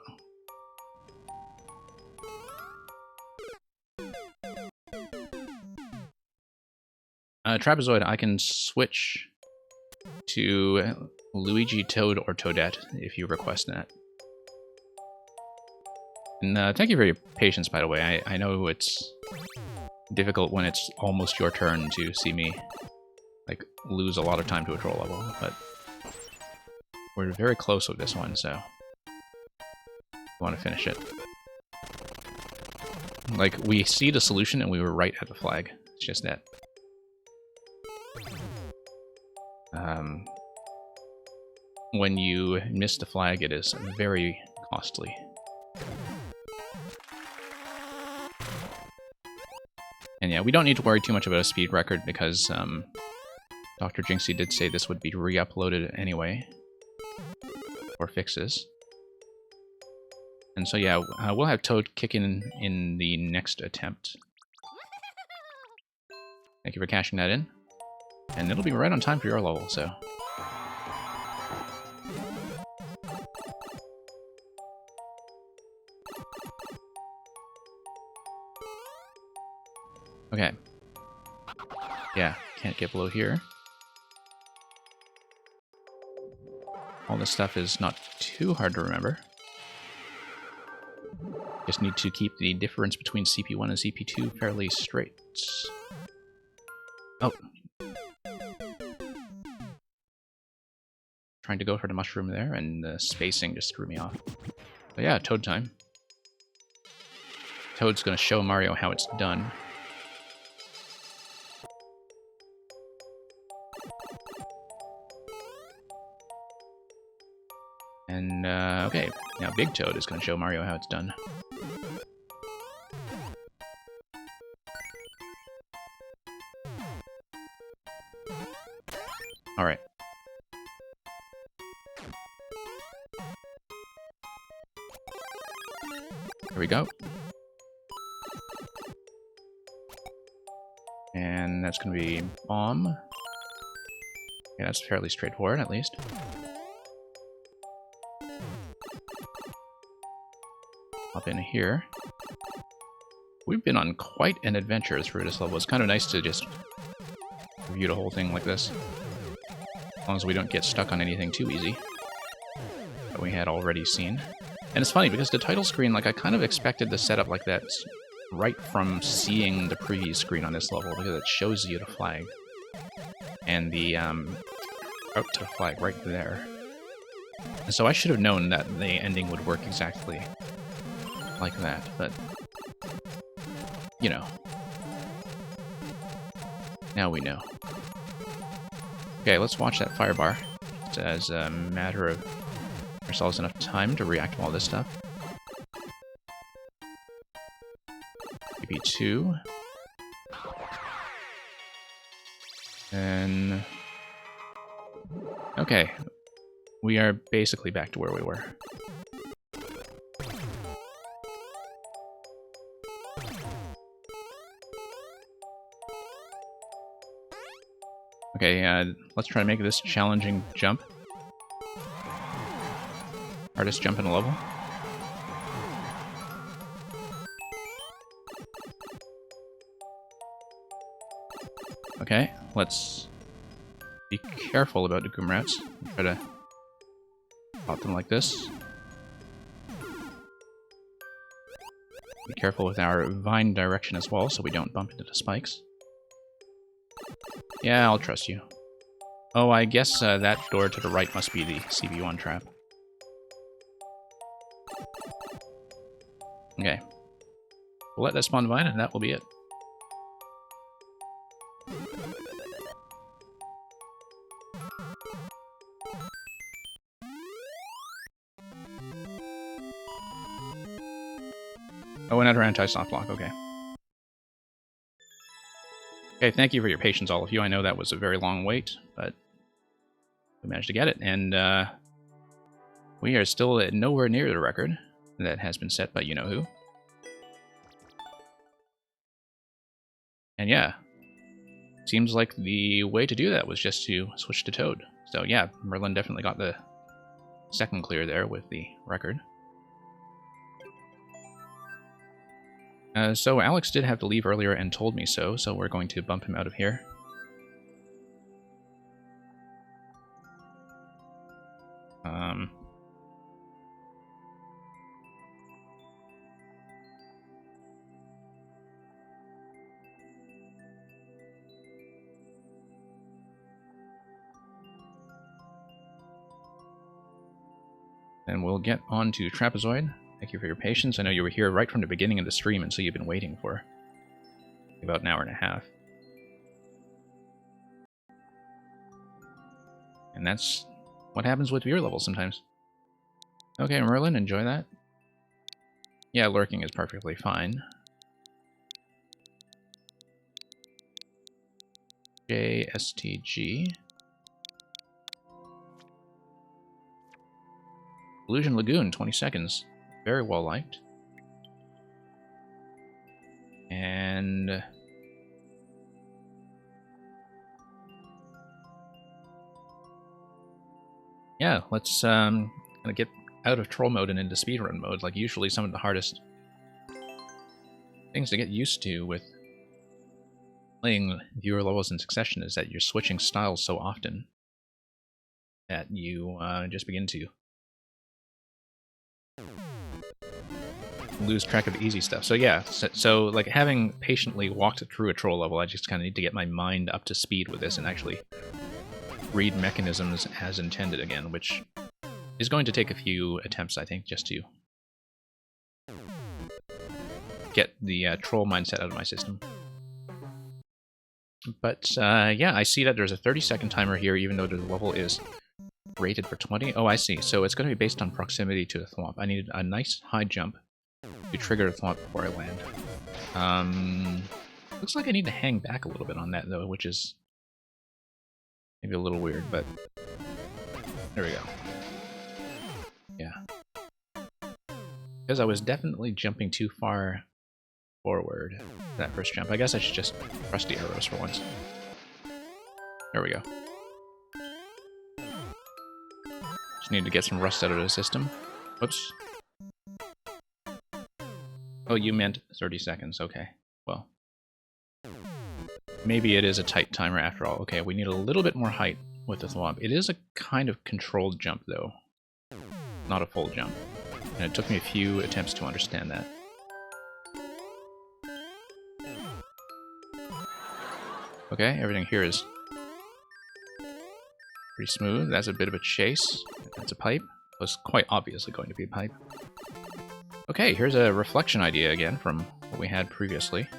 Trapezoid, I can switch to Luigi, Toad, or Toadette if you request that. And thank you for your patience, by the way. I know it's difficult when it's almost your turn to see me like lose a lot of time to a troll level, but we're very close with this one, so I want to finish it. Like, we see the solution and we were right at the flag. It's just that when you miss the flag, it is very costly. And yeah, we don't need to worry too much about a speed record because Dr. Jinxie did say this would be re-uploaded anyway for fixes. And so yeah, we'll have Toad kick in the next attempt. Thank you for cashing that in. And it'll be right on time for your level, so... okay. Yeah, can't get below here. All this stuff is not too hard to remember. Just need to keep the difference between CP1 and CP2 fairly straight. Oh. Trying to go for the mushroom there, and the spacing just threw me off. But yeah, Toad time. Toad's gonna show Mario how it's done. And, okay, now Big Toad is gonna show Mario how it's done. Alright. Here we go. And that's going to be bomb. Yeah, that's fairly straightforward, at least. Hop in here. We've been on quite an adventure through this level. It's kind of nice to just review the whole thing like this. As long as we don't get stuck on anything too easy that we had already seen. And it's funny, because the title screen, like, I kind of expected the setup like that right from seeing the preview screen on this level, because it shows you the flag. And the, out to the flag right there. And so I should have known that the ending would work exactly like that, but, you know. Now we know. Okay, let's watch that fire bar. As a matter of ourselves enough time to react to all this stuff. PP2. And... okay. We are basically back to where we were. Okay, let's try to make this challenging jump. Hardest jump in the level. Okay, let's be careful about the Goomrats. Try to pop them like this. Be careful with our vine direction as well, so we don't bump into the spikes. Yeah, I'll trust you. Oh, I guess that door to the right must be the CB1 trap. Okay. We'll let that spawn vine, and that will be it. Oh, another anti-soft block, okay. Okay, thank you for your patience, all of you. I know that was a very long wait, but we managed to get it, and we are still nowhere near the record that has been set by you-know-who. And yeah, seems like the way to do that was just to switch to Toad. So yeah, Merlin definitely got the second clear there with the record. So Alex did have to leave earlier and told me so we're going to bump him out of here. And we'll get on to Trapezoid. Thank you for your patience. I know you were here right from the beginning of the stream, and so you've been waiting for about an hour and a half. And that's what happens with viewer levels sometimes. Okay, Merlin, enjoy that. Yeah, lurking is perfectly fine. JSTG. Illusion Lagoon, 20 seconds. Very well liked. And yeah, let's kind of get out of troll mode and into speedrun mode. Like usually some of the hardest things to get used to with playing viewer levels in succession is that you're switching styles so often that you just begin to lose track of the easy stuff. So yeah, so like having patiently walked through a troll level, I just kind of need to get my mind up to speed with this and actually read mechanisms as intended again, which is going to take a few attempts, I think, just to get the troll mindset out of my system. But yeah, I see that there's a 30-second timer here, even though the level is rated for 20. Oh, I see. So it's going to be based on proximity to the thwomp. I need a nice high jump to trigger the thwomp before I land. Looks like I need to hang back a little bit on that, though, which is maybe a little weird, but there we go. Yeah. Because I was definitely jumping too far forward that first jump. I guess I should just press the arrows for once. There we go. Just need to get some rust out of the system. Whoops. Oh, you meant 30 seconds. Okay. Well. Maybe it is a tight timer after all. Okay, we need a little bit more height with the thwomp. It is a kind of controlled jump, though. Not a full jump. And it took me a few attempts to understand that. Okay, everything here is pretty smooth. That's a bit of a chase. That's a pipe. It was quite obviously going to be a pipe. Okay, here's a reflection idea again from what we had previously.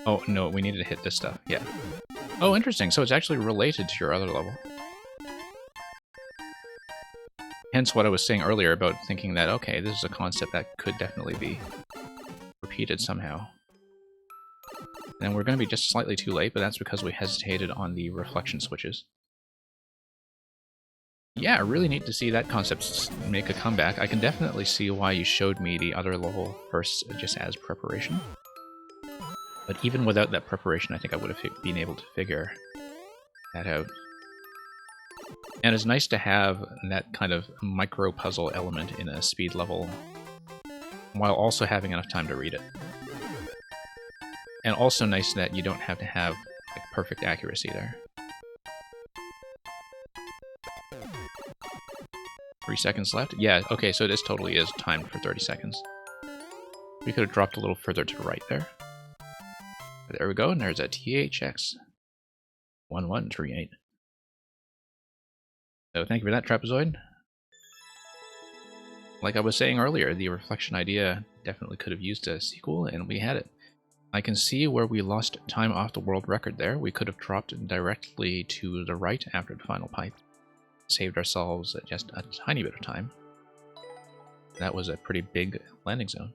Oh, no, we needed to hit this stuff. Yeah. Oh, interesting. So it's actually related to your other level. Hence what I was saying earlier about thinking that, okay, this is a concept that could definitely be repeated somehow. And we're going to be just slightly too late, but that's because we hesitated on the reflection switches. Yeah, I really need to see that concept make a comeback. I can definitely see why you showed me the other level first just as preparation. But even without that preparation, I think I would have been able to figure that out. And it's nice to have that kind of micro-puzzle element in a speed level, while also having enough time to read it. And also nice that you don't have to have like, perfect accuracy there. 3 seconds left? Yeah, okay, so this totally is timed for 30 seconds. We could have dropped a little further to the right there. There we go, and there's a THX 1138. So thank you for that, Trapezoid. Like I was saying earlier, the reflection idea definitely could have used a sequel, and we had it. I can see where we lost time off the world record there. We could have dropped directly to the right after the final pipe. Saved ourselves just a tiny bit of time. That was a pretty big landing zone.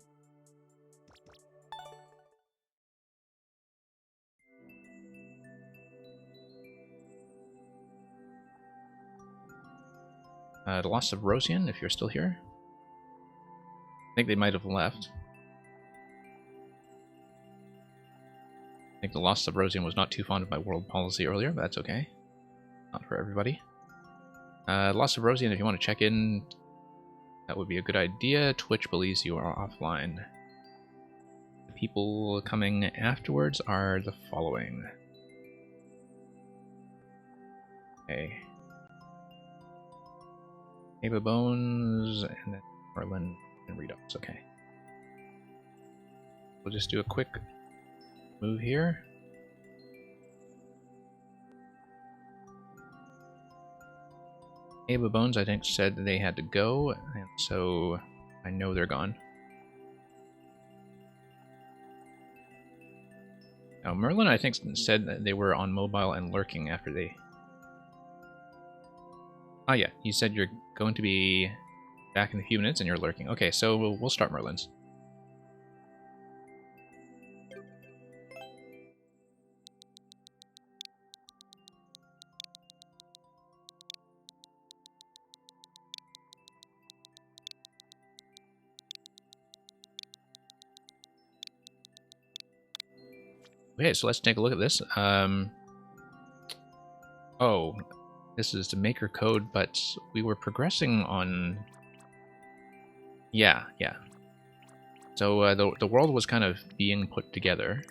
The Lost of Rosian, if you're still here. I think they might have left. I think the Lost of Rosian was not too fond of my world policy earlier, but that's okay. Not for everybody. Lost of Rosian, if you want to check in, that would be a good idea. Twitch believes you are offline. The people coming afterwards are the following. Okay. Ava Bones, and then Merlin and Redux, okay. We'll just do a quick move here. Ava Bones, I think, said they had to go, and so I know they're gone. Now, Merlin, I think, said that they were on mobile and lurking after they... Ah, yeah, you said you're going to be back in a few minutes and you're lurking. Okay, so we'll start Merlin's. Okay, so let's take a look at this. Oh, this is the maker code, but we were progressing on... Yeah. So the world was kind of being put together,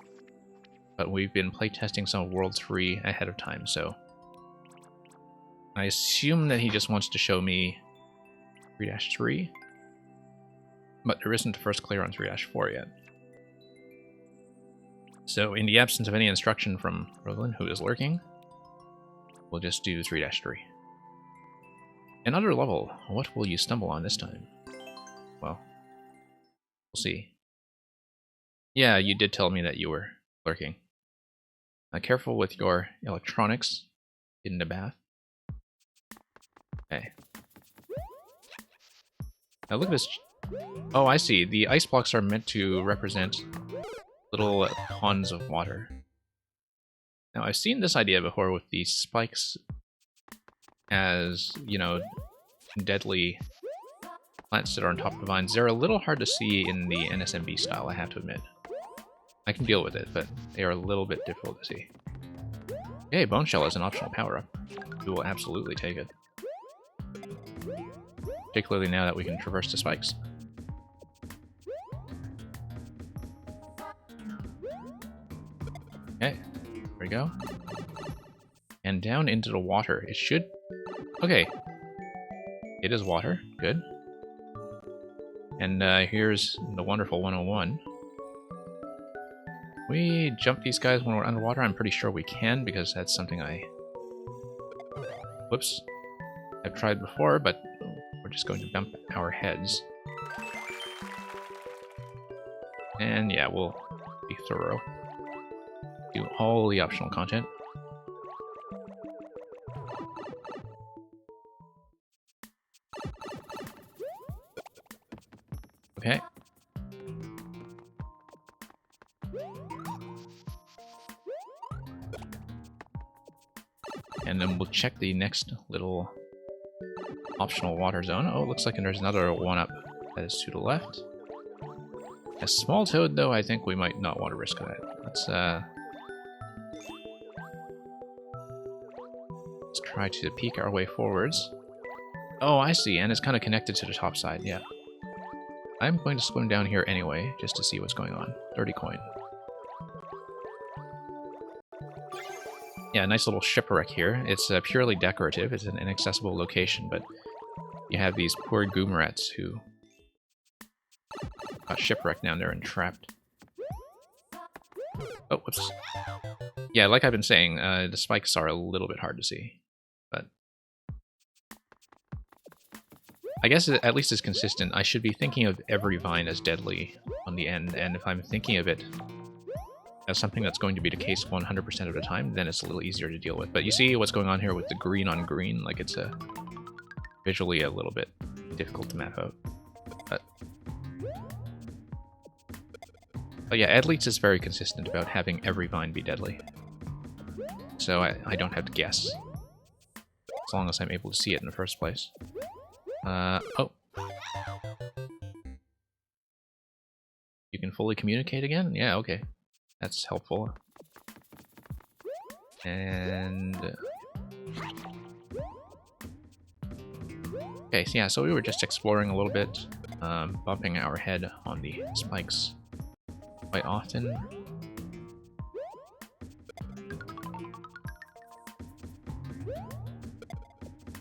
but we've been playtesting some of World 3 ahead of time, so... I assume that he just wants to show me 3-3, but there isn't a first clear on 3-4 yet. So in the absence of any instruction from Merlin, who is lurking, we'll just do 3-3. Another level. What will you stumble on this time? Well, we'll see. Yeah, you did tell me that you were lurking. Careful with your electronics in the bath. Okay. Now look at this. Oh, I see. The ice blocks are meant to represent little ponds of water. Now, I've seen this idea before with these spikes as, you know, deadly plants that are on top of the vines. They're a little hard to see in the NSMB style, I have to admit. I can deal with it, but they are a little bit difficult to see. Yay, Bone Shell is an optional power-up. We will absolutely take it. Particularly now that we can traverse the spikes. Okay, there we go. And down into the water. It should... Okay. It is water. Good. And here's the wonderful 101. We jump these guys when we're underwater? I'm pretty sure we can, because that's something whoops. I've tried before, but we're just going to bump our heads. And yeah, we'll be thorough. Do all the optional content. Okay. And then we'll check the next little optional water zone. Oh, it looks like there's another one up that is to the left. A small toad, though, I think we might not want to risk that. Let's try to peek our way forwards. Oh, I see, and it's kind of connected to the top side, yeah. I'm going to swim down here anyway, just to see what's going on. 30 coin. Yeah, nice little shipwreck here. It's purely decorative. It's an inaccessible location, but you have these poor Goomerats who got shipwrecked down there and trapped. Oh, whoops. Yeah, like I've been saying, the spikes are a little bit hard to see, but I guess at least it's consistent. I should be thinking of every vine as deadly on the end, and if I'm thinking of it as something that's going to be the case 100% of the time, then it's a little easier to deal with. But you see what's going on here with the green on green? Like, it's visually a little bit difficult to map out. But yeah, Adleets is very consistent about having every vine be deadly. So I don't have to guess. As long as I'm able to see it in the first place. Oh. You can fully communicate again? Yeah, okay. That's helpful. And... okay, so yeah, so we were just exploring a little bit, bumping our head on the spikes quite often.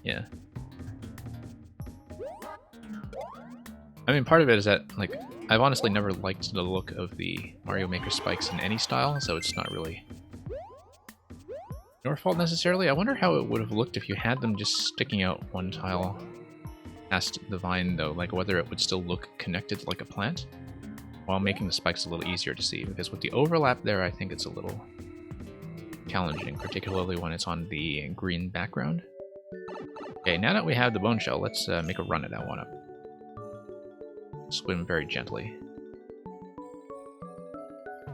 Yeah. I mean, part of it is that, like, I've honestly never liked the look of the Mario Maker spikes in any style, so it's not really your fault necessarily. I wonder how it would have looked if you had them just sticking out one tile past the vine, though, like whether it would still look connected like a plant, while making the spikes a little easier to see, because with the overlap there, I think it's a little challenging, particularly when it's on the green background. Okay, now that we have the bone shell, let's make a run at that one up. Swim very gently.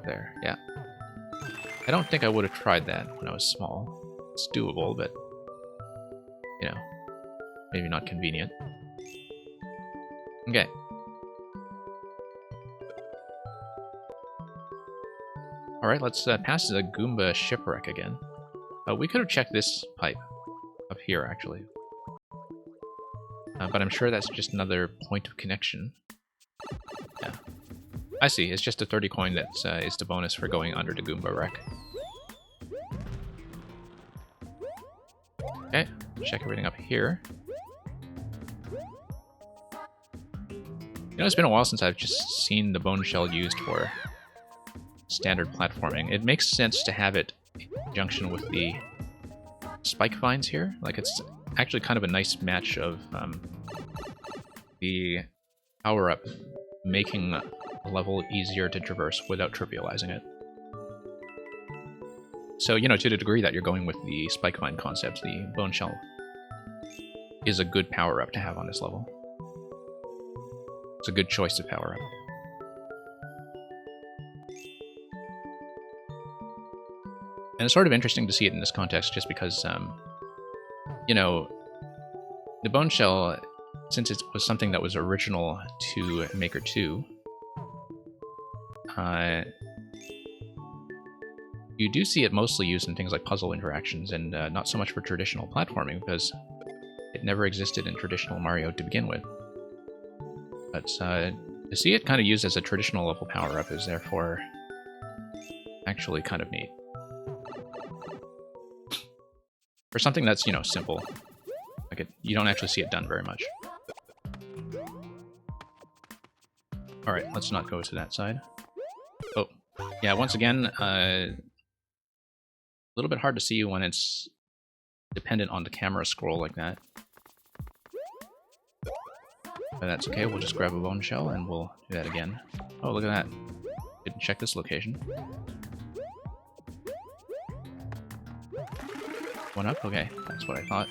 There, yeah. I don't think I would have tried that when I was small. It's doable, but, you know, maybe not convenient. Okay. Alright, let's pass the Goomba shipwreck again. We could have checked this pipe up here, actually. But I'm sure that's just another point of connection. Yeah. I see, it's just a 30 coin that is the bonus for going under the Goomba wreck. Okay, check everything up here. You know, it's been a while since I've just seen the bone shell used for standard platforming. It makes sense to have it in conjunction with the spike vines here. Like, it's actually kind of a nice match of the power-up making a level easier to traverse without trivializing it. So, you know, to the degree that you're going with the spike vine concept, the bone shell is a good power-up to have on this level. It's a good choice of power-up. And it's sort of interesting to see it in this context just because, you know, the bone shell, since it was something that was original to Maker 2, you do see it mostly used in things like puzzle interactions and not so much for traditional platforming because it never existed in traditional Mario to begin with. But to see it kind of used as a traditional level power-up is therefore actually kind of neat. For something that's, you know, simple. Like, you don't actually see it done very much. Alright, let's not go to that side. Oh, yeah, once again, a little bit hard to see when it's dependent on the camera scroll like that. But that's okay, we'll just grab a bone shell and we'll do that again. Oh, look at that. Didn't check this location. One up? Okay, that's what I thought.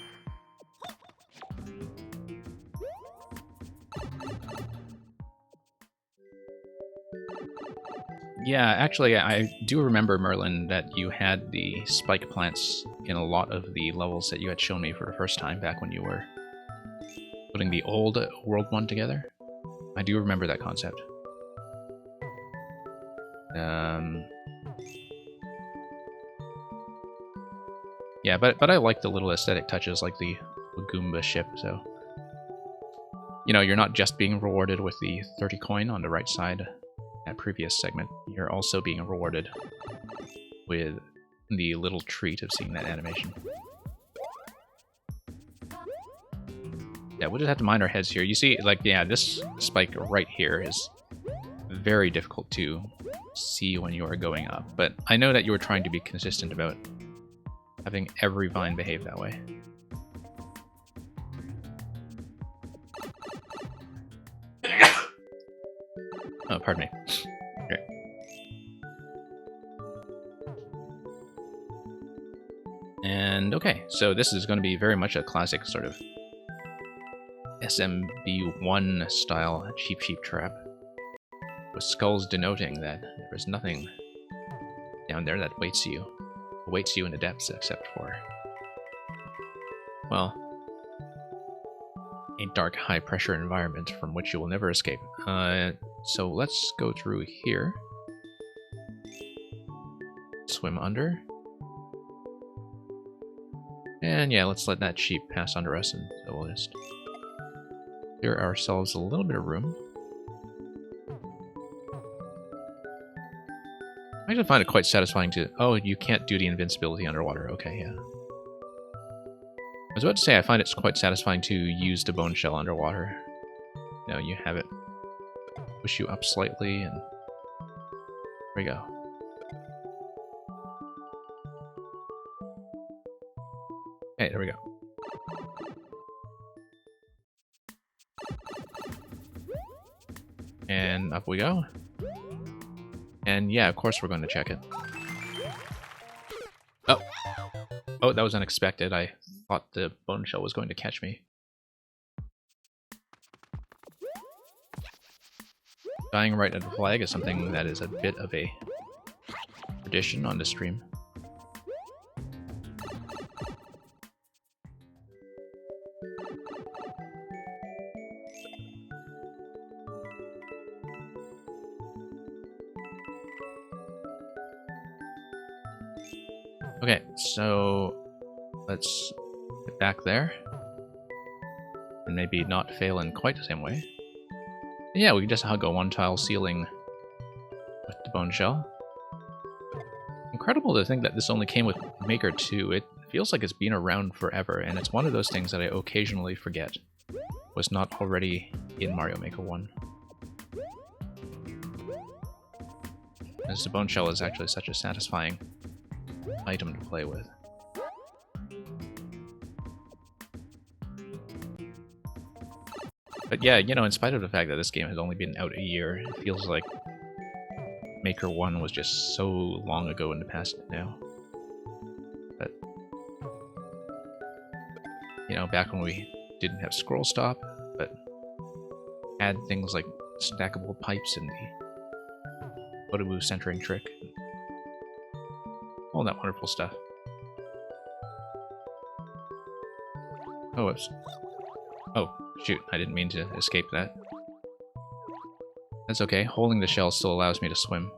Yeah, actually, I do remember, Merlin, that you had the spike plants in a lot of the levels that you had shown me for the first time back when you were putting the old World 1 together. I do remember that concept. Yeah, but I like the little aesthetic touches like the Goomba ship, so... You know, you're not just being rewarded with the 30 coin on the right side that previous segment, you're also being rewarded with the little treat of seeing that animation. Yeah, we'll just have to mind our heads here. You see, like, yeah, this spike right here is very difficult to see when you are going up, but I know that you were trying to be consistent about having every vine behave that way. Oh, pardon me. Okay. And okay, so this is going to be very much a classic sort of SMB1 style Cheep Cheep trap, with skulls denoting that there is nothing down there that awaits you in the depths except for, well, a dark, high-pressure environment from which you will never escape. So let's go through here. Swim under. And yeah, let's let that sheep pass under us, and so we'll just clear ourselves a little bit of room. I actually find it quite satisfying to... Oh, you can't do the invincibility underwater. Okay, yeah. I was about to say, I find it's quite satisfying to use the bone shell underwater. Now you have it push you up slightly, and there we go. Okay, there we go. And up we go. And yeah, of course we're going to check it. Oh! Oh, that was unexpected. I thought the bone shell was going to catch me. Dying right at the flag is something that is a bit of a tradition on the stream. Okay, so let's get back there. And maybe not fail in quite the same way. And yeah, we can just hug a one-tile ceiling with the bone shell. Incredible to think that this only came with Maker 2. It feels like it's been around forever, and it's one of those things that I occasionally forget was not already in Mario Maker 1. As the bone shell is actually such a satisfying item to play with. But yeah, you know, in spite of the fact that this game has only been out a year, it feels like Maker 1 was just so long ago in the past now. But, you know, back when we didn't have scroll stop, but had things like stackable pipes and the Photobu centering trick. All that wonderful stuff. Oh, whoops. Oh, shoot, I didn't mean to escape that. That's okay, holding the shell still allows me to swim.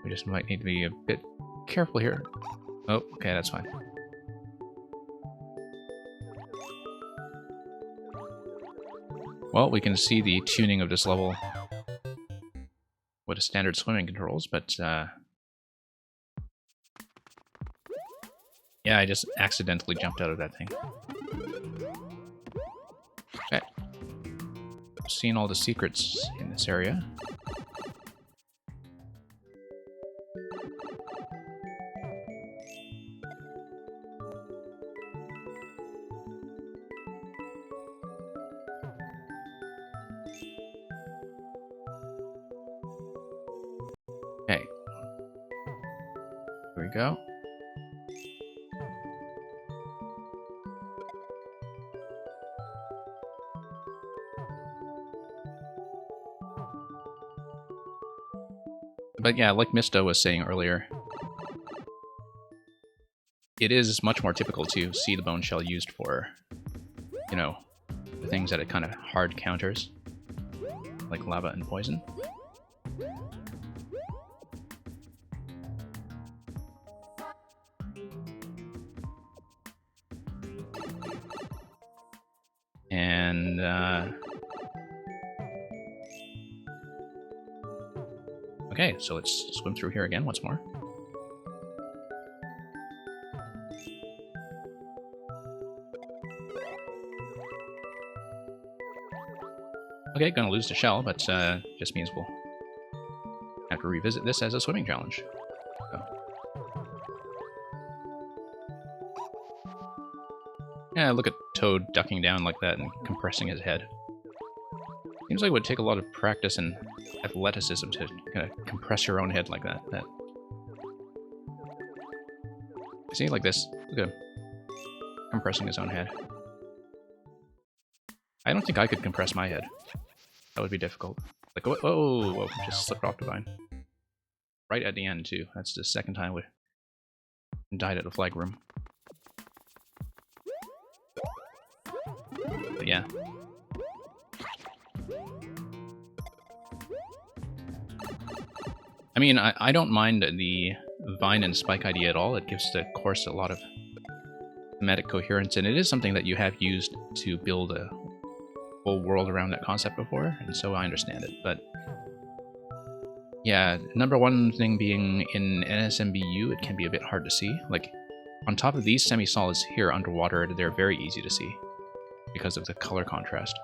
We just might need to be a bit careful here. Oh, okay, that's fine. Well, we can see the tuning of this level with a standard swimming controls, but yeah, I just accidentally jumped out of that thing. Okay. Seen all the secrets in this area. Okay. Here we go. But yeah, like Misto was saying earlier, it is much more typical to see the bone shell used for, you know, the things that it kind of hard counters, like lava and poison. And okay, so let's swim through here again once more. Okay, gonna lose the shell, but just means we'll have to revisit this as a swimming challenge. So. Yeah, look at Toad ducking down like that and compressing his head. Seems like it would take a lot of practice and athleticism to kind of compress your own head like that. See, like this. Look at him. Compressing his own head. I don't think I could compress my head. That would be difficult. Like, whoa, just slipped off the vine. Right at the end, too. That's the second time we died at the flag room. But yeah. I mean, I don't mind the vine and spike idea at all. It gives the course a lot of thematic coherence, and it is something that you have used to build a whole world around that concept before, and so I understand it. But yeah, number one thing being in NSMBU, it can be a bit hard to see. Like, on top of these semi-solids here underwater, they're very easy to see because of the color contrast.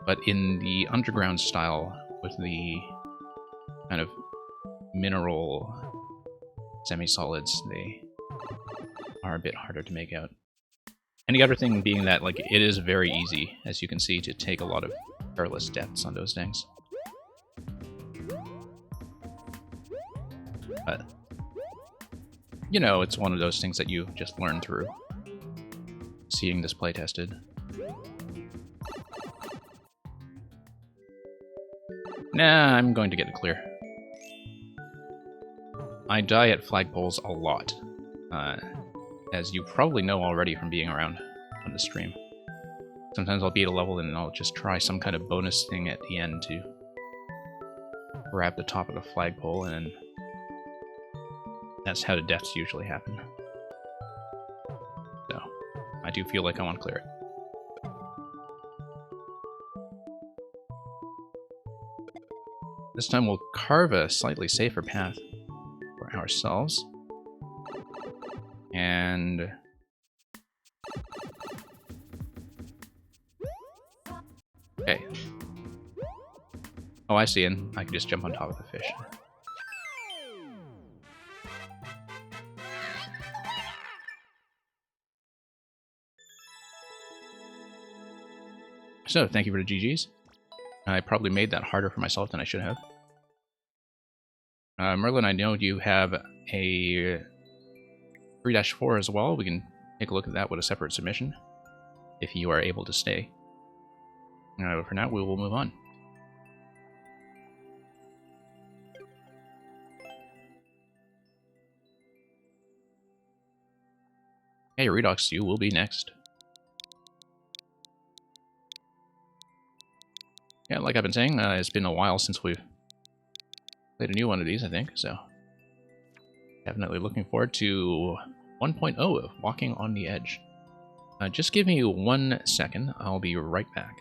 But in the underground style, with the kind of mineral semi-solids, they are a bit harder to make out. And the other thing being that, like, it is very easy, as you can see, to take a lot of careless depths on those things. But, you know, it's one of those things that you just learn through seeing this play tested. Nah, I'm going to get it clear. I die at flagpoles a lot, as you probably know already from being around on the stream. Sometimes I'll beat a level and I'll just try some kind of bonus thing at the end to grab the top of the flagpole, and that's how the deaths usually happen. So, I do feel like I want to clear it. This time we'll carve a slightly safer path for ourselves. And okay. Oh, I see, and I can just jump on top of the fish. So, thank you for the GGs. I probably made that harder for myself than I should have. Merlin, I know you have a 3-4 as well. We can take a look at that with a separate submission, if you are able to stay. But for now, we will move on. Hey, Redox, you will be next. Yeah, like I've been saying, it's been a while since we've played a new one of these, I think, so definitely looking forward to 1.0 of Walking on the Edge. Just give me 1 second, I'll be right back.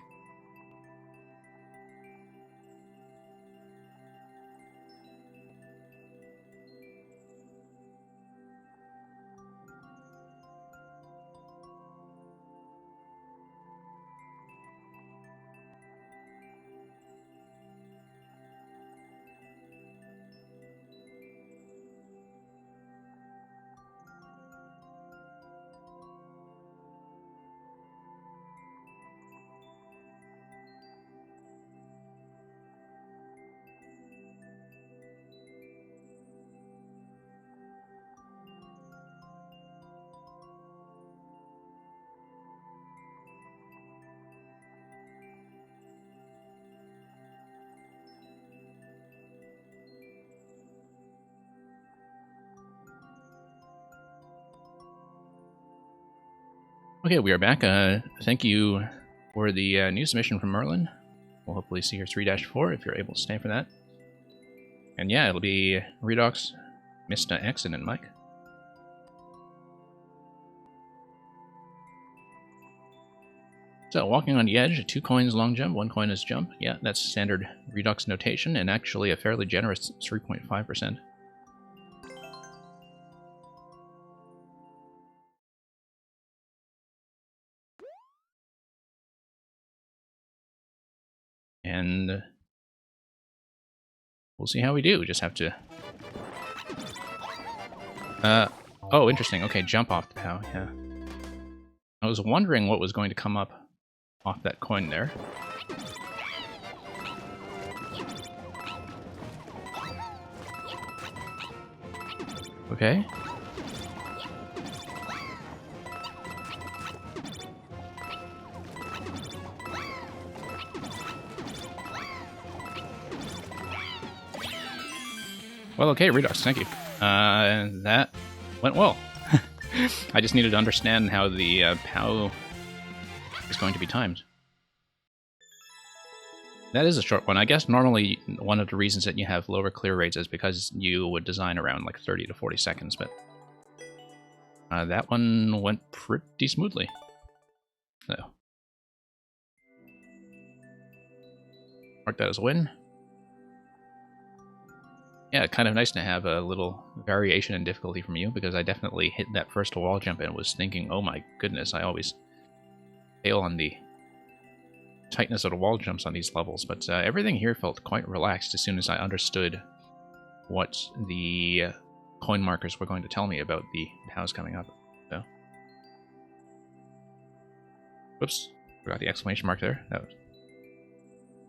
Okay, we are back. Thank you for the new submission from Merlin. We'll hopefully see your 3-4 if you're able to stay for that. And yeah, it'll be Redox, Mr. X, and Mike. So, Walking on the Edge, 2 coins long jump, 1 coin is jump. Yeah, that's standard Redox notation, and actually a fairly generous 3.5%. And we'll see how we do. Just have to... oh, interesting. Okay, jump off the POW, yeah. I was wondering what was going to come up off that coin there. Okay. Well, okay, Redux, thank you. That went well. I just needed to understand how the POW is going to be timed. That is a short one. I guess normally one of the reasons that you have lower clear rates is because you would design around like 30 to 40 seconds, but that one went pretty smoothly. So, mark that as a win. Yeah, kind of nice to have a little variation in difficulty from you, because I definitely hit that first wall jump and was thinking, oh my goodness, I always fail on the tightness of the wall jumps on these levels, but everything here felt quite relaxed as soon as I understood what the coin markers were going to tell me about the POWs coming up. So, whoops, forgot the exclamation mark there. That was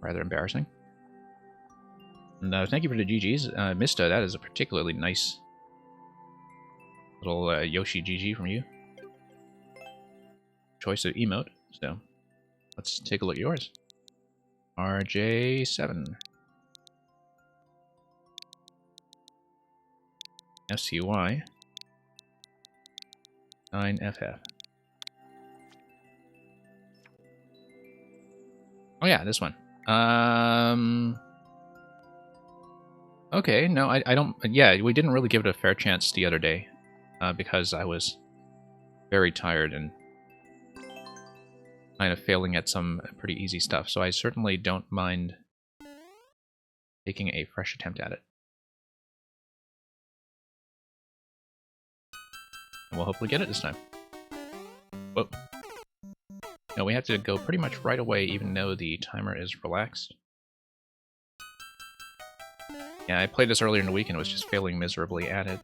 rather embarrassing. And thank you for the GGs. Mista, that is a particularly nice little Yoshi GG from you. Choice of emote, so let's take a look at yours. RJ7. FCY. 9FF. Oh yeah, this one. Okay, no, I don't... Yeah, we didn't really give it a fair chance the other day, because I was very tired and kind of failing at some pretty easy stuff, so I certainly don't mind taking a fresh attempt at it. And we'll hopefully get it this time. Whoa. No, we have to go pretty much right away, even though the timer is relaxed. Yeah, I played this earlier in the week and was just failing miserably at it.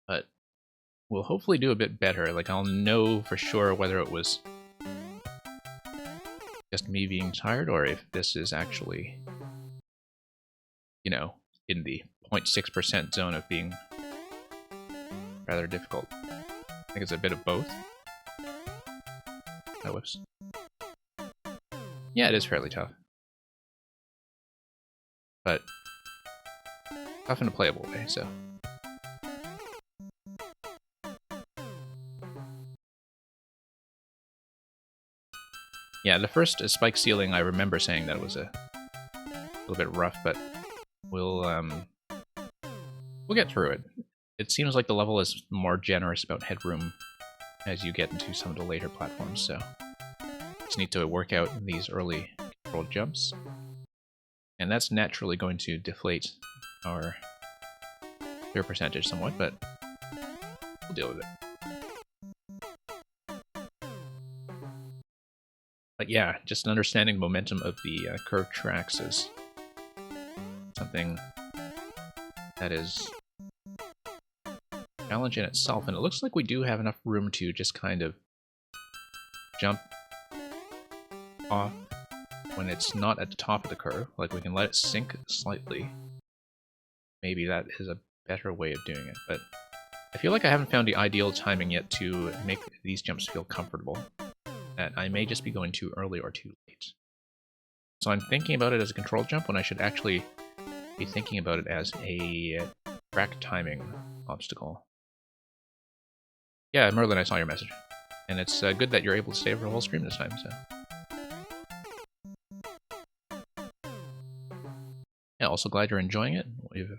But we'll hopefully do a bit better. Like, I'll know for sure whether it was just me being tired, or if this is actually, you know, in the 0.6% zone of being rather difficult. I think it's a bit of both. Oh, whoops. Yeah, it is fairly tough. But tough in a playable way, so. Yeah, the first spike ceiling, I remember saying that it was a little bit rough, but we'll get through it. It seems like the level is more generous about headroom as you get into some of the later platforms, so just need to work out these early controlled jumps. And that's naturally going to deflate our clear percentage somewhat, but we'll deal with it. But yeah, just understanding the momentum of the curved tracks is something that is a challenge in itself, and it looks like we do have enough room to just kind of jump off when it's not at the top of the curve. Like, we can let it sink slightly. Maybe that is a better way of doing it, but I feel like I haven't found the ideal timing yet to make these jumps feel comfortable. That I may just be going too early or too late. So I'm thinking about it as a control jump when I should actually be thinking about it as a track timing obstacle. Yeah, Merlin, I saw your message. And it's good that you're able to stay for the whole stream this time, so. Yeah, also glad you're enjoying it. We've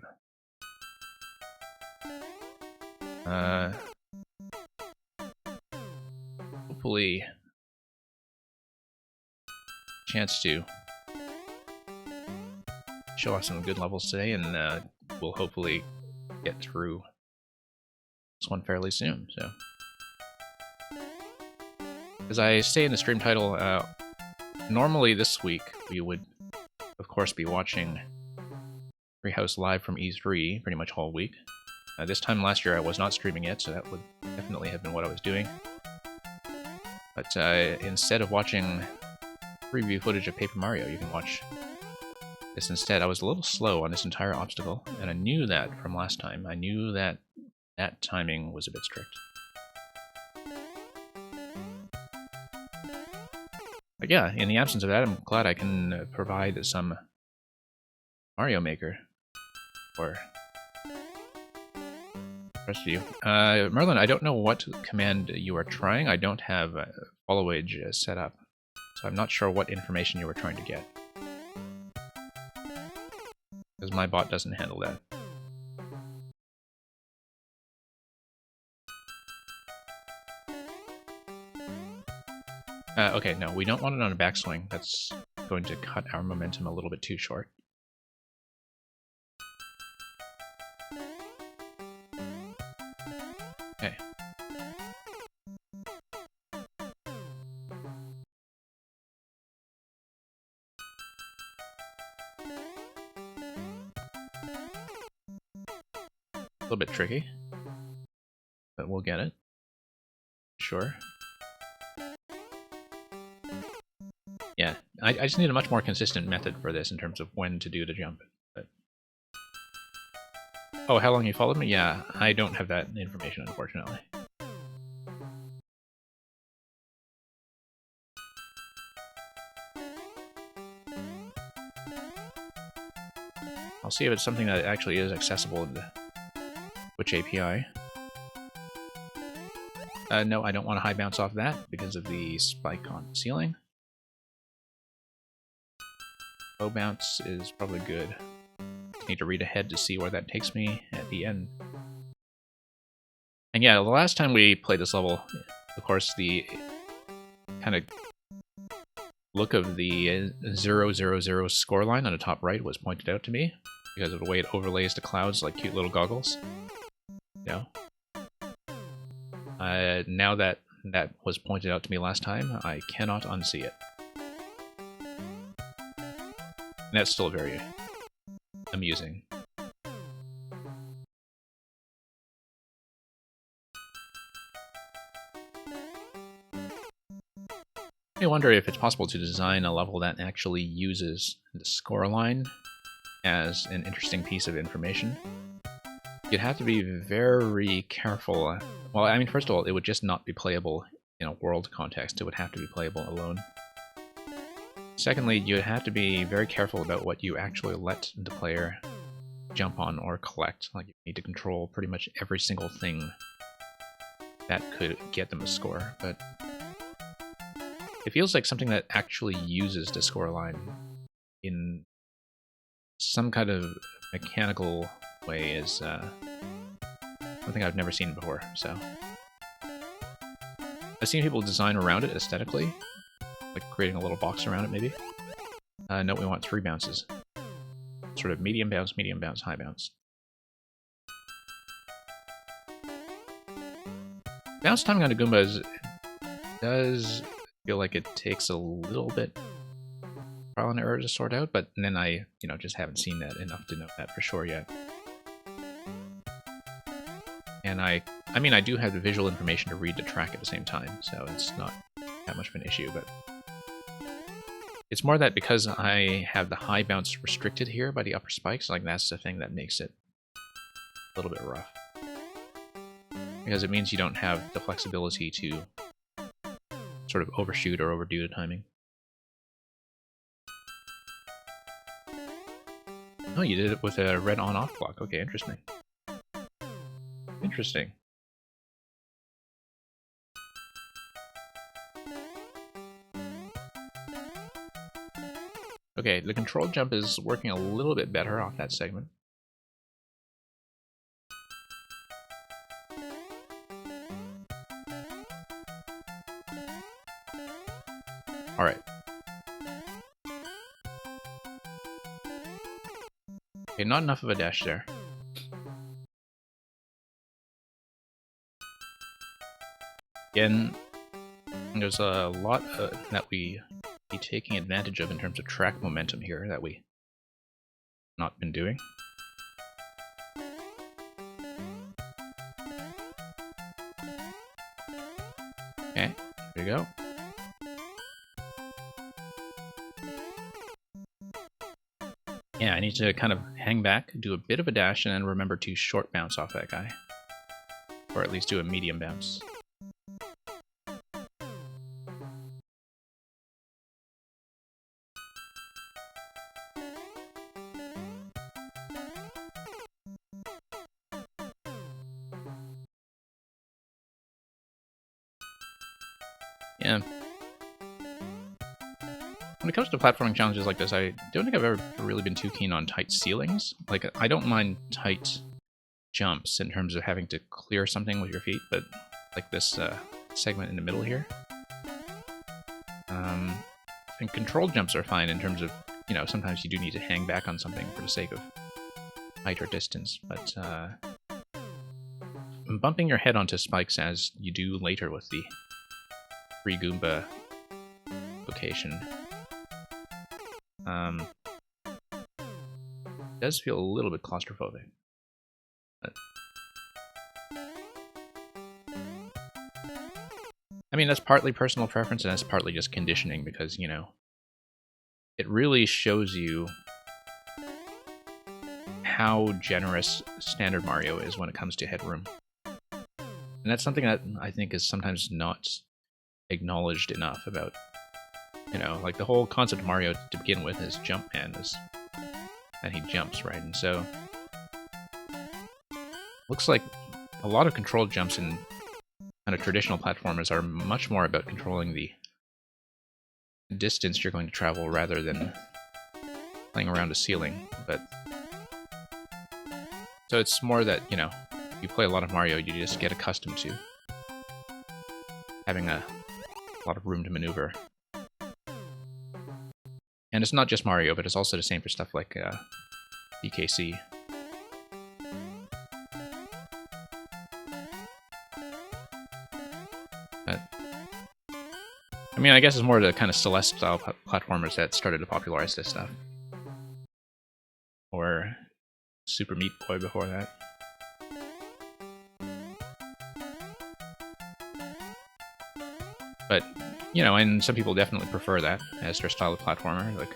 hopefully chance to show off some good levels today, and we'll hopefully get through this one fairly soon. So, as I say in the stream title, normally this week we would, of course, be watching Treehouse live from E3 pretty much all week. This time last year I was not streaming yet, so that would definitely have been what I was doing. But instead of watching preview footage of Paper Mario, you can watch this instead. I was a little slow on this entire obstacle, and I knew that from last time. I knew that that timing was a bit strict. But yeah, in the absence of that, I'm glad I can provide some Mario Maker for the rest of you. Merlin, I don't know what command you are trying. I don't have follow age set up, so I'm not sure what information you were trying to get. Because my bot doesn't handle that. Okay, no, we don't want it on a backswing. That's going to cut our momentum a little bit too short. Okay. A little bit tricky, but we'll get it. Sure. Yeah, I just need a much more consistent method for this in terms of when to do the jump. But... Oh, how long you followed me? Yeah, I don't have that information, unfortunately. I'll see if it's something that actually is accessible in the Twitch API. No, I don't want a high bounce off that because of the spike on the ceiling. Low bounce is probably good. Need to read ahead to see where that takes me at the end. And yeah, the last time we played this level, of course, the kind of look of the 000 scoreline on the top right was pointed out to me because of the way it overlays the clouds like cute little goggles. You know? Now that that was pointed out to me last time, I cannot unsee it. And that's still very amusing. me wonder if it's possible to design a level that actually uses the scoreline as an interesting piece of information. You'd have to be very careful. Well, I mean, first of all, it would just not be playable in a world context. It would have to be playable alone. Secondly, you'd have to be very careful about what you actually let the player jump on or collect. Like, you need to control pretty much every single thing that could get them a score, but it feels like something that actually uses the scoreline in some kind of mechanical way is something I've never seen before, so. I've seen people design around it aesthetically, like creating a little box around it maybe. No, we want 3 bounces. Sort of medium bounce, high bounce. Bounce timing on a Goomba does feel like it takes a little bit trial and error to sort out, but then I, just haven't seen that enough to know that for sure yet. And I mean, I do have the visual information to read the track at the same time, so it's not that much of an issue, but it's more that because I have the high bounce restricted here by the upper spikes, like that's the thing that makes it a little bit rough. Because it means you don't have the flexibility to sort of overshoot or overdo the timing. Oh, you did it with a red on-off block. Okay, interesting. Interesting. Okay, the control jump is working a little bit better off that segment. Alright. Okay, not enough of a dash there. Again, there's a lot that we be taking advantage of in terms of track momentum here that we not been doing. Okay, there you go. Yeah, I need to kind of hang back, do a bit of a dash, and then remember to short bounce off that guy. Or at least do a medium bounce. Yeah. When it comes to platforming challenges like this, I don't think I've ever really been too keen on tight ceilings. Like, I don't mind tight jumps in terms of having to clear something with your feet, but like this segment in the middle here. And controlled jumps are fine in terms of, sometimes you do need to hang back on something for the sake of height or distance, but bumping your head onto spikes as you do later with the free Goomba location does feel a little bit claustrophobic. But I mean, that's partly personal preference and that's partly just conditioning because, it really shows you how generous Standard Mario is when it comes to headroom. And that's something that I think is sometimes not acknowledged enough about, like the whole concept of Mario to begin with is Jumpman, and he jumps, right? And so, looks like a lot of controlled jumps in kind of traditional platformers are much more about controlling the distance you're going to travel rather than playing around a ceiling. But so it's more that, you play a lot of Mario, you just get accustomed to having a lot of room to maneuver. And it's not just Mario, but it's also the same for stuff like DKC. But, I mean, I guess it's more the kind of Celeste-style platformers that started to popularize this stuff. Or Super Meat Boy before that. But You know, and some people definitely prefer that as their style of platformer. Like,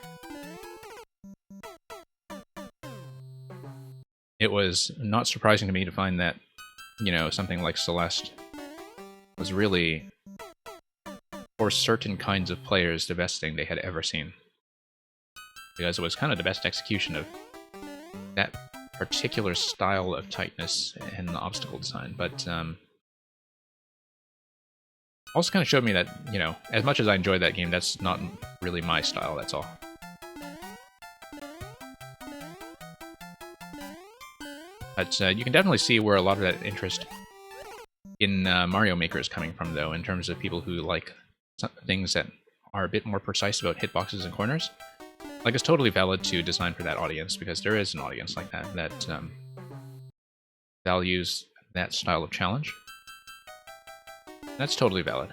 it was not surprising to me to find that, you know, something like Celeste was really, for certain kinds of players, the best thing they had ever seen. Because it was kind of the best execution of that particular style of tightness and obstacle design. But also kind of showed me that, you know, as much as I enjoyed that game, that's not really my style, that's all. But you can definitely see where a lot of that interest in Mario Maker is coming from, though, in terms of people who like things that are a bit more precise about hitboxes and corners. Like, it's totally valid to design for that audience, because there is an audience like that that values that style of challenge. That's totally valid.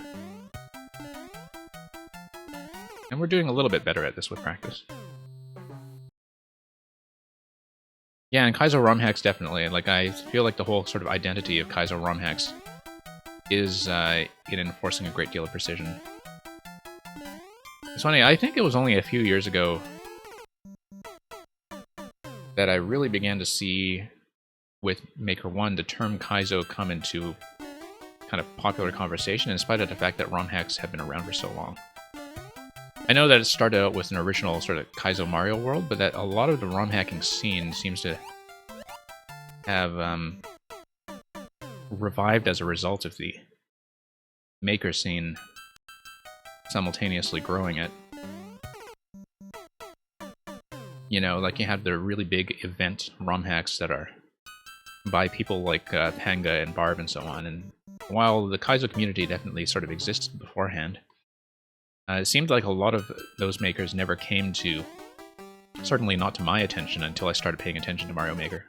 And we're doing a little bit better at this with practice. Yeah, and Kaizo ROM hacks definitely. Like, I feel like the whole sort of identity of Kaizo ROM hacks is in enforcing a great deal of precision. It's funny, I think it was only a few years ago that I really began to see, with Maker 1, the term Kaizo come into kind of popular conversation, in spite of the fact that ROM hacks have been around for so long. I know that it started out with an original sort of Kaizo Mario world, but that a lot of the ROM hacking scene seems to have revived as a result of the Maker scene simultaneously growing it. You know, like, you have the really big event ROM hacks that are by people like Panga and Barb and so on, and while the Kaizo community definitely sort of existed beforehand, it seemed like a lot of those makers never came to, certainly not to my attention, until I started paying attention to Mario Maker.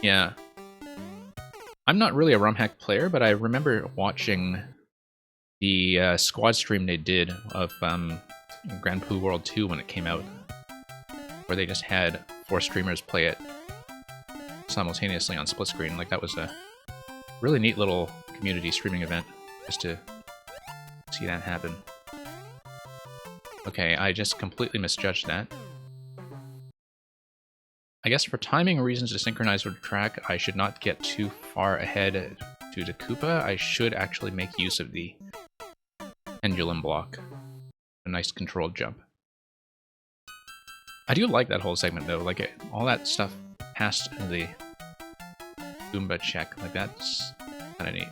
Yeah. I'm not really a ROM hack player, but I remember watching the squad stream they did of Grand Poo World 2 when it came out, where they just had 4 streamers play it simultaneously on split screen. Like, that was a really neat little community streaming event, just to see that happen. Okay, I just completely misjudged that. I guess for timing reasons to synchronize with the track, I should not get too far ahead to the Koopa. I should actually make use of the pendulum block. A nice controlled jump. I do like that whole segment, though. Like, all that stuff past the Goomba check, like, that's kind of neat.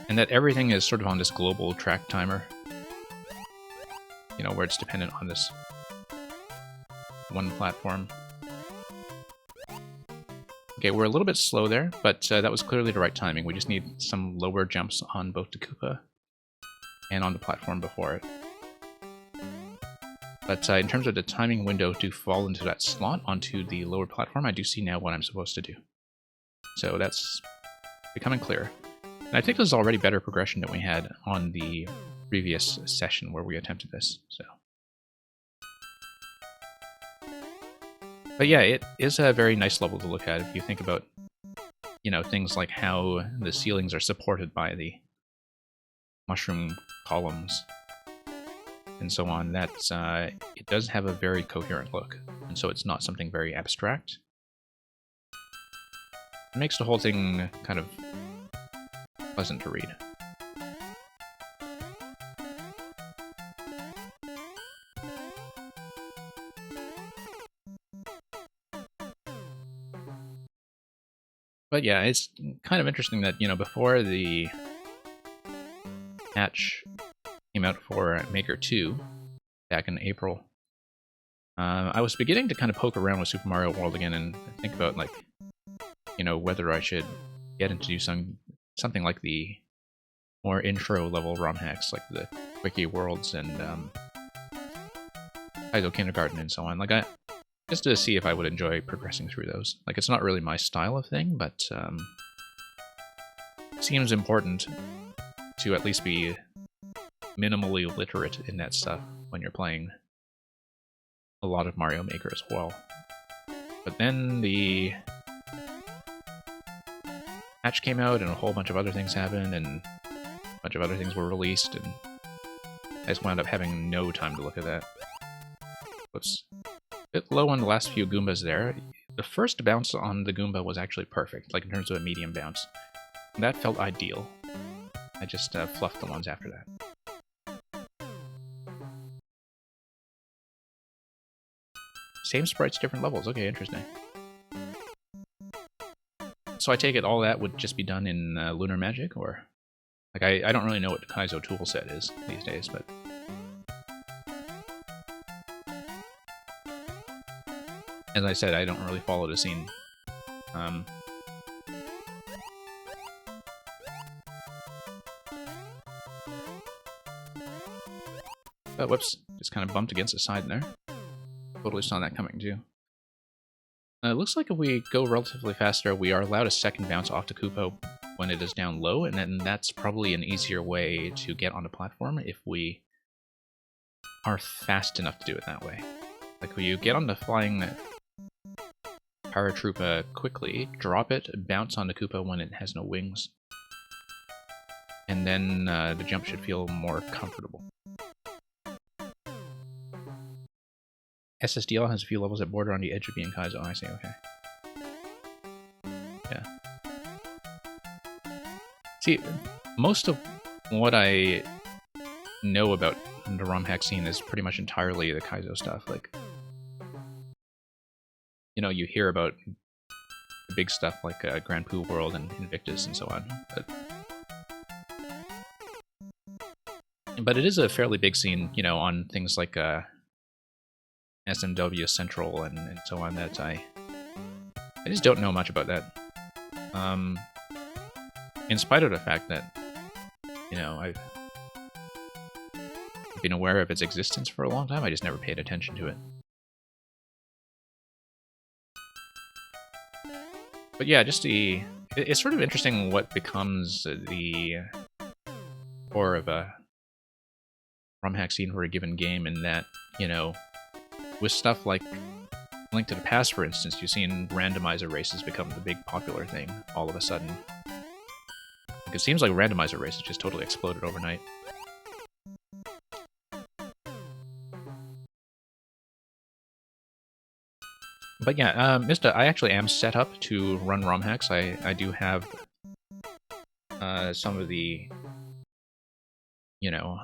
And that everything is sort of on this global track timer. You know, where it's dependent on this one platform. Okay, we're a little bit slow there, but that was clearly the right timing. We just need some lower jumps on both the Koopa and on the platform before it. But in terms of the timing window to fall into that slot onto the lower platform, I do see now what I'm supposed to do. So that's becoming clearer. And I think this is already better progression than we had on the previous session where we attempted this. So, but yeah, it is a very nice level to look at if you think about, you know, things like how the ceilings are supported by the mushroom columns and so on. That's it does have a very coherent look, and so it's not something very abstract. It makes the whole thing kind of pleasant to read. But yeah, it's kind of interesting that, you know, before the patch came out for Maker 2 back in April, I was beginning to kind of poke around with Super Mario World again and think about, like, you know, whether I should get into something like the more intro level ROM hacks, like the Quickie Worlds and Kaizo Kindergarten and so on. Like, just to see if I would enjoy progressing through those. Like, it's not really my style of thing, but it seems important to at least be minimally literate in that stuff when you're playing a lot of Mario Maker as well. But then the patch came out and a whole bunch of other things happened and a bunch of other things were released, and I just wound up having no time to look at that. Whoops. A bit low on the last few Goombas there. The first bounce on the Goomba was actually perfect, like in terms of a medium bounce. That felt ideal. I just fluffed the ones after that. Same sprites, different levels. Okay, interesting. So I take it all that would just be done in Lunar Magic, or... Like, I don't really know what the Kaizo toolset is these days, but... As I said, I don't really follow the scene. But whoops, just kind of bumped against the side there. Totally saw that coming too. It looks like if we go relatively faster, we are allowed a second bounce off the Koopa when it is down low, and then that's probably an easier way to get on the platform if we are fast enough to do it that way. Like, when you get on the flying Paratroopa quickly, drop it, bounce on the Koopa when it has no wings, and then the jump should feel more comfortable. SSDL has a few levels that border on the edge of being Kaizo. Oh, I see, okay. Yeah. See, most of what I know about the ROM hack scene is pretty much entirely the Kaizo stuff. Like, you know, you hear about the big stuff like Grand Poo World and Invictus and so on, but it is a fairly big scene, you know, on things like SMW Central and so on, that I just don't know much about that. In spite of the fact that, you know, I've been aware of its existence for a long time, I just never paid attention to it. But yeah, just it's sort of interesting what becomes the core of a ROM hack scene for a given game, in that, you know, with stuff like Link to the Past, for instance, you've seen randomizer races become the big popular thing all of a sudden. Like, it seems like randomizer races just totally exploded overnight. But yeah, Mista, I actually am set up to run ROM hacks. I do have some of the, you know,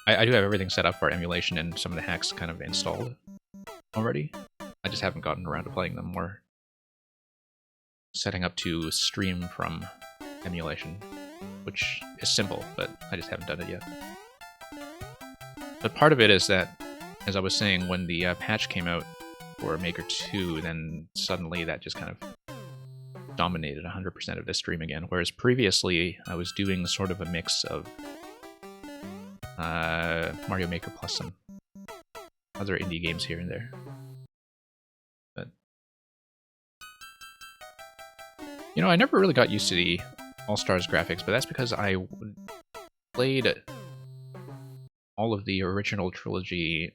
I do have everything set up for emulation and some of the hacks kind of installed already. I just haven't gotten around to playing them, or setting up to stream from emulation, which is simple, but I just haven't done it yet. But part of it is that, as I was saying, when the patch came out for Maker 2, then suddenly that just kind of dominated 100% of the stream again, whereas previously I was doing sort of a mix of Mario Maker plus some other indie games here and there. But, you know, I never really got used to the All-Stars graphics, but that's because I played all of the original trilogy,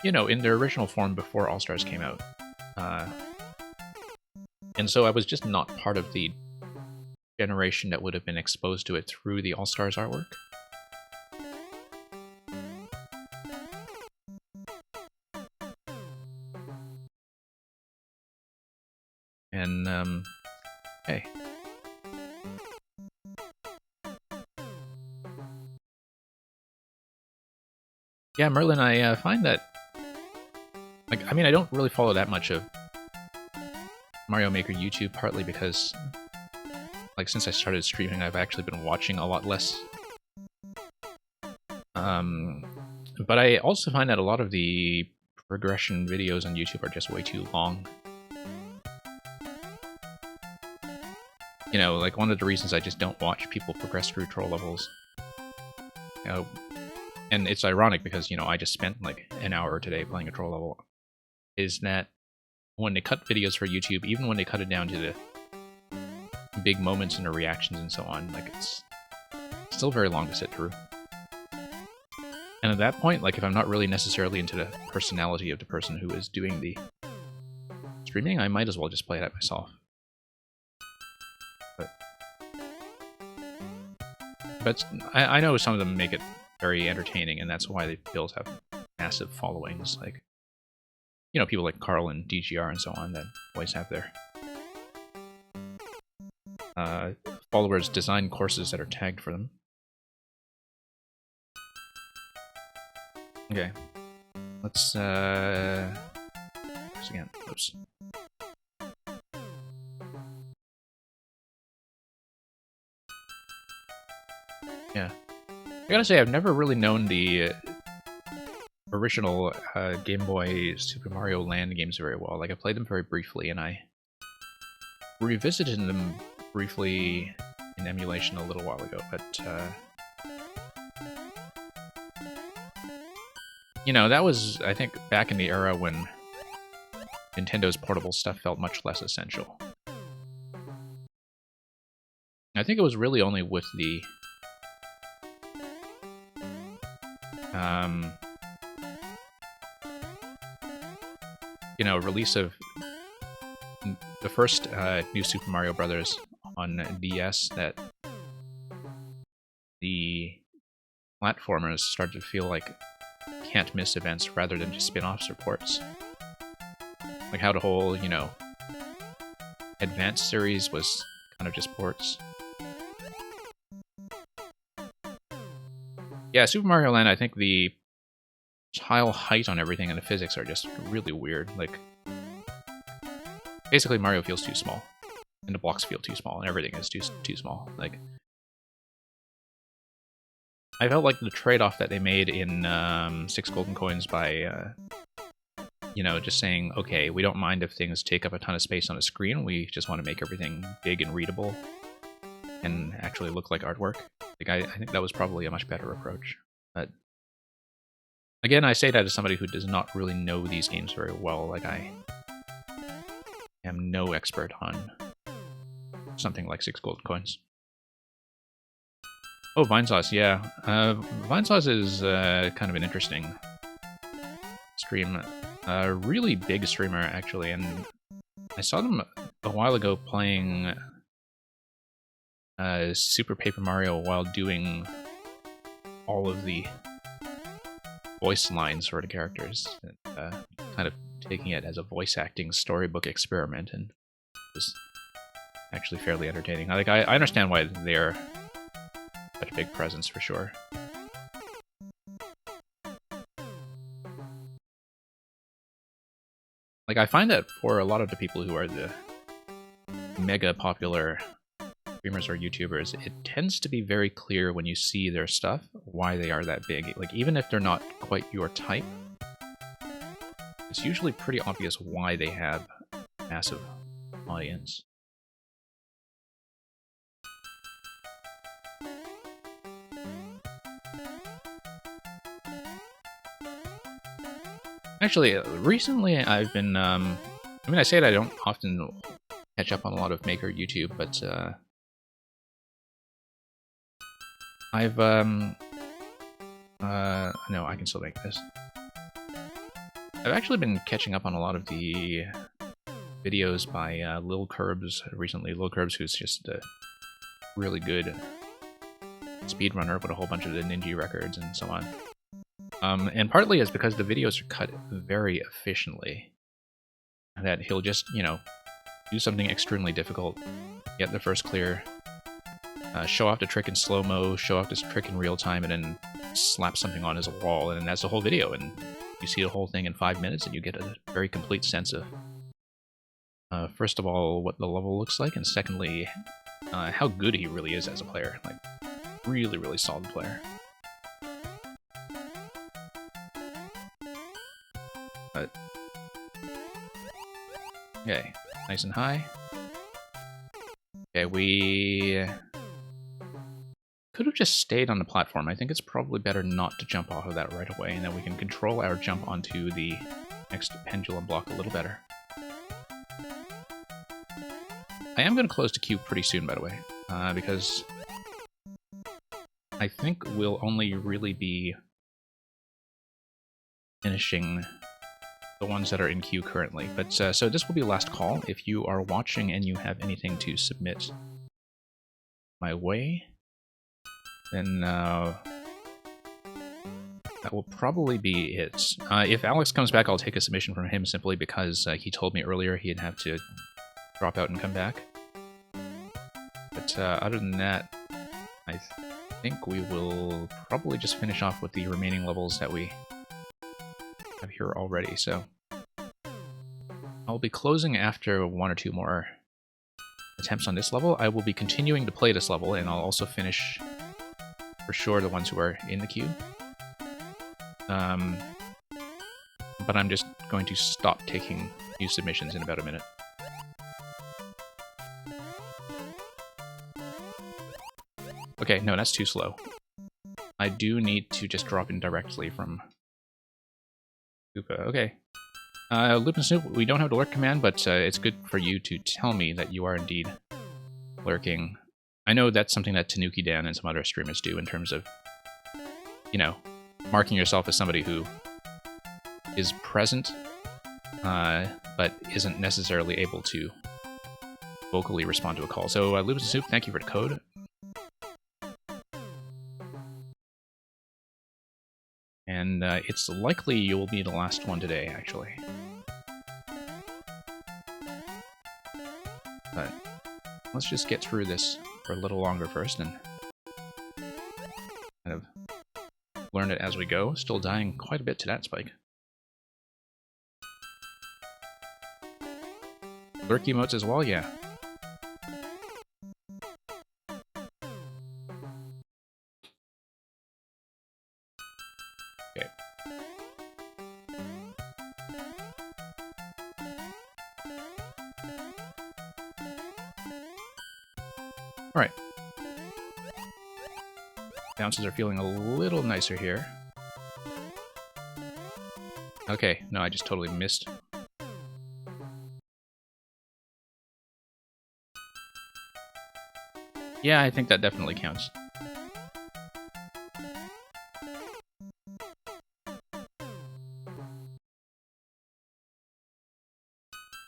you know, in their original form before All-Stars came out. And so I was just not part of the generation that would have been exposed to it through the All-Stars artwork. And, hey. Yeah, Merlin, I find that, like, I mean, I don't really follow that much of Mario Maker YouTube, partly because, like, since I started streaming, I've actually been watching a lot less. But I also find that a lot of the progression videos on YouTube are just way too long. You know, like, one of the reasons I just don't watch people progress through troll levels, you know, and it's ironic because, you know, I just spent like an hour today playing a troll level, is that when they cut videos for YouTube, even when they cut it down to the big moments and the reactions and so on, like, it's still very long to sit through. And at that point, like, if I'm not really necessarily into the personality of the person who is doing the streaming, I might as well just play it out myself. But I know some of them make it very entertaining, and that's why they both have massive followings. Like, you know, people like Carl and DGR and so on that always have their followers design courses that are tagged for them. Okay, let's again. Oops. Yeah, I gotta say I've never really known the original Game Boy Super Mario Land games very well. Like, I played them very briefly, and I revisited them briefly in emulation a little while ago, but you know, that was, I think, back in the era when Nintendo's portable stuff felt much less essential. I think it was really only with the you know, release of the first New Super Mario Brothers on DS that the platformers started to feel like can't-miss events rather than just spin-offs or ports. Like how the whole, you know, Advanced series was kind of just ports. Yeah, Super Mario Land, I think the tile height on everything and the physics are just really weird. Like, basically Mario feels too small, and the blocks feel too small, and everything is too small. Like, I felt like the trade-off that they made in 6 Golden Coins by, you know, just saying, okay, we don't mind if things take up a ton of space on a screen, we just want to make everything big and readable and actually look like artwork. Like, I think that was probably a much better approach. But again, I say that as somebody who does not really know these games very well. Like, I am no expert on something like 6 Golden Coins. Oh, Vinesauce, yeah. Vinesauce is kind of an interesting stream. A really big streamer, actually, and I saw them a while ago playing Super Paper Mario while doing all of the voice lines for the characters, and, kind of taking it as a voice acting storybook experiment, and it was actually fairly entertaining. Like, I understand why they're such a big presence, for sure. Like, I find that for a lot of the people who are the mega popular streamers or YouTubers, it tends to be very clear when you see their stuff why they are that big. Like, even if they're not quite your type, it's usually pretty obvious why they have a massive audience. Actually, recently I've been, I mean, I say that I don't often catch up on a lot of Maker YouTube, but, I've, no, I can still make this. I've actually been catching up on a lot of the videos by Lil Curbs recently. Lil Curbs, who's just a really good speedrunner with a whole bunch of the Ninja records and so on. And partly it's because the videos are cut very efficiently. That he'll just, you know, do something extremely difficult, get the first clear, show off the trick in slow-mo, show off this trick in real time, and then slap something on as a wall, and that's the whole video, and you see the whole thing in 5 minutes, and you get a very complete sense of, first of all, what the level looks like, and secondly, how good he really is as a player. Like, really, really solid player. But okay, nice and high. Okay, we could have just stayed on the platform. I think it's probably better not to jump off of that right away, and then we can control our jump onto the next pendulum block a little better. I am going to close the queue pretty soon, by the way, because I think we'll only really be finishing the ones that are in queue currently. But so this will be last call. If you are watching and you have anything to submit my way, then that will probably be it. If Alex comes back, I'll take a submission from him simply because he told me earlier he'd have to drop out and come back. But other than that, I think we will probably just finish off with the remaining levels that we have here already. So I'll be closing after one or two more attempts on this level. I will be continuing to play this level, and I'll also finish for sure the ones who are in the queue. But I'm just going to stop taking new submissions in about a minute. Okay, no, that's too slow. I do need to just drop in directly from Koopa. Okay. Lupin Snoop, we don't have the lurk command, but it's good for you to tell me that you are indeed lurking. I know that's something that Tanuki Dan and some other streamers do in terms of, you know, marking yourself as somebody who is present, but isn't necessarily able to vocally respond to a call. So, Lupin Snoop, thank you for the code. And it's likely you'll be the last one today, actually. But let's just get through this for a little longer first and kind of learn it as we go. Still dying quite a bit to that spike. Lurk emotes as well, yeah. Okay. Alright. Bounces are feeling a little nicer here. Okay, no, I just totally missed. Yeah, I think that definitely counts.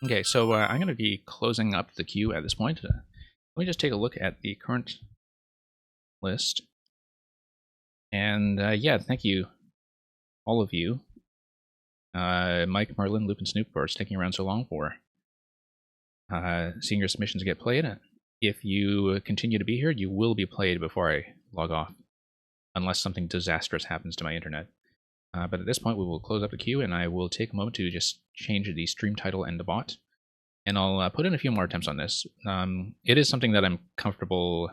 Okay, so I'm going to be closing up the queue at this point. Let me just take a look at the current list. And yeah, thank you, all of you. Mike, Merlin, Lupin, Snoop, for sticking around so long for seeing your submissions get played. If you continue to be here, you will be played before I log off, unless something disastrous happens to my internet. But at this point, we will close up the queue, and I will take a moment to just change the stream title and the bot. And I'll put in a few more attempts on this. It is something that I'm comfortable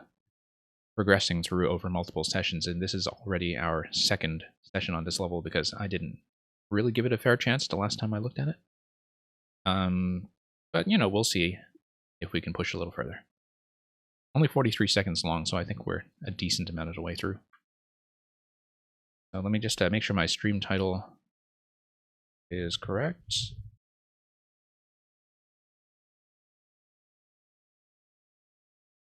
progressing through over multiple sessions, and this is already our second session on this level because I didn't really give it a fair chance the last time I looked at it. But, you know, we'll see if we can push a little further. Only 43 seconds long, so I think we're a decent amount of the way through. Let me just make sure my stream title is correct.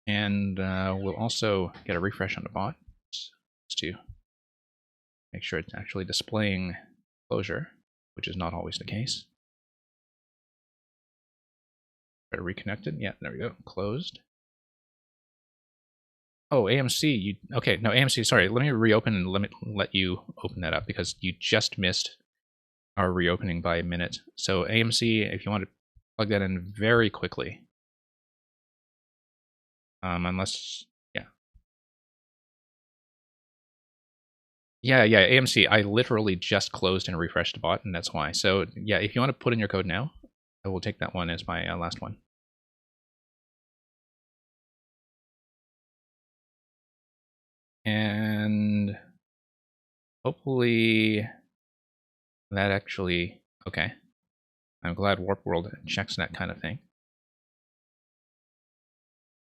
And we'll also get a refresh on the bot just to make sure it's actually displaying closure, which is not always the case. Try to reconnect it. Yeah, there we go. Closed. Oh, AMC, you okay? No, AMC. Sorry, let me reopen and let you open that up because you just missed our reopening by a minute. So AMC, if you want to plug that in very quickly, unless yeah, AMC. I literally just closed and refreshed the bot, and that's why. So yeah, if you want to put in your code now, I will take that one as my last one. And hopefully that actually, okay. I'm glad Warp World checks that kind of thing.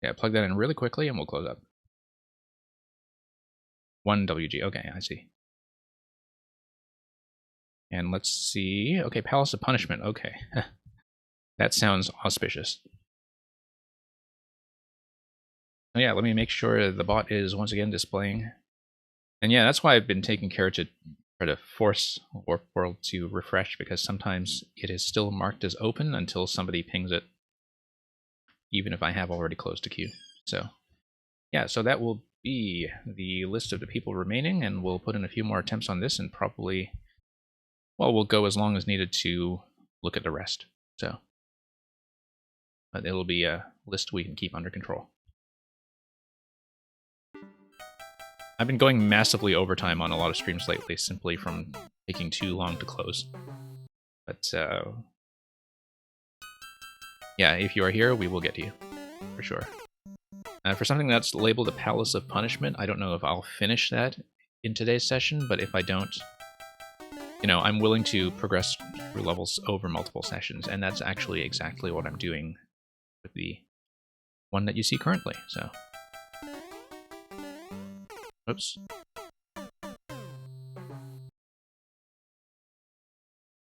Yeah, plug that in really quickly and we'll close up. 1 WG, okay, I see. And let's see, okay, Palace of Punishment, okay. That sounds auspicious. Oh yeah, let me make sure the bot is once again displaying. And yeah, that's why I've been taking care to try to force Warp World to refresh, because sometimes it is still marked as open until somebody pings it, even if I have already closed the queue. So yeah, so that will be the list of the people remaining, and we'll put in a few more attempts on this and probably, well, we'll go as long as needed to look at the rest. So, but it'll be a list we can keep under control. I've been going massively overtime on a lot of streams lately, simply from taking too long to close. But, yeah, if you are here, we will get to you, for sure. For something that's labeled a Palace of Punishment, I don't know if I'll finish that in today's session, but if I don't, you know, I'm willing to progress through levels over multiple sessions, and that's actually exactly what I'm doing with the one that you see currently, so... Oops.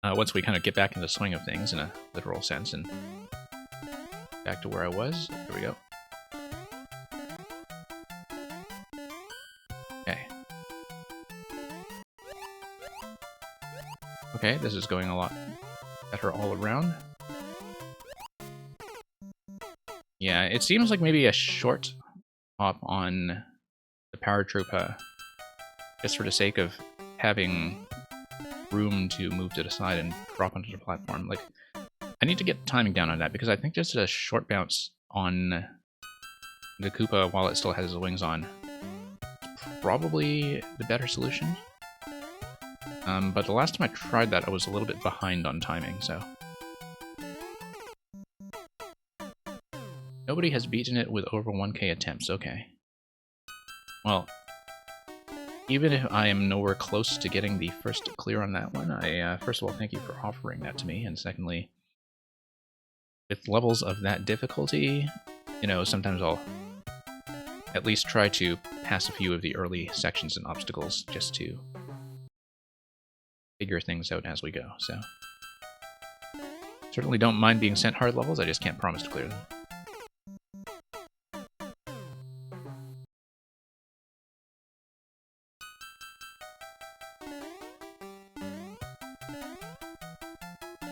Once we kind of get back into the swing of things in a literal sense, and back to where I was, here we go. Okay. Okay, this is going a lot better all around. Yeah, it seems like maybe a short hop on the Paratroopa, just for the sake of having room to move to the side and drop onto the platform. Like, I need to get timing down on that, because I think just a short bounce on the Koopa while it still has the wings on is probably the better solution. But the last time I tried that, I was a little bit behind on timing, so... Nobody has beaten it with over 1k attempts, okay. Well, even if I am nowhere close to getting the first clear on that one, I, first of all, thank you for offering that to me, and secondly, with levels of that difficulty, you know, sometimes I'll at least try to pass a few of the early sections and obstacles just to figure things out as we go, so... Certainly don't mind being sent hard levels, I just can't promise to clear them.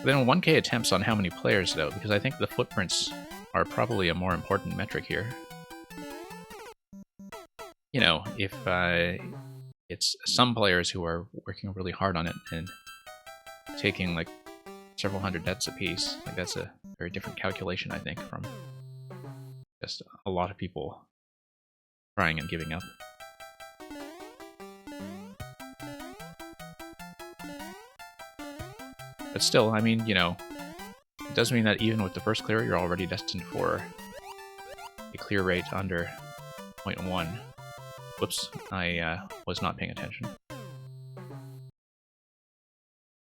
Then 1k attempts on how many players, though, because I think the footprints are probably a more important metric here. You know, if it's some players who are working really hard on it and taking, like, several hundred deaths apiece, like, that's a very different calculation, I think, from just a lot of people trying and giving up. But still, I mean, you know, it does mean that even with the first clear, you're already destined for a clear rate under 0.1. Whoops, I was not paying attention.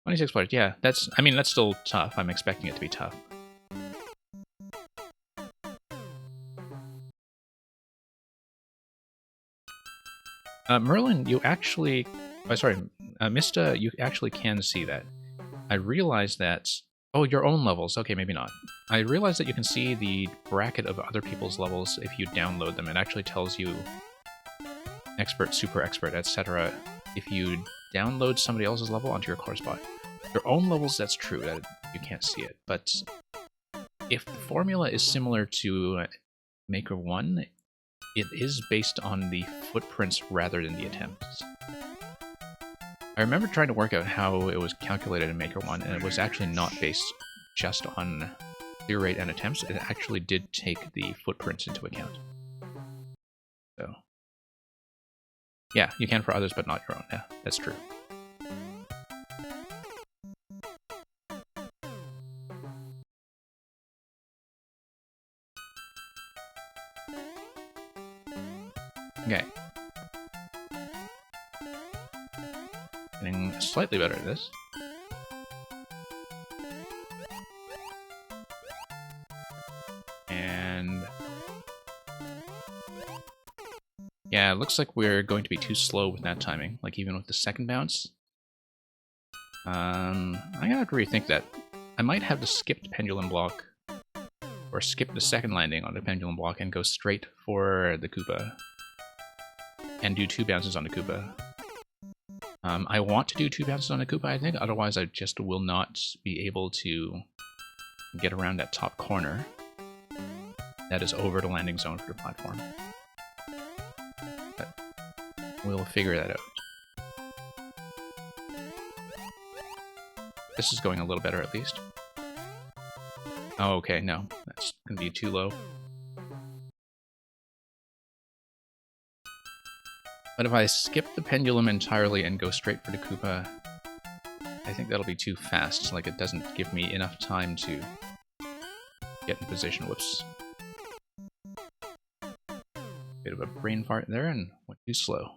26 players, yeah, that's, I mean, that's still tough. I'm expecting it to be tough. Merlin, you actually, Mista, you actually can see that. I realized that... Oh, your own levels. Okay, maybe not. I realized that you can see the bracket of other people's levels if you download them. It actually tells you expert, super expert, etc. if you download somebody else's level onto your core spot. Your own levels, that's true, that you can't see it. But if the formula is similar to Maker 1, it is based on the footprints rather than the attempts. I remember trying to work out how it was calculated in Maker 1, and it was actually not based just on clear rate and attempts. It actually did take the footprints into account. So, yeah, you can for others, but not your own. Yeah, that's true. Okay. Getting slightly better at this. And... yeah, it looks like we're going to be too slow with that timing, like even with the second bounce. I'm gonna have to rethink that. I might have to skip the pendulum block, or skip the second landing on the pendulum block and go straight for the Koopa. And do 2 bounces on the Koopa. I want to do 2 bounces on the Koopa, I think, otherwise I just will not be able to get around that top corner that is over the landing zone for the platform. We'll figure that out. This is going a little better, at least. Oh, okay, no. That's gonna be too low. But if I skip the pendulum entirely and go straight for the Koopa, I think that'll be too fast. Like, it doesn't give me enough time to get in position. Whoops. Bit of a brain fart there and went too slow.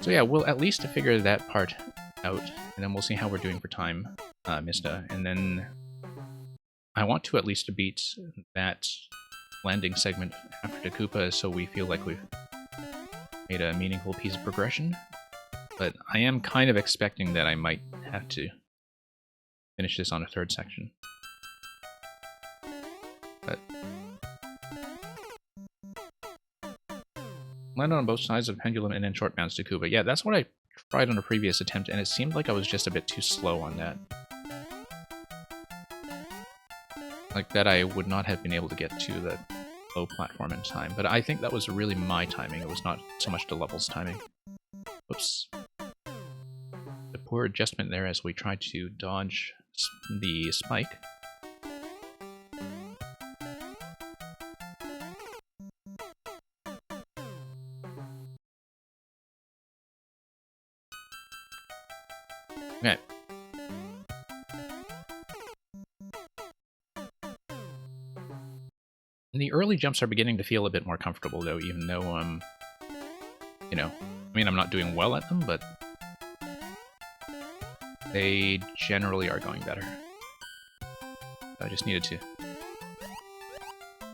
So yeah, we'll at least figure that part out, and then we'll see how we're doing for time, Mista. And then I want to at least beat that landing segment after the Koopa, so we feel like we've made a meaningful piece of progression. But I am kind of expecting that I might have to finish this on a third section. But land on both sides of the pendulum and then short bounce to Koopa. Yeah, that's what I tried on a previous attempt, and it seemed like I was just a bit too slow on that. Like that I would not have been able to get to the low platform in time, but I think that was really my timing. It was not so much the level's timing. Whoops. The poor adjustment there as we tried to dodge the spike. Okay. And the early jumps are beginning to feel a bit more comfortable, though, even though, you know, I mean, I'm not doing well at them, but they generally are going better. I just needed to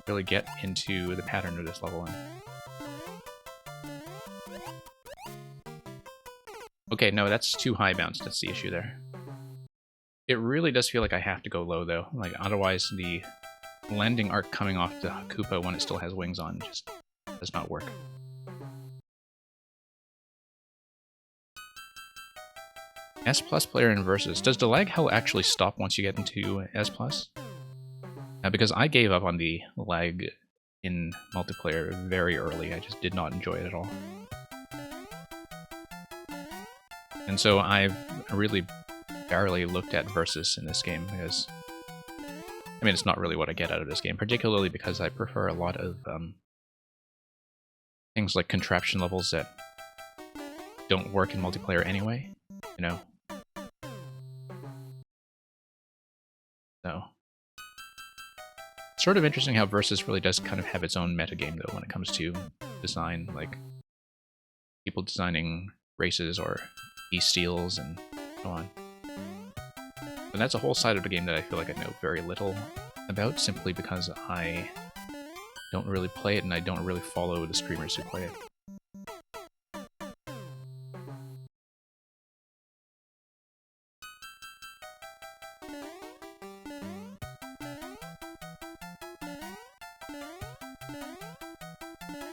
really get into the pattern of this level. Okay, no, that's too high bounce. That's the issue there. It really does feel like I have to go low, though. Like, otherwise the landing arc coming off the Koopa when it still has wings on just does not work. S+ player in Versus. Does the lag hell actually stop once you get into S+? Because I gave up on the lag in multiplayer very early. I just did not enjoy it at all. And so I've really barely looked at Versus in this game, because I mean, it's not really what I get out of this game, particularly because I prefer a lot of things like contraption levels that don't work in multiplayer anyway, you know? So, it's sort of interesting how Versus really does kind of have its own metagame, though, when it comes to design, like people designing races or steals and so on. And that's a whole side of the game that I feel like I know very little about, simply because I don't really play it and I don't really follow the streamers who play it.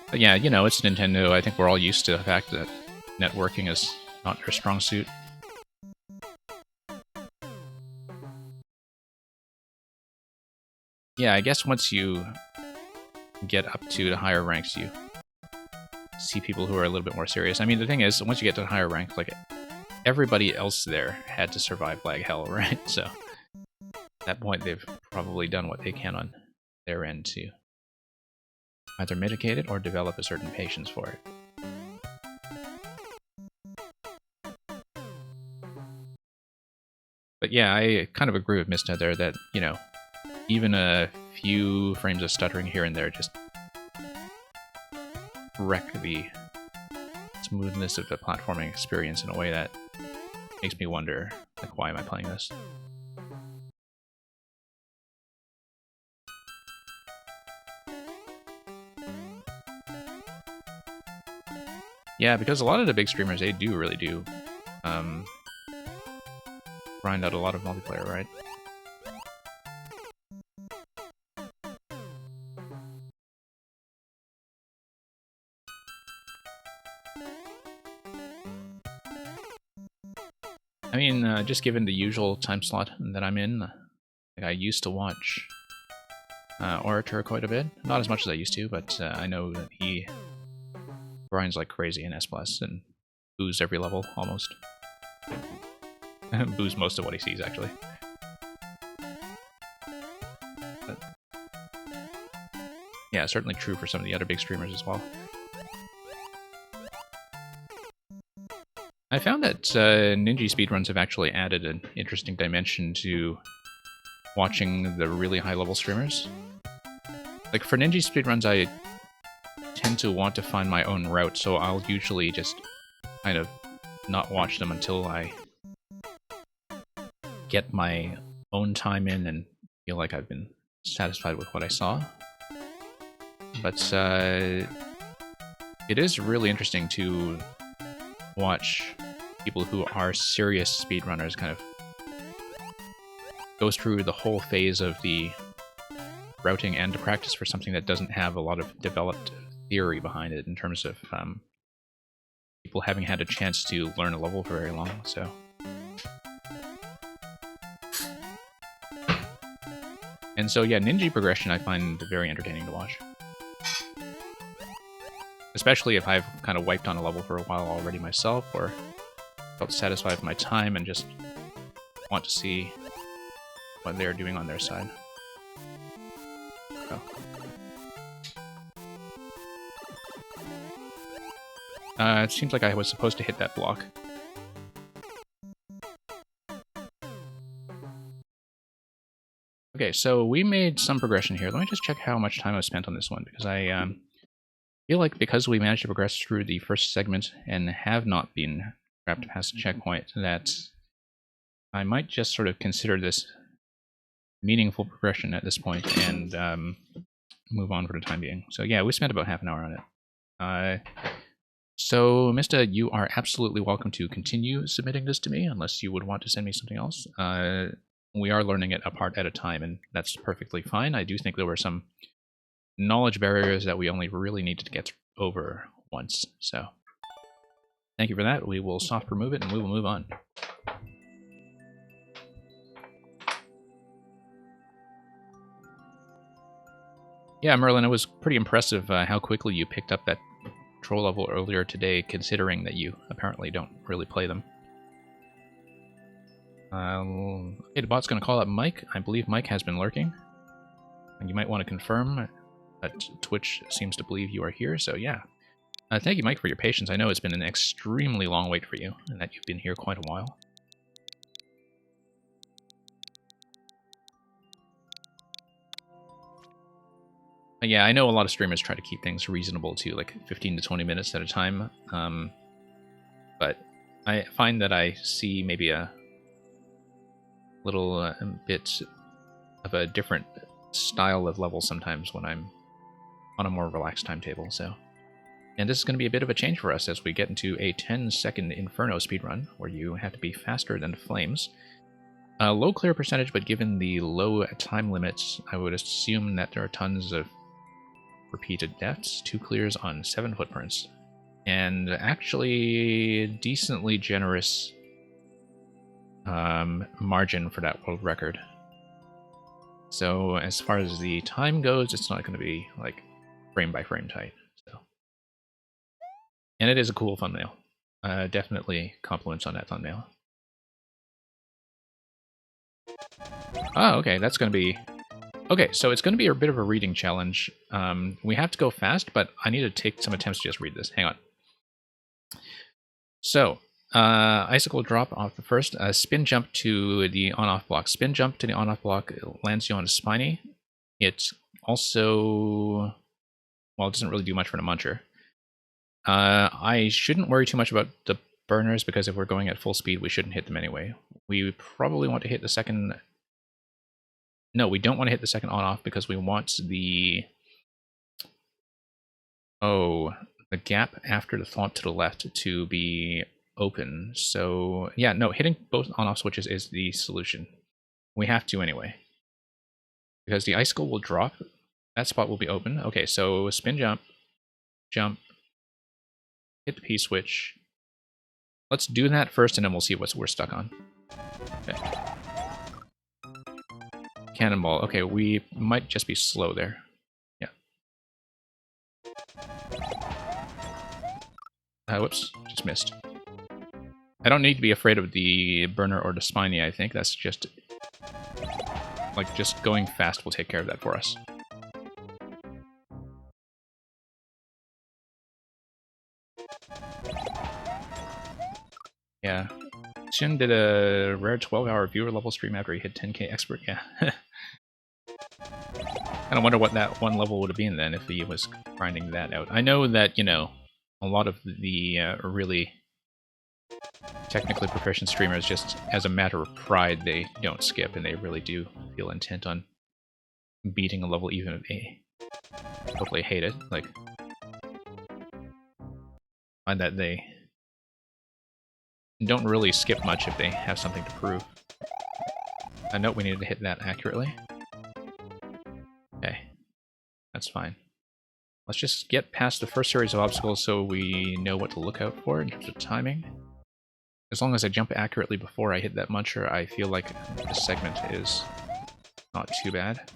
But yeah, you know, it's Nintendo. I think we're all used to the fact that networking is not their strong suit. Yeah, I guess once you get up to the higher ranks, you see people who are a little bit more serious. I mean, the thing is, once you get to the higher rank, like, everybody else there had to survive lag hell, right? So, at that point, they've probably done what they can on their end to either mitigate it or develop a certain patience for it. But yeah, I kind of agree with Mista there that, you know, even a few frames of stuttering here and there just wreck the smoothness of the platforming experience in a way that makes me wonder, like, why am I playing this? Yeah, because a lot of the big streamers, they do really do grind out a lot of multiplayer, right? I mean, just given the usual time slot that I'm in, like, I used to watch Orator quite a bit. Not as much as I used to, but I know that he grinds like crazy in S+, and boos every level, almost. Boos most of what he sees, actually. But, yeah, certainly true for some of the other big streamers as well. I found that Ninja speedruns have actually added an interesting dimension to watching the really high-level streamers. Like, for Ninja speedruns, I tend to want to find my own route, so I'll usually just kind of not watch them until I get my own time in and feel like I've been satisfied with what I saw. But it is really interesting to watch people who are serious speedrunners kind of go through the whole phase of the routing and the practice for something that doesn't have a lot of developed theory behind it in terms of people having had a chance to learn a level for very long, so. And so, yeah, Ninja progression I find very entertaining to watch. Especially if I've kind of wiped on a level for a while already myself, or felt satisfied with my time and just want to see what they're doing on their side. So. It seems like I was supposed to hit that block. Okay, so we made some progression here. Let me just check how much time I've spent on this one, because I feel like because we managed to progress through the first segment and have not been trapped past a checkpoint, that I might just sort of consider this meaningful progression at this point and move on for the time being. So yeah, we spent about half an hour on it. So, Mista, you are absolutely welcome to continue submitting this to me, unless you would want to send me something else. We are learning it a part at a time, and that's perfectly fine. I do think there were some knowledge barriers that we only really needed to get over once, so thank you for that. We will soft remove it, and we will move on. Yeah, Merlin, it was pretty impressive how quickly you picked up that troll level earlier today, considering that you apparently don't really play them. Okay, the bot's going to call up Mike. I believe Mike has been lurking. And you might want to confirm that Twitch seems to believe you are here, so yeah. Thank you, Mike, for your patience. I know it's been an extremely long wait for you, and that you've been here quite a while. Yeah, I know a lot of streamers try to keep things reasonable to like 15 to 20 minutes at a time, but I find that I see maybe a little bit of a different style of level sometimes when I'm on a more relaxed timetable, so. And this is going to be a bit of a change for us as we get into a 10-second Inferno speedrun, where you have to be faster than flames. Low clear percentage, but given the low time limits, I would assume that there are tons of repeated deaths, 2 clears on 7 footprints, and actually decently generous margin for that world record. So as far as the time goes, it's not going to be like frame by frame tight. So, and it is a cool thumbnail. Definitely compliments on that thumbnail. Oh, okay, that's going to be... Okay, so it's going to be a bit of a reading challenge. We have to go fast, but I need to take some attempts to just read this. Hang on. So, Icicle drop off the first. Spin jump to the on-off block. Spin jump to the on-off block lands you on a Spiny. It also... Well, it doesn't really do much for the Muncher. I shouldn't worry too much about the burners, because if we're going at full speed, we shouldn't hit them anyway. We probably want to hit the second... No, we don't want to hit the second on-off because we want the... Oh, the gap after the thought to the left to be open. So, yeah, no, hitting both on-off switches is the solution. We have to anyway. Because the Icicle will drop. That spot will be open. Okay, so spin jump, jump, hit the P-switch. Let's do that first, and then we'll see what we're stuck on. Okay. Cannonball. Okay, we might just be slow there. Yeah. Whoops, just missed. I don't need to be afraid of the Burner or the Spiny, I think. That's just... like, just going fast will take care of that for us. Yeah. Shin did a rare 12-hour viewer level stream after he hit 10k expert. Yeah. Kind of wonder what that one level would have been then if he was grinding that out. I know that, you know, a lot of the really technically proficient streamers, just as a matter of pride, they don't skip, and they really do feel intent on beating a level even if they totally hate it. Like, find that they don't really skip much if they have something to prove. I note we needed to hit that accurately. Okay, that's fine. Let's just get past the first series of obstacles so we know what to look out for in terms of timing. As long as I jump accurately before I hit that muncher, I feel like this segment is not too bad.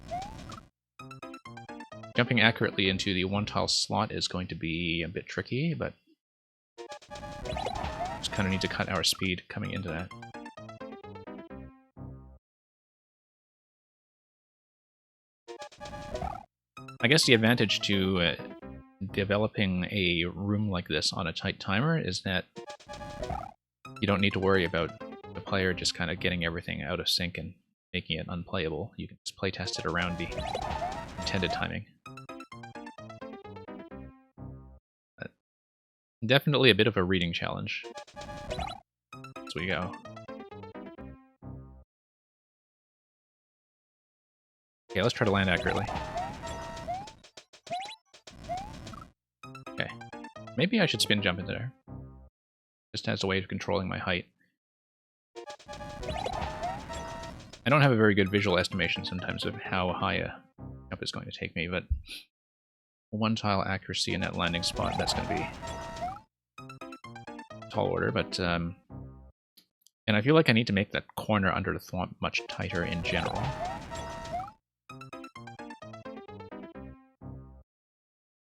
Jumping accurately into the one-tile slot is going to be a bit tricky, but just kind of need to cut our speed coming into that. I guess the advantage to developing a room like this on a tight timer is that you don't need to worry about the player just kind of getting everything out of sync and making it unplayable. You can just playtest it around the intended timing. Definitely a bit of a reading challenge. As we go. Okay, let's try to land accurately. Okay. Maybe I should spin jump into there. Just as a way of controlling my height. I don't have a very good visual estimation sometimes of how high a jump is going to take me, but one tile accuracy in that landing spot, that's going to be tall order, but and I feel like I need to make that corner under the thwomp much tighter in general.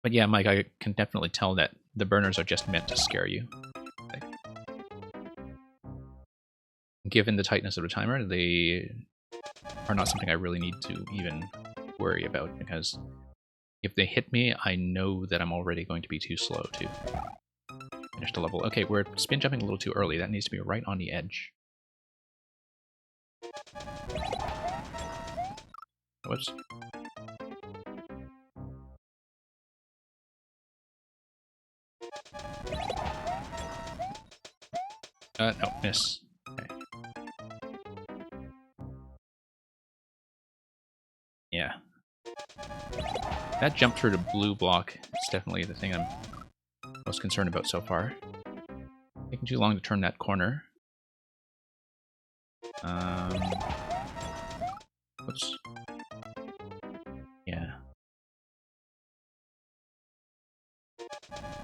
But yeah, Mike, I can definitely tell that the burners are just meant to scare you. Like, given the tightness of the timer, they are not something I really need to even worry about, because if they hit me, I know that I'm already going to be too slow to finish the level. Okay, we're spin jumping a little too early. That needs to be right on the edge. Whoops. No, miss. Okay. Yeah. That jump through the blue block is definitely the thing I'm most concerned about so far. Taking too long to turn that corner. Whoops. Yeah.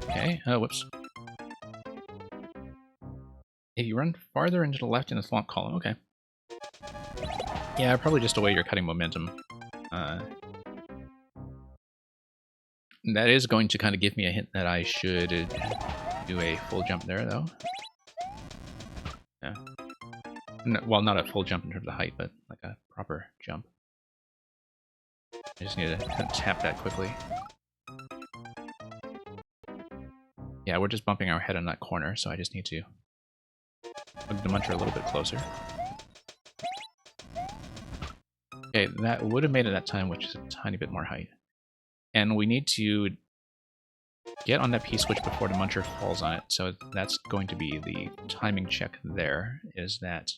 Okay, whoops. If you run farther into the left in the thwomp column, okay. Yeah, probably just a way you're cutting momentum. That is going to kind of give me a hint that I should do a full jump there, though. Yeah. No, well, not a full jump in terms of height, but like a proper jump. I just need to kind of tap that quickly. Yeah, we're just bumping our head on that corner, so I just need to move the muncher a little bit closer. Okay, that would have made it that time, which is a tiny bit more height. And we need to get on that P-switch before the muncher falls on it, so that's going to be the timing check there, is that...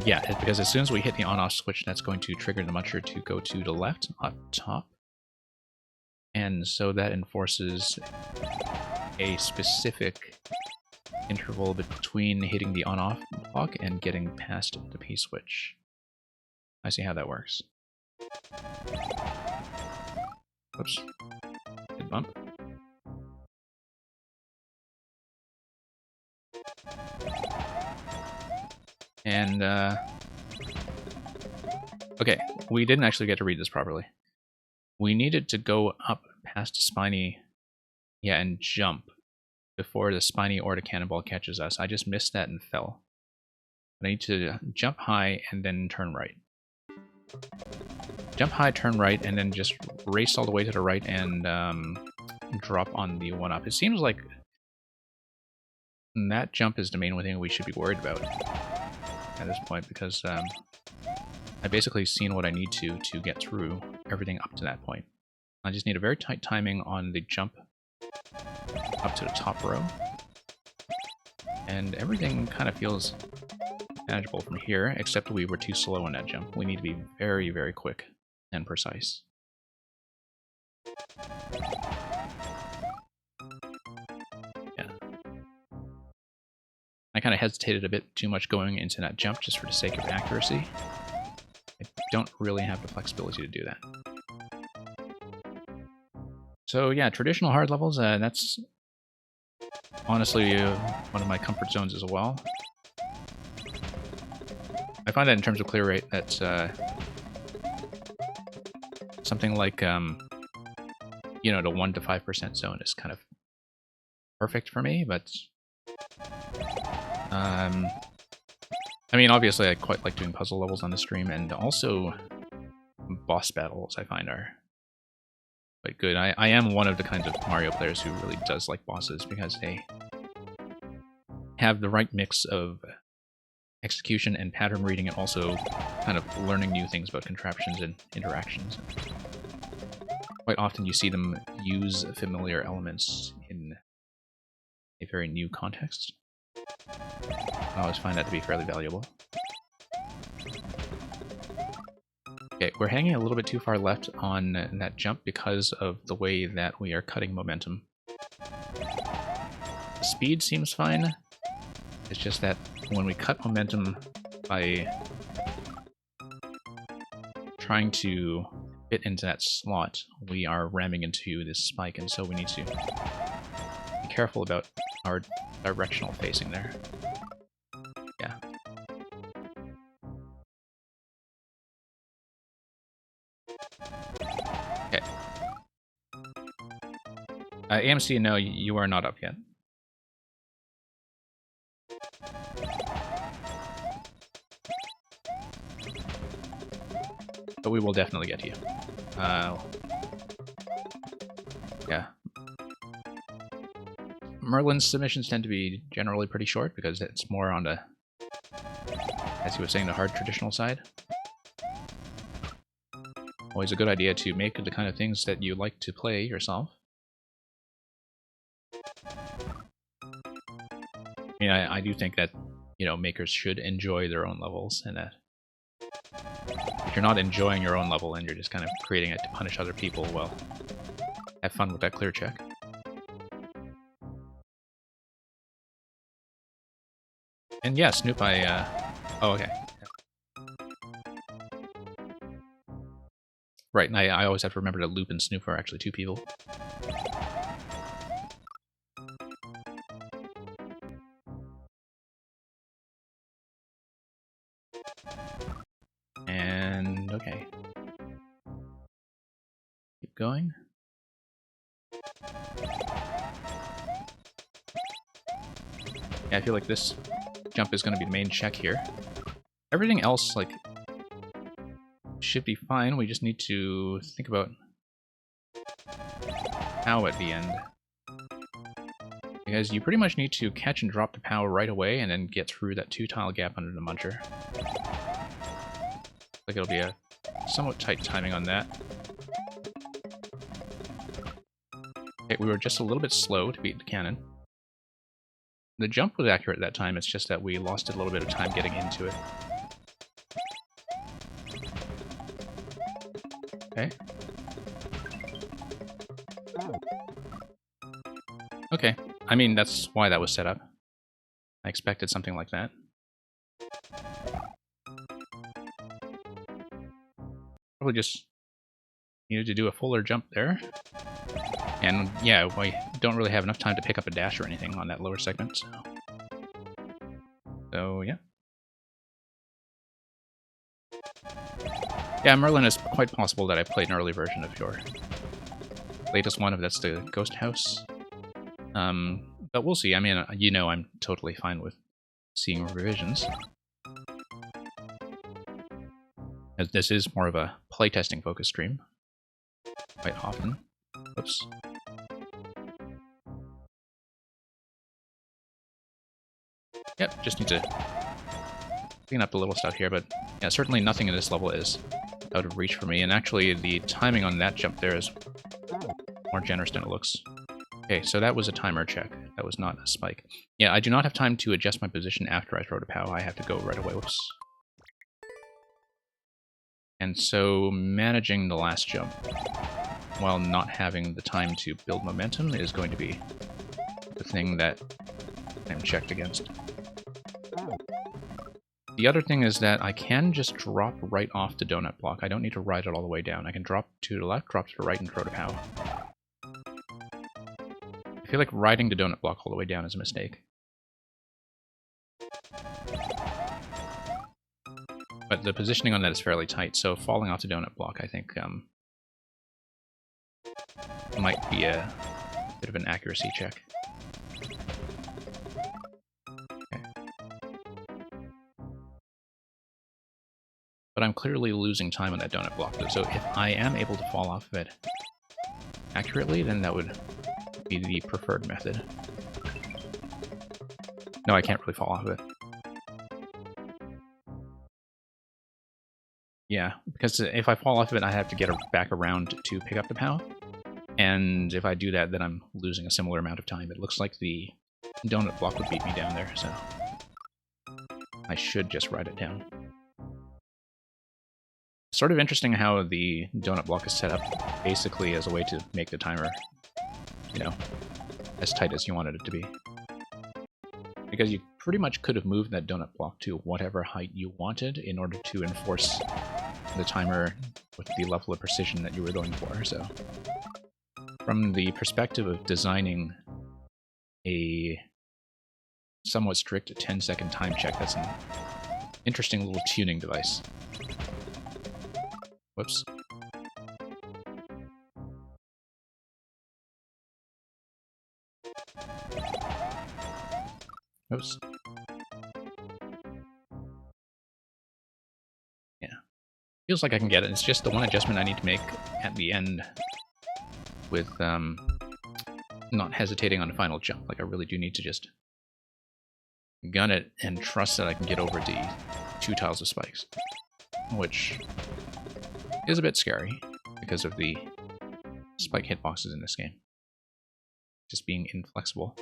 yeah, because as soon as we hit the on-off switch, that's going to trigger the muncher to go to the left, up top. And so that enforces a specific interval between hitting the on-off block and getting past the P-switch. I see how that works. Whoops. Good bump. And, Okay, we didn't actually get to read this properly. We needed to go up past Spiny, yeah, and jump before the Spiny or the Cannonball catches us. I just missed that and fell. I need to jump high and then turn right. Jump high, turn right, and then just race all the way to the right and drop on the 1-up. It seems like that jump is the main thing we should be worried about at this point, because I've basically seen what I need to get through everything up to that point. I just need a very tight timing on the jump up to the top row, and everything kind of feels manageable from here, except we were too slow on that jump. We need to be very, very quick and precise. Yeah. I kind of hesitated a bit too much going into that jump just for the sake of accuracy. I don't really have the flexibility to do that. So yeah, traditional hard levels, that's honestly one of my comfort zones as well. I find that in terms of clear rate, that's something like, you know, the 1 to 5% zone is kind of perfect for me, but I mean, obviously I quite like doing puzzle levels on the stream, and also boss battles I find are quite good. I am one of the kinds of Mario players who really does like bosses, because they have the right mix of execution and pattern reading, and also kind of learning new things about contraptions and interactions. Quite often you see them use familiar elements in a very new context. I always find that to be fairly valuable. Okay, we're hanging a little bit too far left on that jump because of the way that we are cutting momentum. The speed seems fine. It's just that when we cut momentum by trying to fit into that slot, we are ramming into this spike, and so we need to be careful about our directional facing there. Yeah. Okay. AMC, no, you are not up yet. But we will definitely get to you. Yeah. Merlin's submissions tend to be generally pretty short, because it's more on the, as he was saying, the hard traditional side. Always a good idea to make the kind of things that you like to play yourself. I mean, I do think that, you know, makers should enjoy their own levels, and that if you're not enjoying your own level and you're just kind of creating it to punish other people, well, have fun with that clear check. And yeah, Snoop, oh, okay. Right, and I always have to remember that Loop and Snoop are actually two people. And, okay. Keep going. Yeah, I feel like this jump is going to be the main check here. Everything else, like, should be fine. We just need to think about how at the end. Because you pretty much need to catch and drop the POW right away, and then get through that 2-tile gap under the muncher. Like it'll be a somewhat tight timing on that. Okay, we were just a little bit slow to beat the cannon. The jump was accurate that time, it's just that we lost a little bit of time getting into it. Okay. Okay, I mean, that's why that was set up. I expected something like that. Probably just needed to do a fuller jump there. And yeah, we don't really have enough time to pick up a dash or anything on that lower segment, so yeah. Yeah, Merlin, is quite possible that I played an early version of your latest one, if that's the Ghost House. But we'll see. I mean, you know, I'm totally fine with seeing revisions. As this is more of a playtesting focus stream. Quite often. Oops. Yep, just need to clean up the little stuff here, but yeah, certainly nothing in this level is out of reach for me, and actually the timing on that jump there is more generous than it looks. Okay, so that was a timer check. That was not a spike. Yeah, I do not have time to adjust my position after I throw the POW. I have to go right away. Whoops. And so managing the last jump while not having the time to build momentum is going to be the thing that I'm checked against. The other thing is that I can just drop right off the donut block. I don't need to ride it all the way down. I can drop to the left, drop to the right, and throw the POW. I feel like riding the donut block all the way down is a mistake. But the positioning on that is fairly tight, so falling off the donut block, I think, might be a bit of an accuracy check. Okay. But I'm clearly losing time on that donut block, though, so if I am able to fall off of it accurately, then that would be the preferred method. No, I can't really fall off of it. Yeah, because if I fall off of it, I have to get back around to pick up the POW. And if I do that, then I'm losing a similar amount of time. It looks like the donut block would beat me down there, so I should just ride it down. Sort of interesting how the donut block is set up basically as a way to make the timer, you know, as tight as you wanted it to be. Because you pretty much could have moved that donut block to whatever height you wanted in order to enforce the timer with the level of precision that you were going for, so from the perspective of designing a somewhat strict 10-second time check, that's an interesting little tuning device. Whoops. Oops. Yeah. Feels like I can get it. It's just the one adjustment I need to make at the end with not hesitating on the final jump. Like, I really do need to just gun it and trust that I can get over the 2 tiles of spikes, which is a bit scary because of the spike hitboxes in this game. Just being inflexible.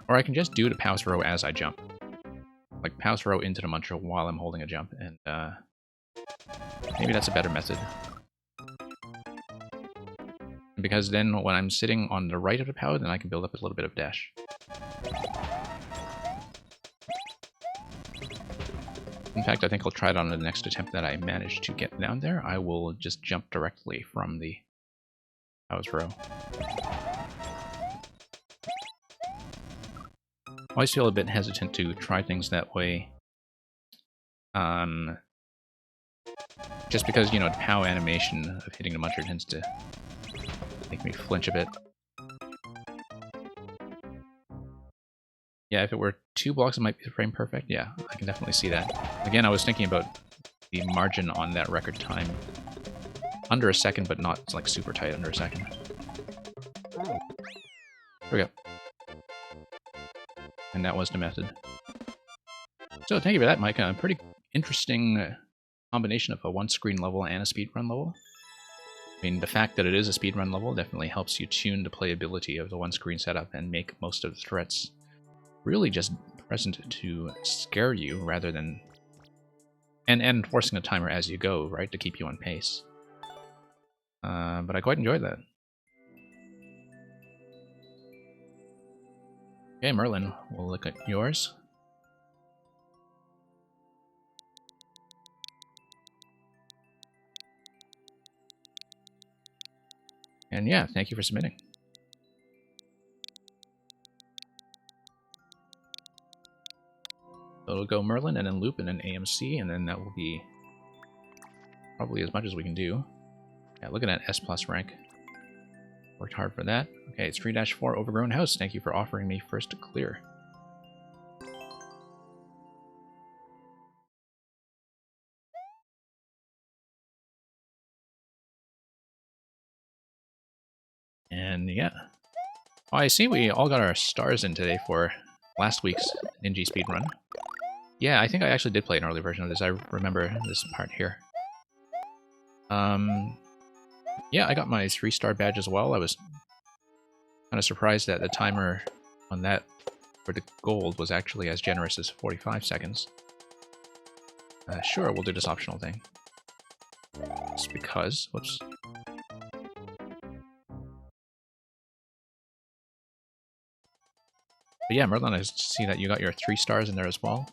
Or I can just do the POW throw as I jump. Like, POW throw into the muncher while I'm holding a jump, and maybe that's a better method. Because then when I'm sitting on the right of the POW, then I can build up a little bit of dash. In fact, I think I'll try it on the next attempt that I manage to get down there. I will just jump directly from the POW throw. I always feel a bit hesitant to try things that way. Just because, you know, the POW animation of hitting the muncher tends to make me flinch a bit. Yeah, if it were 2 blocks, it might be frame perfect. Yeah, I can definitely see that. Again, I was thinking about the margin on that record time. Under a second, but not like super tight under a second. There we go. And that was the method. So thank you for that, Mike. A pretty interesting combination of a one-screen level and a speedrun level. I mean, the fact that it is a speedrun level definitely helps you tune the playability of the one-screen setup and make most of the threats really just present to scare you rather than... And enforcing a timer as you go, right, to keep you on pace. But I quite enjoyed that. Okay, Merlin, we'll look at yours. And yeah, thank you for submitting. So we'll go Merlin and then Loop and then AMC, and then that will be probably as much as we can do. Yeah, look at that S+ rank. Worked hard for that. Okay, it's 3-4 Overgrown House. Thank you for offering me first to clear. And yeah. Oh, I see we all got our stars in today for last week's Ninja speedrun. Yeah, I think I actually did play an early version of this. I remember this part here. Yeah, I got my 3-star badge as well. I was kind of surprised that the timer on that for the gold was actually as generous as 45 seconds. Sure, we'll do this optional thing. Just because. Whoops. But yeah, Merlin, I see that you got your 3 stars in there as well.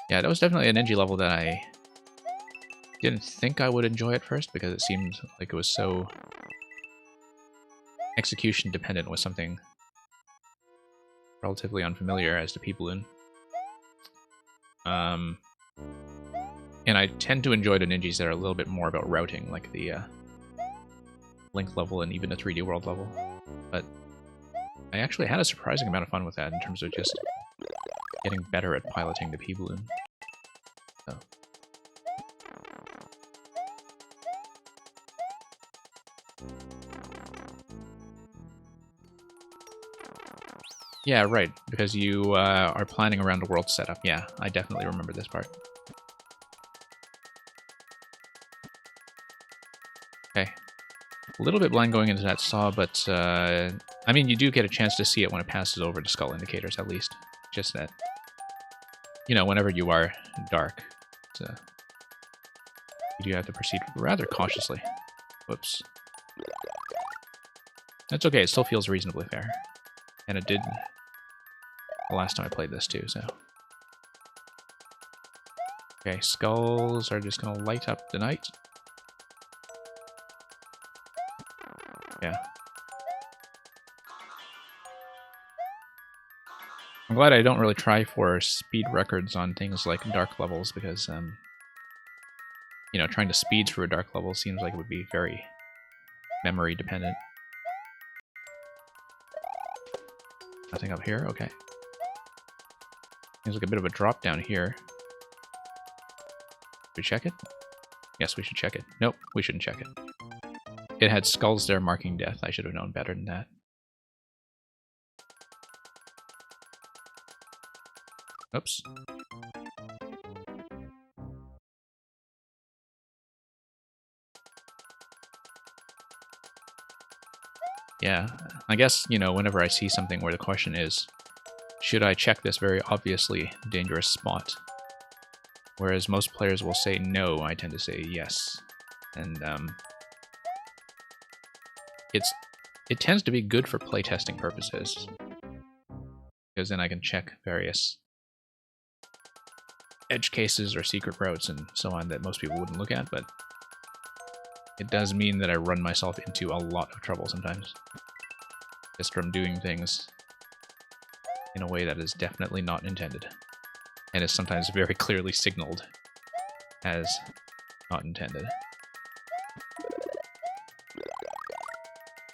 Yeah, that was definitely an Ninja level that I didn't think I would enjoy at first because it seemed like it was so execution dependent with something relatively unfamiliar as the P-Balloon. And I tend to enjoy the ninjas that are a little bit more about routing, like the Link level and even the 3D World level. But I actually had a surprising amount of fun with that in terms of just getting better at piloting the P-Balloon. So. Yeah, right, because you are planning around the world setup. Yeah, I definitely remember this part. Okay. A little bit blind going into that saw, but I mean, you do get a chance to see it when it passes over the skull indicators, at least. Just that, you know, whenever you are dark, so you do have to proceed rather cautiously. Whoops. That's okay, it still feels reasonably fair. And it did the last time I played this too, so. Okay, skulls are just gonna light up the night. Yeah. I'm glad I don't really try for speed records on things like dark levels because, you know, trying to speed through a dark level seems like it would be very memory dependent. Nothing up here? Okay. Seems like a bit of a drop down here. Should we check it? Yes, we should check it. Nope, we shouldn't check it. It had skulls there marking death. I should have known better than that. Oops. Yeah, I guess, you know, whenever I see something where the question is, should I check this very obviously dangerous spot? Whereas most players will say no, I tend to say yes. And it tends to be good for playtesting purposes. Because then I can check various edge cases or secret routes and so on that most people wouldn't look at, but it does mean that I run myself into a lot of trouble sometimes. Just from doing things in a way that is definitely not intended. And is sometimes very clearly signaled as not intended.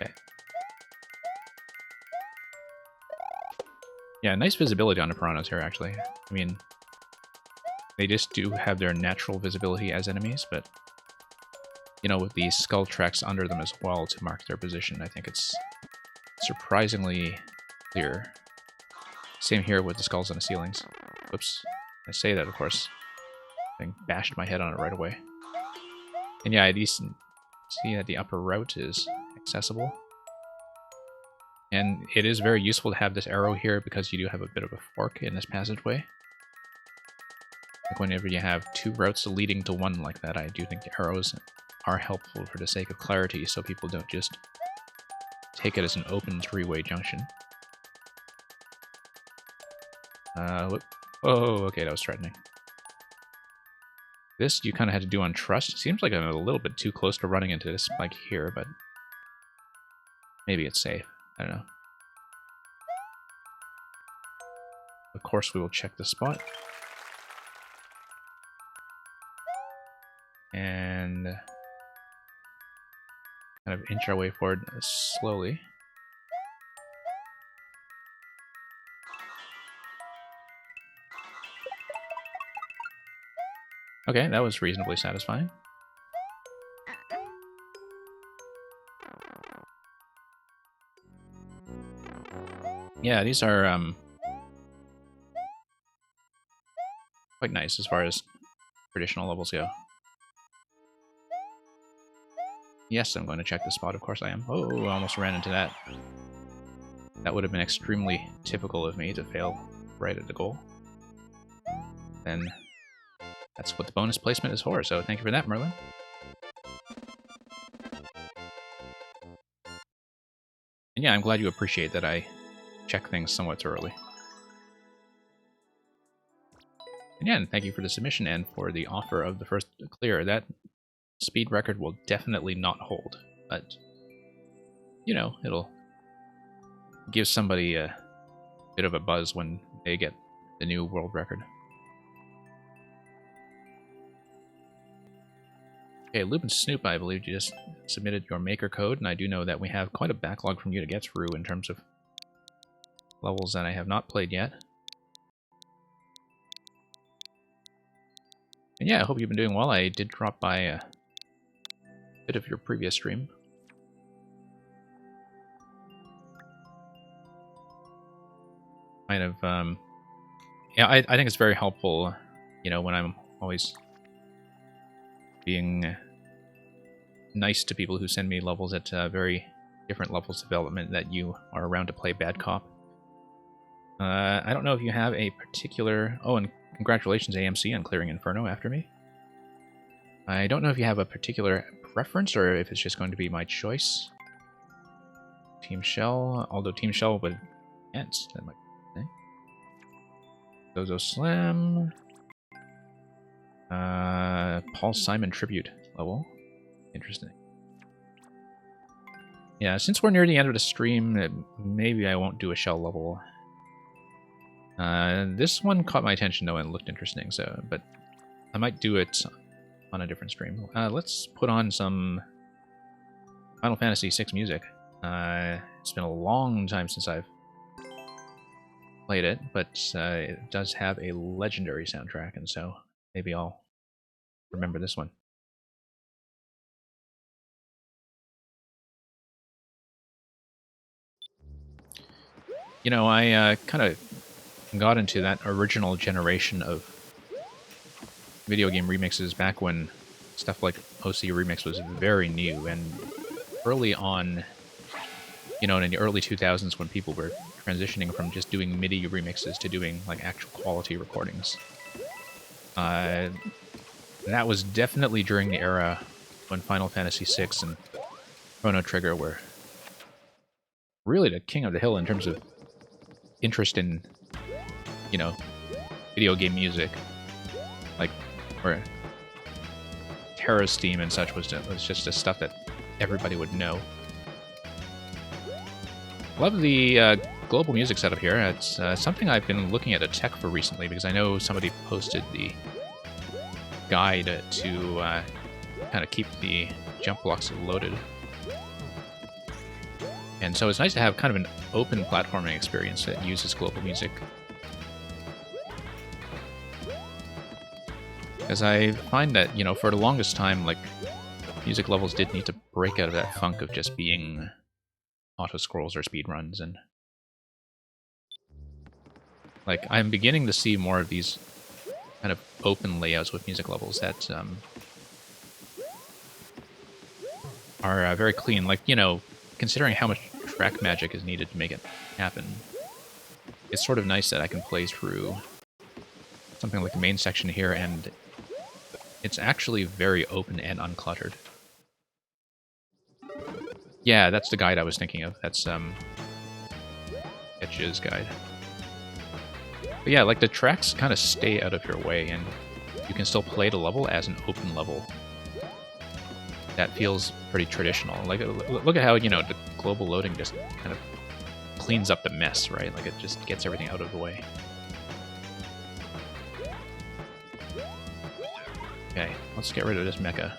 Okay. Yeah, nice visibility on the piranhas here, actually. I mean, they just do have their natural visibility as enemies, but, you know, with these skull tracks under them as well to mark their position, I think it's surprisingly clear. Same here with the skulls on the ceilings. Whoops. I say that, of course. I bashed my head on it right away. And yeah, I see that the upper route is accessible. And it is very useful to have this arrow here because you do have a bit of a fork in this passageway. Like whenever you have two routes leading to one like that, I do think the arrows are helpful for the sake of clarity so people don't just take it as an open three-way junction. Whoop. Oh, okay, that was threatening. This you kind of had to do on trust. It seems like I'm a little bit too close to running into this spike here, but maybe it's safe. I don't know. Of course, we will check the spot. And kind of inch our way forward slowly. Okay, that was reasonably satisfying. Yeah, these are quite nice as far as traditional levels go. Yes, I'm going to check the spot, of course I am. Oh, I almost ran into that. That would have been extremely typical of me to fail right at the goal. Then that's what the bonus placement is for, so thank you for that, Merlin. And yeah, I'm glad you appreciate that I check things somewhat thoroughly. Again, thank you for the submission and for the offer of the first clear. That speed record will definitely not hold, but, you know, it'll give somebody a bit of a buzz when they get the new world record. Okay, Lupin Snoop, I believe you just submitted your maker code, and I do know that we have quite a backlog from you to get through in terms of levels that I have not played yet. And yeah, I hope you've been doing well. I did drop by a bit of your previous stream. Kind of, yeah, I think it's very helpful, you know, when I'm always being nice to people who send me levels at very different levels of development, that you are around to play Bad Cop. I don't know if you have a particular... Oh, and congratulations, AMC, on clearing Inferno after me. I don't know if you have a particular preference, or if it's just going to be my choice. Team Shell, although Team Shell would... Yes, that might be okay. Zozo Slam... Paul Simon tribute level. Interesting. Yeah, since we're near the end of the stream, maybe I won't do a shell level. This one caught my attention though and looked interesting, so but I might do it on a different stream. Let's put on some Final Fantasy VI music. It's been a long time since I've played it, but it does have a legendary soundtrack, and so maybe I'll remember this one. You know, I kind of got into that original generation of video game remixes back when stuff like OC Remix was very new, and early on, you know, in the early 2000s when people were transitioning from just doing MIDI remixes to doing like actual quality recordings. That was definitely during the era when Final Fantasy VI and Chrono Trigger were really the king of the hill in terms of interest in, you know, video game music. Like, where Terra's theme and such was just the stuff that everybody would know. Love the global music setup here. It's something I've been looking at a tech for recently, because I know somebody posted the guide to kind of keep the jump blocks loaded. And so it's nice to have kind of an open platforming experience that uses global music. Because I find that, you know, for the longest time, like, music levels did need to break out of that funk of just being auto-scrolls or speedruns, and like, I'm beginning to see more of these kind of open layouts with music levels that are very clean. Like, you know, considering how much track magic is needed to make it happen, it's sort of nice that I can play through something like the main section here, and it's actually very open and uncluttered. Yeah, that's the guide I was thinking of. That's Etch's guide. But yeah, like, the tracks kind of stay out of your way, and you can still play the level as an open level. That feels pretty traditional. Like, look at how, you know, the global loading just kind of cleans up the mess, right? Like, it just gets everything out of the way. Okay, let's get rid of this mecha.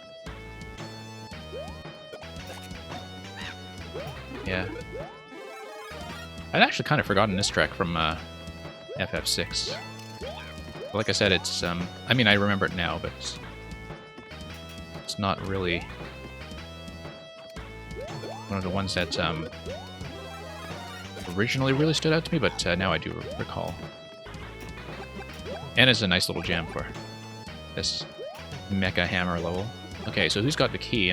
Yeah. I'd actually kind of forgotten this track from FF6. But like I said, it's, I mean, I remember it now, but it's not really one of the ones that originally really stood out to me, but now I do recall. And it's a nice little jam for this mecha hammer level. Okay, so who's got the key?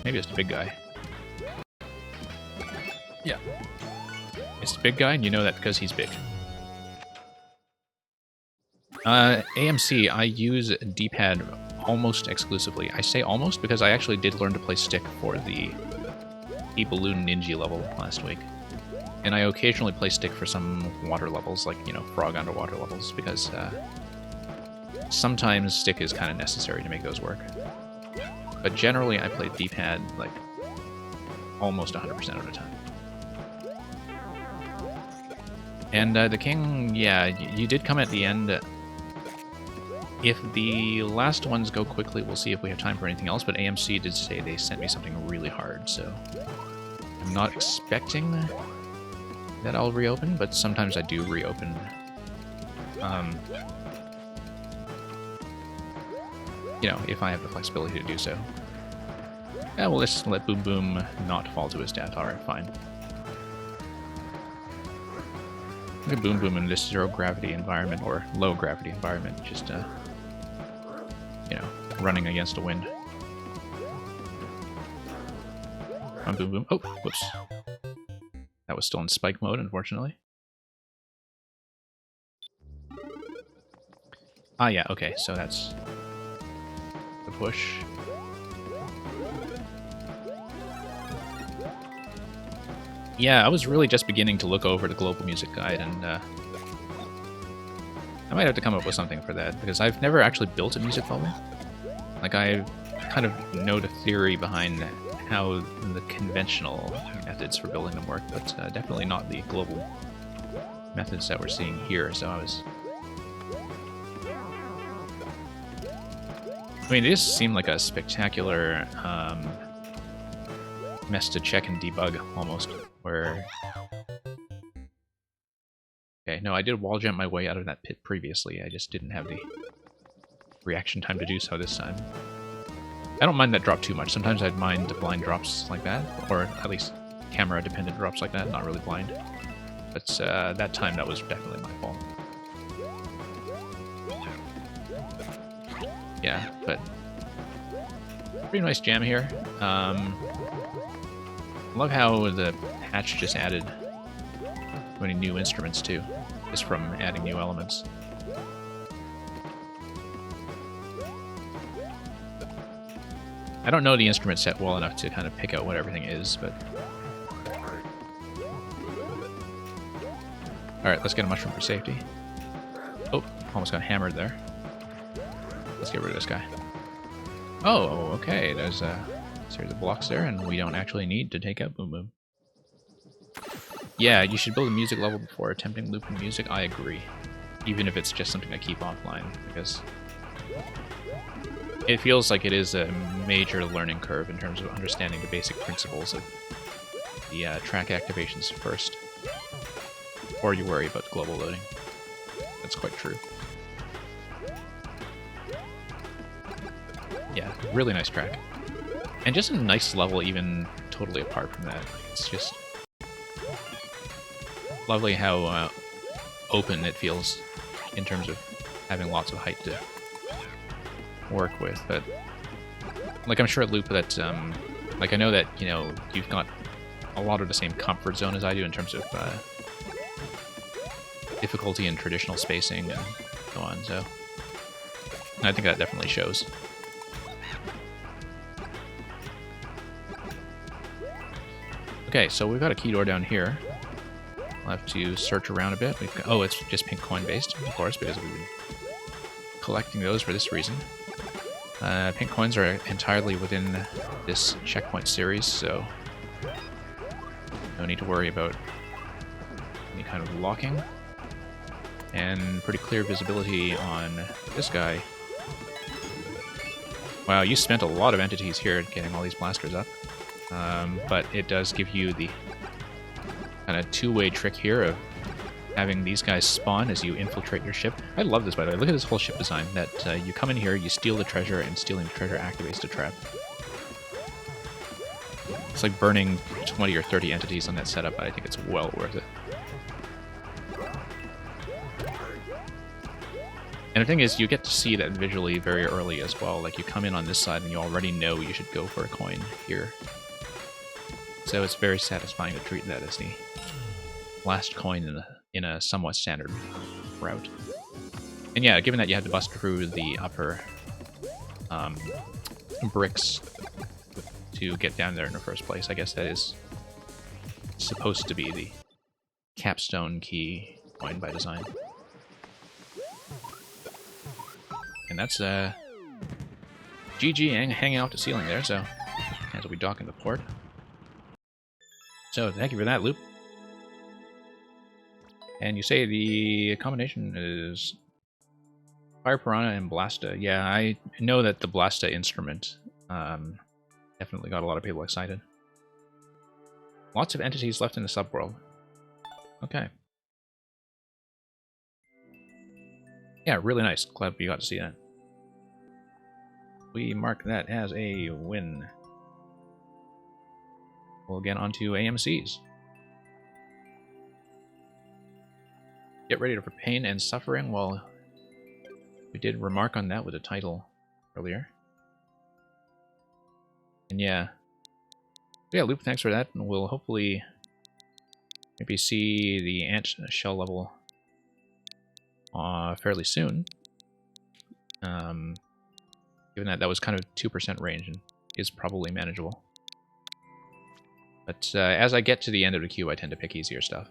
Maybe it's the big guy. Yeah. It's the big guy, and you know that because he's big. AMC, I use D-pad almost exclusively. I say almost because I actually did learn to play stick for the Balloon Ninja level last week. And I occasionally play stick for some water levels, like, you know, frog underwater levels, because sometimes stick is kind of necessary to make those work. But generally, I play D-pad, like, almost 100% of the time. And the king, yeah, you did come at the end. If the last ones go quickly, we'll see if we have time for anything else, but AMC did say they sent me something really hard, so I'm not expecting that I'll reopen, but sometimes I do reopen. You know, if I have the flexibility to do so. Yeah, well, let's let Boom Boom not fall to his death. Alright, fine. Look at Boom Boom in this zero-gravity environment, or low-gravity environment, just, you know, running against the wind. Come on, Boom Boom. Oh, whoops. That was still in spike mode, unfortunately. Ah, yeah, okay, so that's the push. Yeah, I was really just beginning to look over the global music guide, and I might have to come up with something for that, because I've never actually built a music level. Like, I kind of know the theory behind how the conventional methods for building them work, but definitely not the global methods that we're seeing here, so I was... I mean, it just seemed like a spectacular mess to check and debug, almost, where... Okay, no, I did wall jump my way out of that pit previously, I just didn't have the reaction time to do so this time. I don't mind that drop too much. Sometimes I'd mind the blind drops like that, or at least camera-dependent drops like that, not really blind. But that time, that was definitely my fault. Yeah, but pretty nice jam here. Love how the patch just added so many new instruments too, just from adding new elements. I don't know the instrument set well enough to kind of pick out what everything is, but... Alright, let's get a mushroom for safety. Oh, almost got hammered there. Let's get rid of this guy. Oh, okay, there's a series of blocks there, and we don't actually need to take out Boom Boom. Yeah, you should build a music level before attempting looping music, I agree. Even if it's just something to keep offline, because... it feels like it is a major learning curve in terms of understanding the basic principles of the track activations first, before you worry about global loading. That's quite true. Yeah, really nice track. And just a nice level even totally apart from that. It's just lovely how open it feels in terms of having lots of height to work with, but like I'm sure at Loop that like I know that, you know, you've got a lot of the same comfort zone as I do in terms of difficulty and traditional spacing and so on, so I think that definitely shows. Okay, so we've got a key door down here. We'll have to search around a bit. We've got, oh, it's just pink coin based, of course, because we've been collecting those for this reason. Pink coins are entirely within this checkpoint series, so no need to worry about any kind of locking. And pretty clear visibility on this guy. Wow, you spent a lot of entities here getting all these blasters up. But it does give you the kind of two-way trick here of having these guys spawn as you infiltrate your ship. I love this, by the way. Look at this whole ship design. That you come in here, you steal the treasure, and stealing the treasure activates the trap. It's like burning 20 or 30 entities on that setup, but I think it's well worth it. And the thing is, you get to see that visually very early as well. Like, you come in on this side and you already know you should go for a coin here. So it's very satisfying to treat that as the last coin in a somewhat standard route. And yeah, given that you had to bust through the upper bricks to get down there in the first place, I guess that is supposed to be the capstone key coin by design. And that's GG hanging out the ceiling there, so as we dock into port. So thank you for that, Loop. And you say the combination is Fire Piranha and Blasta. Yeah, I know that the Blasta instrument definitely got a lot of people excited. Lots of entities left in the subworld. Okay. Yeah, really nice. Glad we got to see that. We mark that as a win. We'll get onto AMCs. Get ready for pain and suffering. Well, we did remark on that with the title earlier. And yeah. Loop, thanks for that. And we'll hopefully maybe see the ant shell level fairly soon. Given that was kind of 2% range and is probably manageable. But as I get to the end of the queue, I tend to pick easier stuff.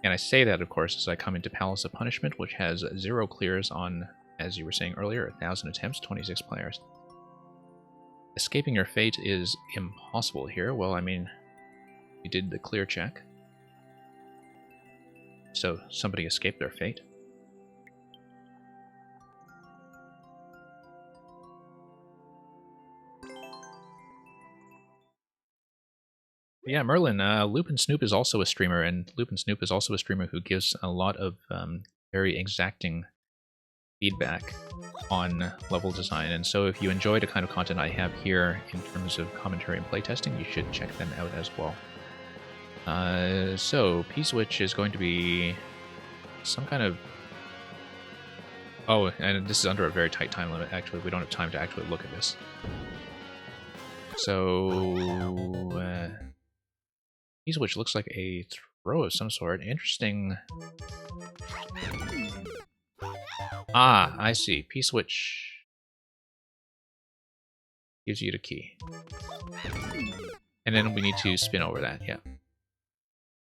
And I say that, of course, as I come into Palace of Punishment, which has 0 clears on, as you were saying earlier, 1,000 attempts, 26 players. Escaping your fate is impossible here. Well, I mean, we did the clear check. So somebody escaped their fate. Yeah, Merlin, Loopin' Snoop is also a streamer, and Loopin' Snoop is also a streamer who gives a lot of very exacting feedback on level design. And so if you enjoy the kind of content I have here in terms of commentary and playtesting, you should check them out as well. So, P-Switch is going to be some kind of... Oh, and this is under a very tight time limit, actually. We don't have time to actually look at this. So... P-Switch looks like a throw of some sort. Interesting. Ah, I see. P-Switch gives you the key. And then we need to spin over that, yeah.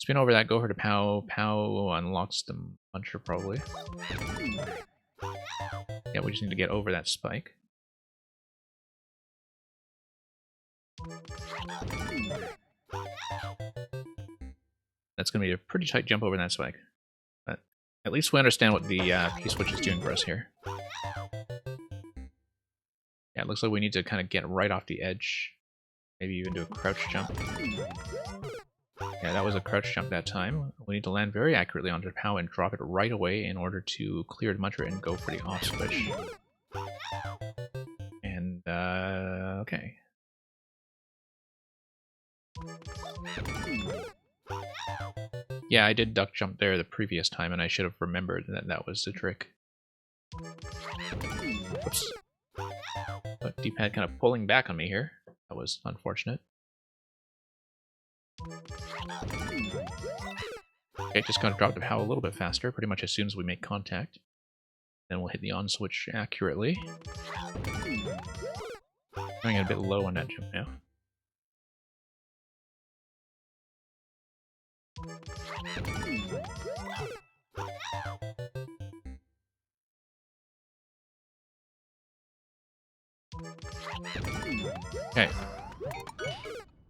Spin over that, go over to Pow. Pow unlocks the puncher, probably. Yeah, we just need to get over that spike. That's going to be a pretty tight jump over that spike. But at least we understand what the P-Switch is doing for us here. Yeah, it looks like we need to kind of get right off the edge. Maybe even do a crouch jump. Yeah, that was a crouch jump that time. We need to land very accurately onto the Pow and drop it right away in order to clear the muncher and go for the off switch. And, okay. Yeah, I did duck jump there the previous time, and I should have remembered that that was the trick. Oops. But D-pad kind of pulling back on me here. That was unfortunate. Okay, just gonna drop the Pow a little bit faster, pretty much as soon as we make contact. Then we'll hit the on switch accurately. Coming in a bit low on that jump now. Okay.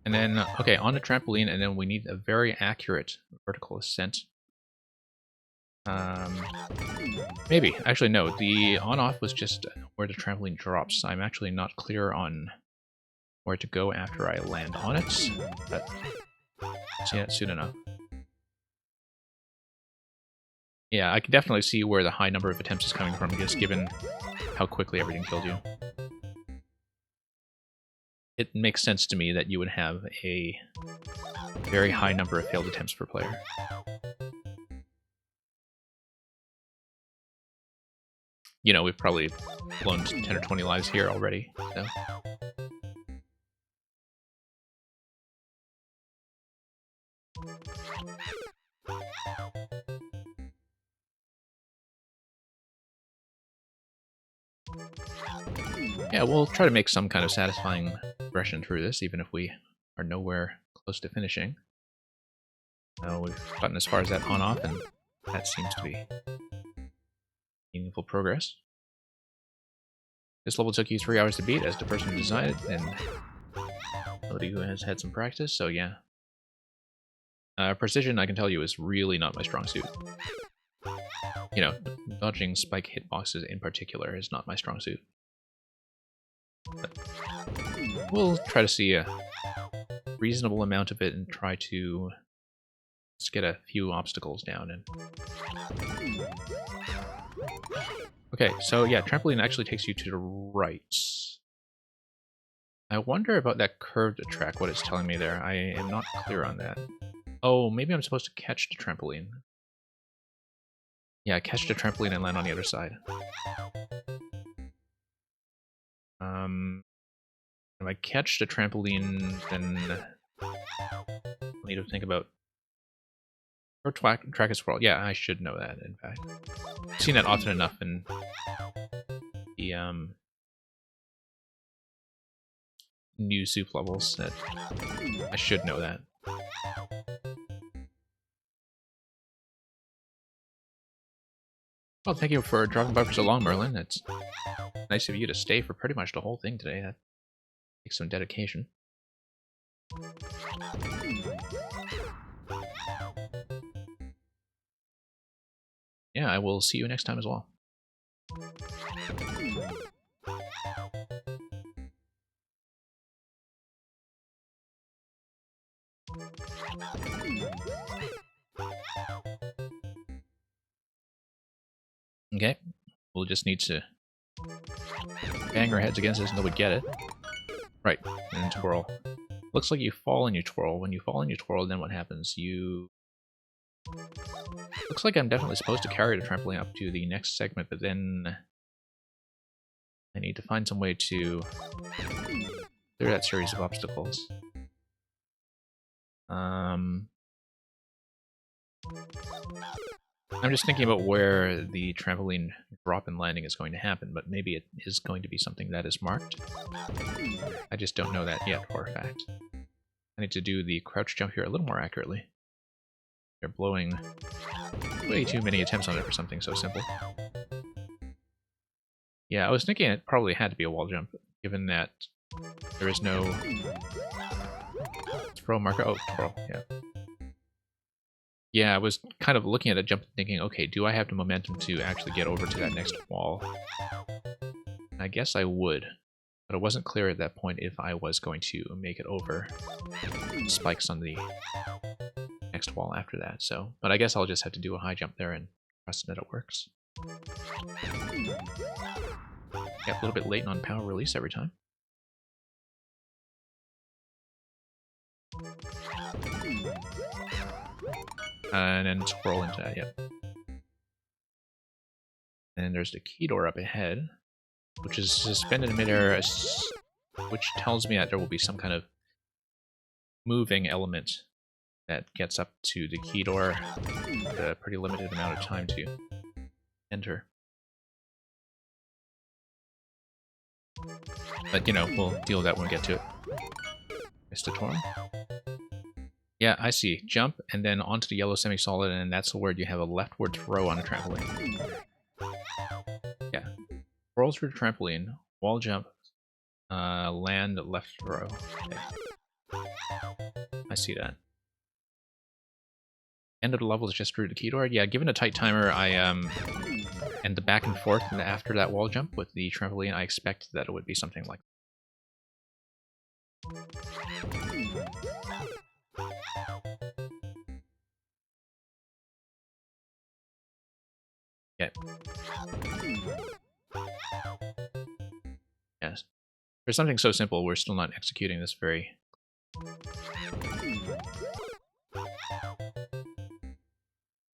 And then, okay, on the trampoline, and then we need a very accurate vertical ascent. Maybe. Actually, no. The on-off was just where the trampoline drops. I'm actually not clear on where to go after I land on it, but see it soon enough. Yeah, I can definitely see where the high number of attempts is coming from, just given how quickly everything killed you. It makes sense to me that you would have a very high number of failed attempts per player. You know, we've probably blown 10 or 20 lives here already, so... Yeah, we'll try to make some kind of satisfying progression through this, even if we are nowhere close to finishing. We've gotten as far as that on-off, and that seems to be meaningful progress. This level took you 3 hours to beat, as the person who decided, and somebody who has had some practice, so yeah. Precision, I can tell you, is really not my strong suit. You know, dodging spike hitboxes in particular is not my strong suit. But we'll try to see a reasonable amount of it and try to just get a few obstacles down. And okay, so yeah, trampoline actually takes you to the right. I wonder about that curved track, what it's telling me there. I am not clear on that. Oh, maybe I'm supposed to catch the trampoline. Yeah, catch the trampoline and land on the other side. If I catch the trampoline, then I need to think about... Or track is swirl. Yeah, I should know that, in fact. I've seen that often enough in the new soup levels that I should know that. Well, thank you for dropping by for so long, Merlin. It's nice of you to stay for pretty much the whole thing today. That takes some dedication. Yeah, I will see you next time as well. Okay, we'll just need to bang our heads against this until we get it. Right, and twirl. Looks like you fall and you twirl. When you fall and you twirl, then what happens? You... Looks like I'm definitely supposed to carry the trampoline up to the next segment, but then I need to find some way to clear that series of obstacles. I'm just thinking about where the trampoline drop and landing is going to happen, but maybe it is going to be something that is marked. I just don't know that yet for a fact. I need to do the crouch jump here a little more accurately. They're blowing way too many attempts on it for something so simple. Yeah, I was thinking it probably had to be a wall jump, given that there is no throw marker. Oh, twirl, yeah. Yeah, I was kind of looking at a jump and thinking, okay, do I have the momentum to actually get over to that next wall? I guess I would, but it wasn't clear at that point if I was going to make it over spikes on the next wall after that, so... But I guess I'll just have to do a high jump there and trust that it works. Get a little bit late on power release every time. And then twirl into that, yep. And there's the key door up ahead, which is suspended in midair, which tells me that there will be some kind of moving element that gets up to the key door with a pretty limited amount of time to enter. But, you know, we'll deal with that when we get to it. Missed a twirl. Yeah, I see. Jump, and then onto the yellow semi-solid, and that's where you have a leftward throw on a trampoline. Yeah. Twirl through the trampoline, wall jump, land, left throw. Okay. I see that. End of the level is just through the key door. Yeah, given a tight timer, and the back and forth and after that wall jump with the trampoline, I expect that it would be something like. Yeah. Yes. For something so simple, we're still not executing this very.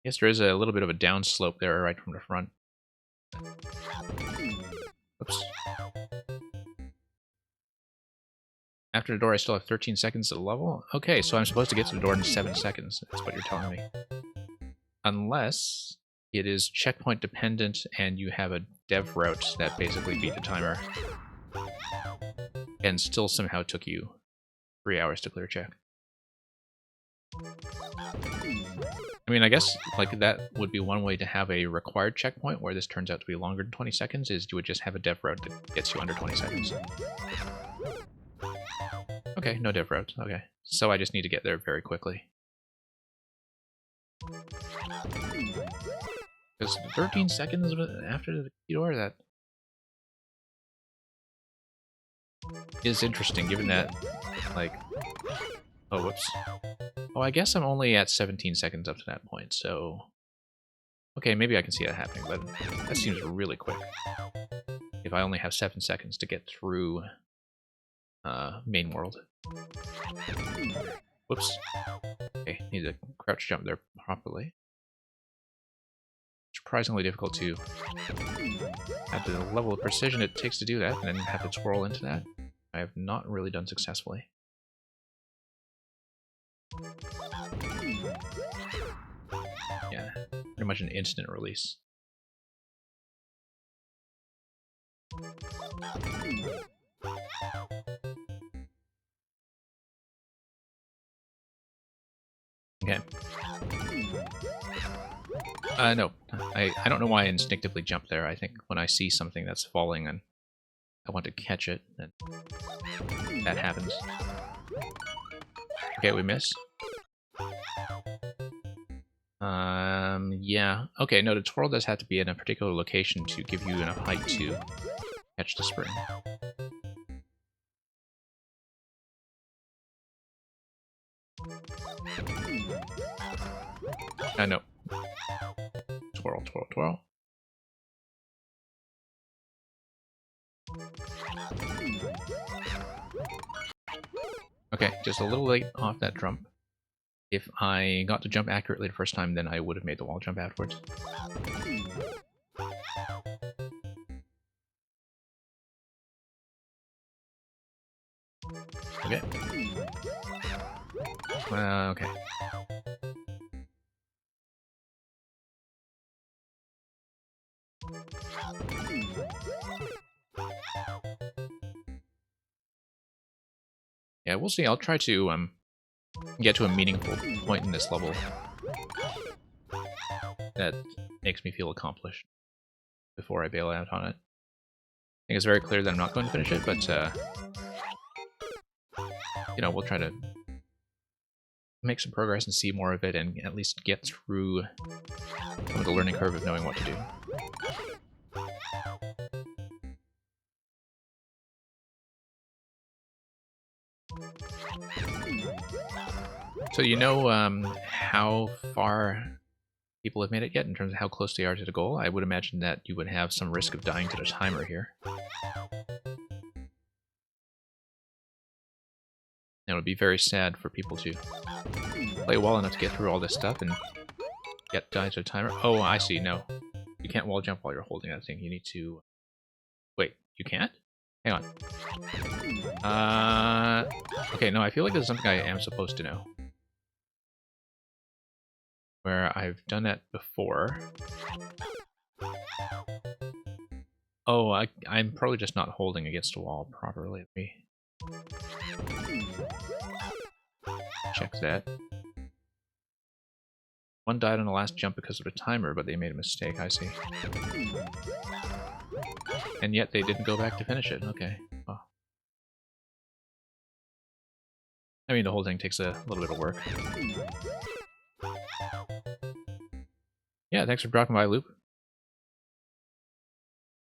Yes, there is a little bit of a downslope there right from the front. Oops. After the door, I still have 13 seconds to the level? Okay, so I'm supposed to get to the door in 7 seconds. That's what you're telling me. Unless it is checkpoint dependent and you have a dev route that basically beat the timer and still somehow took you 3 hours to clear check. I mean, I guess like that would be one way to have a required checkpoint where this turns out to be longer than 20 seconds, is you would just have a dev route that gets you under 20 seconds. Okay, no dev route. Okay, so I just need to get there very quickly. Because 13 seconds after the key door, that is interesting, given that, like... Oh, whoops. Oh, I guess I'm only at 17 seconds up to that point, so... Okay, maybe I can see that happening, but that seems really quick. If I only have 7 seconds to get through main world. Whoops. Okay, need to crouch jump there properly. Surprisingly difficult to have the level of precision it takes to do that, and then have to twirl into that. I have not really done successfully. Yeah, pretty much an instant release. Okay. No. I don't know why I instinctively jump there. I think when I see something that's falling and I want to catch it, and that happens. Okay, we miss. Yeah. Okay, no, the twirl does have to be in a particular location to give you enough height to catch the spring. No. Twirl, twirl, twirl. Okay, just a little late off that jump. If I got to jump accurately the first time, then I would have made the wall jump afterwards. Okay. Okay. Yeah, we'll see. I'll try to get to a meaningful point in this level that makes me feel accomplished before I bail out on it. I think it's very clear that I'm not going to finish it, but you know, we'll try to make some progress and see more of it, and at least get through some of the learning curve of knowing what to do. So you know how far people have made it yet in terms of how close they are to the goal? I would imagine that you would have some risk of dying to the timer here. And it would be very sad for people to play well enough to get through all this stuff and get die to the timer. Oh, I see. No. You can't wall jump while you're holding that thing. You need to... Wait, you can't? Hang on. Okay, no, I feel like this is something I am supposed to know. Where I've done that before. Oh, I'm probably just not holding against a wall properly. Let me check that. One died on the last jump because of the timer, but they made a mistake, I see. And yet they didn't go back to finish it, okay. Well. I mean, the whole thing takes a little bit of work. Yeah, thanks for dropping by, Loop.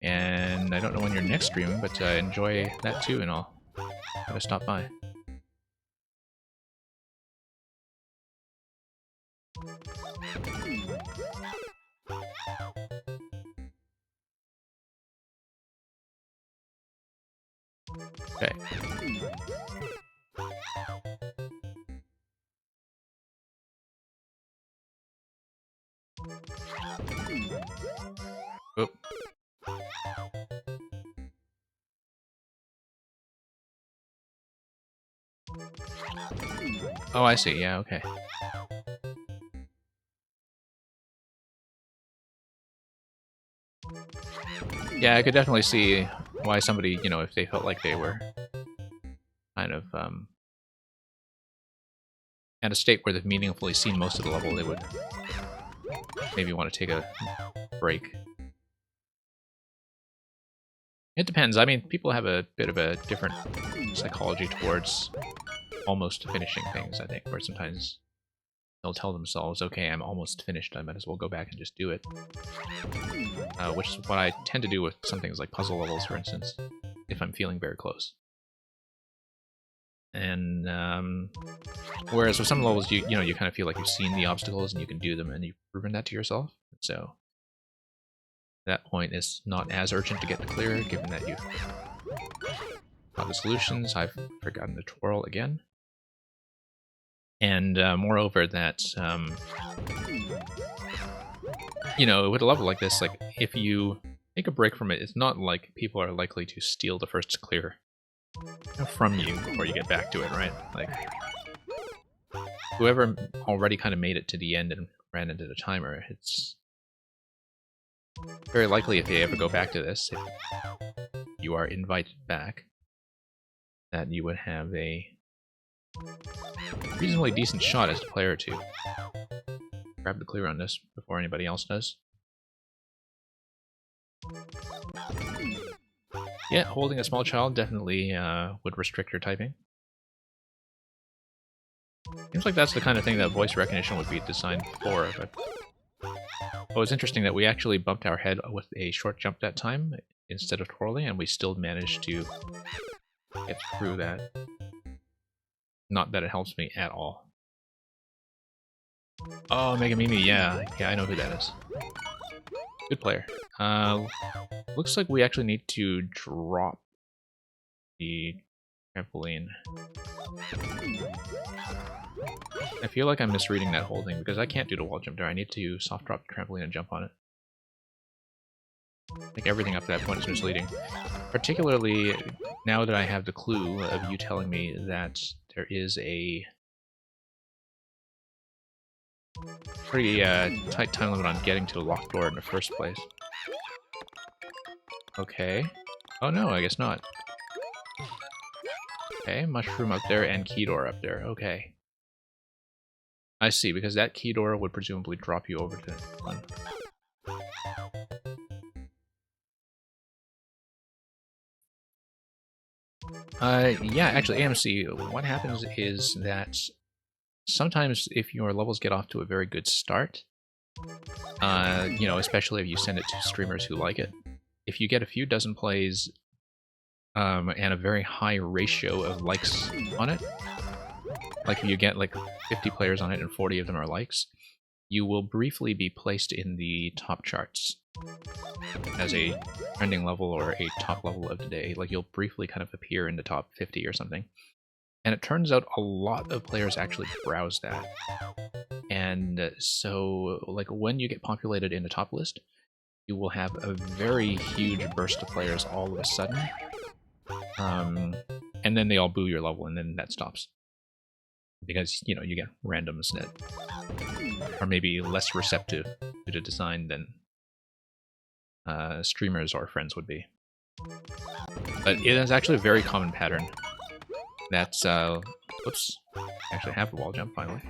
And I don't know when you're next streaming, but enjoy that too, and I'll try to stop by. Okay. Oop. Oh, I see. Yeah, okay. Yeah, I could definitely see why somebody, you know, if they felt like they were kind of at a state where they've meaningfully seen most of the level, they would maybe want to take a break. It depends. I mean, people have a bit of a different psychology towards almost finishing things, I think, where sometimes they'll tell themselves, okay, I'm almost finished, I might as well go back and just do it. Which is what I tend to do with some things like puzzle levels, for instance, if I'm feeling very close. And whereas with some levels, you know, you kind of feel like you've seen the obstacles and you can do them, and you've proven that to yourself. So that point is not as urgent to get to clear, given that you've got the solutions. I've forgotten the twirl again. And moreover, that you know, with a level like this, like if you take a break from it, it's not like people are likely to steal the first clear from you before you get back to it, right? Like whoever already kind of made it to the end and ran into the timer, it's very likely if they ever go back to this, if you are invited back, that you would have a reasonably decent shot as a player to grab the clear on this before anybody else does. Yeah, holding a small child definitely would restrict your typing. Seems like that's the kind of thing that voice recognition would be designed for, but... Oh, it's interesting that we actually bumped our head with a short jump that time instead of twirling, and we still managed to get through that. Not that it helps me at all. Oh, Megamimi, yeah. Yeah, I know who that is. Good player. Looks like we actually need to drop the trampoline. I feel like I'm misreading that whole thing, because I can't do the wall jump there. I need to soft drop the trampoline and jump on it. I think everything up to that point is misleading. Particularly now that I have the clue of you telling me that there is a pretty tight time limit on getting to the locked door in the first place. Okay. Oh no, I guess not. Okay, mushroom up there and key door up there. Okay. I see, because that key door would presumably drop you over to one. Yeah, actually, AMC, what happens is that sometimes if your levels get off to a very good start, you know, especially if you send it to streamers who like it, if you get a few dozen plays and a very high ratio of likes on it, like if you get like 50 players on it and 40 of them are likes, you will briefly be placed in the top charts as a trending level or a top level of the day. Like you'll briefly kind of appear in the top 50 or something. And it turns out a lot of players actually browse that. And so, like, when you get populated in the top list, you will have a very huge burst of players all of a sudden. And then they all boo your level, and then that stops. Because, you know, you get randoms that are maybe less receptive to the design than streamers or friends would be. But it is actually a very common pattern. That's, whoops, I actually have a wall jump finally.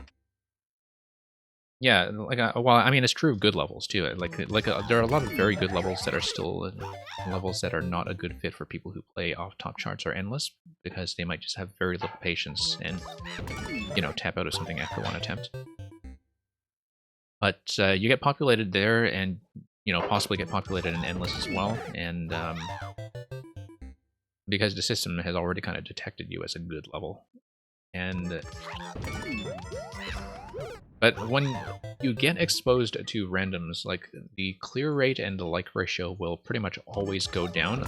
Yeah, like well, I mean, it's true of good levels too. There are a lot of very good levels that are still levels that are not a good fit for people who play off top charts or endless because they might just have very little patience and tap out of something after one attempt. But you get populated there, and possibly get populated in endless as well, and because the system has already kind of detected you as a good level, and but when you get exposed to randoms, like the clear rate and the like ratio will pretty much always go down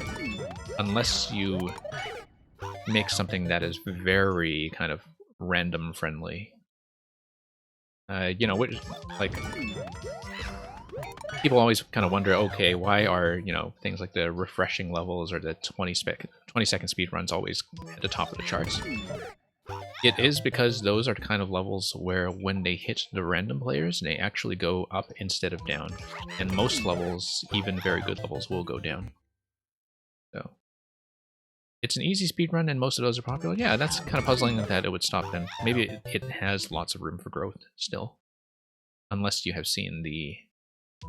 unless you make something that is very kind of random friendly. Which, like, people always kind of wonder, okay, why are, things like the refreshing levels or the 20-second speed runs always at the top of the charts? It is because those are the kind of levels where when they hit the random players, they actually go up instead of down. And most levels, even very good levels, will go down. So it's an easy speedrun and most of those are popular. Yeah, that's kind of puzzling that it would stop them. Maybe it has lots of room for growth still. Unless you have seen the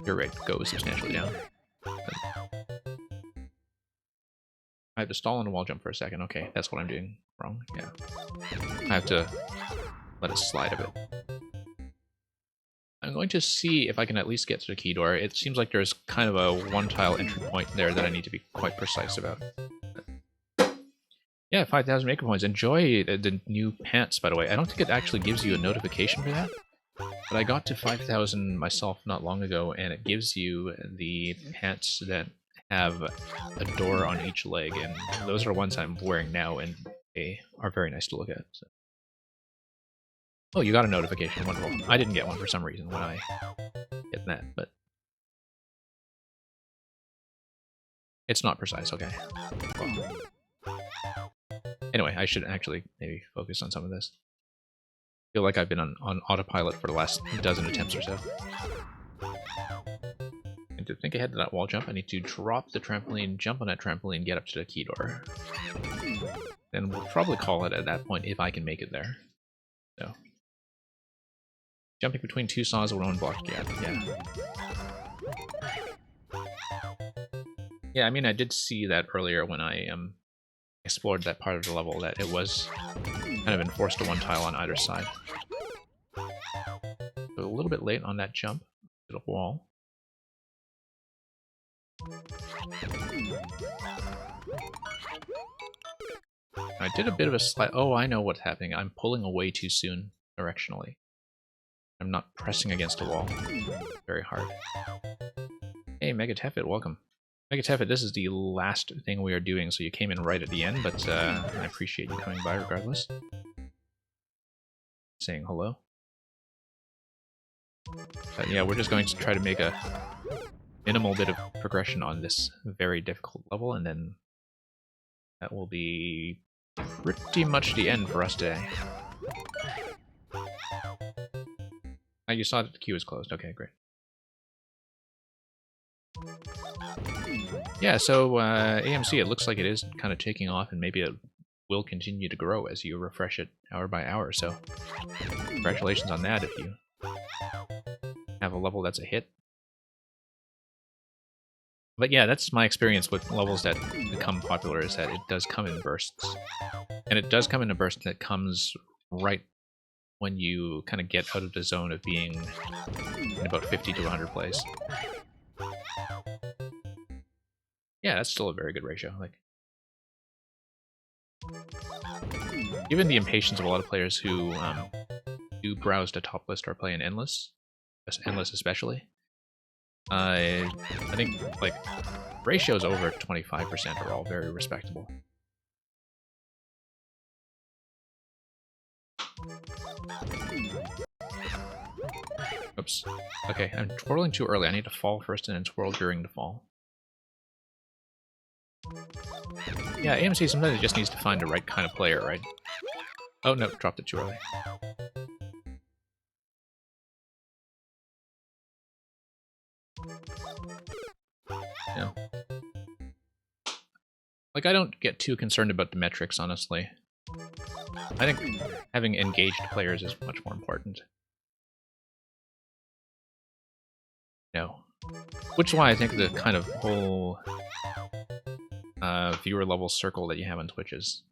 cure rate go substantially down. But I have to stall on a wall jump for a second. Okay, that's what I'm doing wrong. Yeah. I have to let it slide a bit. I'm going to see if I can at least get to the key door. It seems like there's kind of a one-tile entry point there that I need to be quite precise about. Yeah, 5,000 maker points. Enjoy the new pants, by the way. I don't think it actually gives you a notification for that. But I got to 5,000 myself not long ago, and it gives you the pants that have a door on each leg, and those are ones I'm wearing now, and they are very nice to look at. So. Oh, you got a notification. Wonderful. I didn't get one for some reason when I hit that, but it's not precise. Okay. Well. Anyway, I should actually maybe focus on some of this. I feel like I've been on autopilot for the last dozen attempts or so. And to think ahead to that wall jump, I need to drop the trampoline, jump on that trampoline, get up to the key door. Then we'll probably call it at that point if I can make it there. So. Jumping between two saws with one block gap, yeah. Yeah, I mean, I did see that earlier when I explored that part of the level, that it was kind of enforced to one tile on either side. So a little bit late on that jump to the wall. I did a bit of a slide. Oh, I know what's happening. I'm pulling away too soon directionally. I'm not pressing against a wall very hard. Hey, Megatefit, welcome. Megatefit, this is the last thing we are doing, so you came in right at the end, but I appreciate you coming by regardless. Saying hello. But yeah, we're just going to try to make a minimal bit of progression on this very difficult level, and then that will be pretty much the end for us today. Oh, you saw that the queue is closed. Okay, great. Yeah, so AMC, it looks like it is kind of taking off, and maybe it will continue to grow as you refresh it hour by hour, so congratulations on that if you have a level that's a hit. But yeah, that's my experience with levels that become popular, is that it does come in bursts. And it does come in a burst that comes right when you kind of get out of the zone of being in about 50 to 100 plays. Yeah, that's still a very good ratio. Like, given the impatience of a lot of players who do browse to top list or play in endless especially, I think like ratios over 25% are all very respectable. Oops. Okay, I'm twirling too early. I need to fall first and then twirl during the fall. Yeah, AMC sometimes it just needs to find the right kind of player, right? Oh no, dropped it too early. Yeah. Like, I don't get too concerned about the metrics, honestly. I think having engaged players is much more important. You know, which is why I think the kind of whole viewer level circle that you have on Twitch is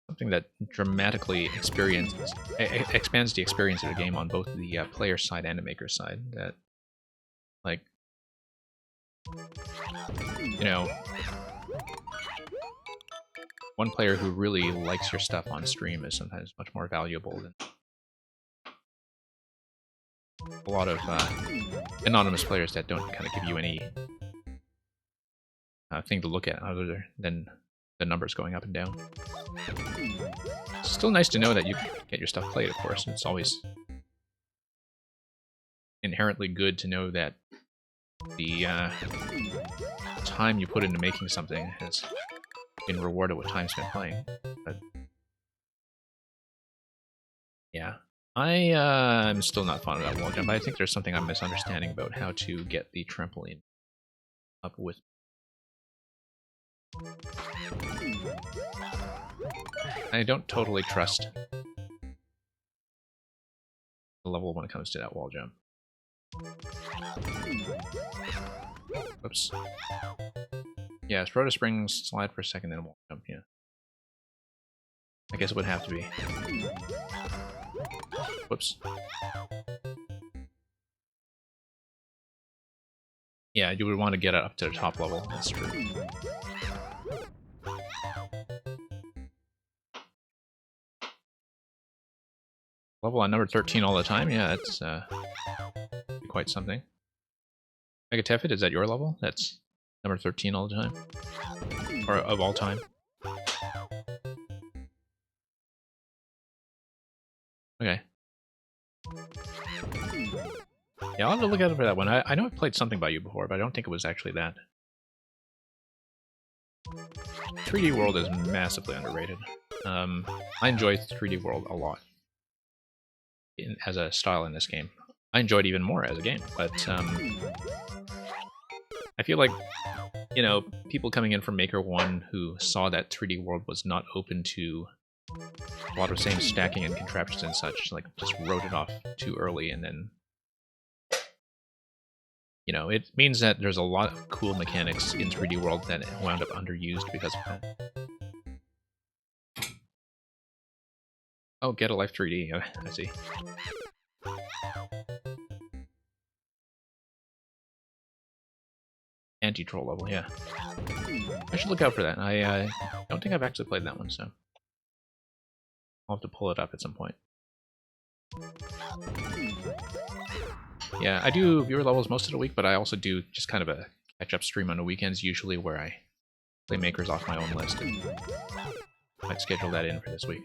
something that dramatically expands the experience of the game on both the player side and the maker side. That, like, you know, one player who really likes your stuff on stream is sometimes much more valuable than a lot of anonymous players that don't kind of give you any thing to look at other than the numbers going up and down. It's still nice to know that you get your stuff played, of course. It's always inherently good to know that the time you put into making something has been rewarded with time spent playing. But yeah, I'm still not fond of that wall jump. I think there's something I'm misunderstanding about how to get the trampoline up with. I don't totally trust the level when it comes to that wall jump. Oops. Yeah, throw to springs, slide for a second, then wall jump, yeah. I guess it would have to be. Whoops. Yeah, you would want to get it up to the top level, that's true. Level on number 13 all the time? Yeah, that's quite something. Megatefid, is that your level? That's number 13 all the time? Or of all time? Okay. Yeah, I'll have to look out for that one. I know I've played something by you before, but I don't think it was actually that. 3D World is massively underrated. I enjoy 3D World a lot as a style in this game. I enjoyed it even more as a game, but I feel like, you know, people coming in from Maker 1 who saw that 3D World was not open to a lot of same stacking and contraptions and such, like, just wrote it off too early, and then, you know, it means that there's a lot of cool mechanics in 3D World that wound up underused because of that. Oh, Get a Life 3D, I see. Anti-troll level, yeah. I should look out for that. I don't think I've actually played that one, so I'll have to pull it up at some point. Yeah, I do viewer levels most of the week, but I also do just kind of a catch-up stream on the weekends, usually where I play makers off my own list, and might schedule that in for this week.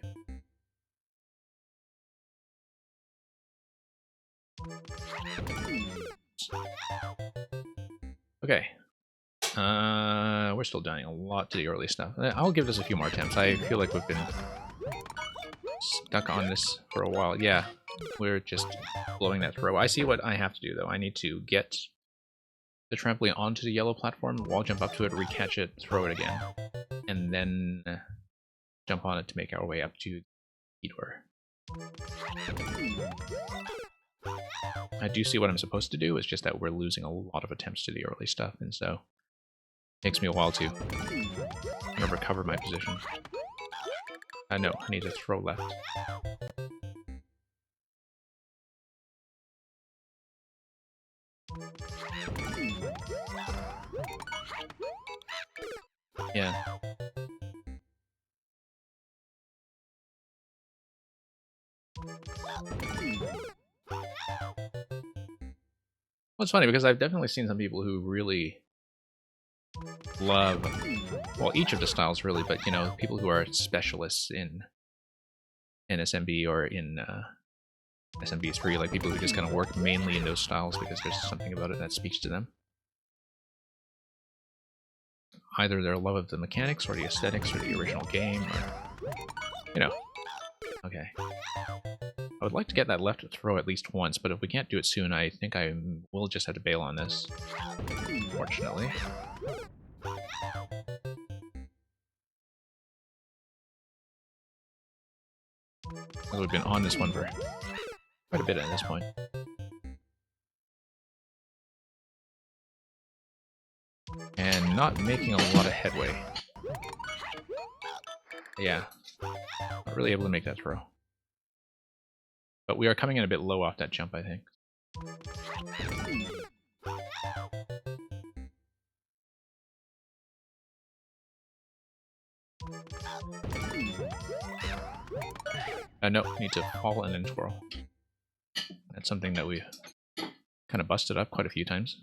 Okay. We're still dying a lot to the early stuff. I'll give this a few more attempts. I feel like we've been stuck on this for a while. Yeah, we're just blowing that throw. I see what I have to do, though. I need to get the trampoline onto the yellow platform, wall jump up to it, recatch it, throw it again, and then jump on it to make our way up to the door. I do see what I'm supposed to do, it's just that we're losing a lot of attempts to the early stuff, and so it takes me a while to kind of recover my position. No, I need to throw left. Yeah. Well, it's funny because I've definitely seen some people who really love, well, each of the styles really, but, you know, people who are specialists in SMB or in SMB3, like people who just kind of work mainly in those styles because there's something about it that speaks to them. Either their love of the mechanics or the aesthetics or the original game, or, you know. Okay. I would like to get that left throw at least once, but if we can't do it soon, I think I will just have to bail on this, unfortunately. We've been on this one for quite a bit at this point. and not making a lot of headway. Yeah, not really able to make that throw. But we are coming in a bit low off that jump, I think. No, need to fall and then twirl. That's something that we kind of busted up quite a few times.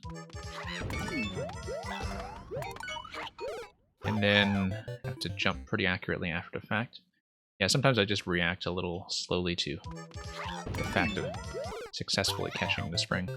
And then have to jump pretty accurately after the fact. Yeah, sometimes I just react a little slowly to the fact of successfully catching the spring.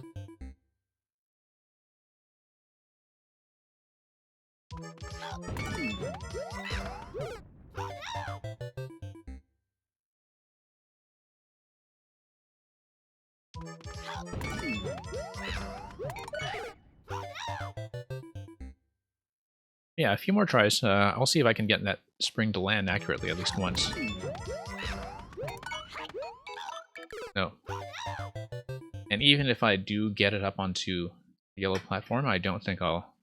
Yeah, a few more tries. I'll see if I can get that spring to land accurately at least once. No. And even if I do get it up onto the yellow platform, I don't think I'll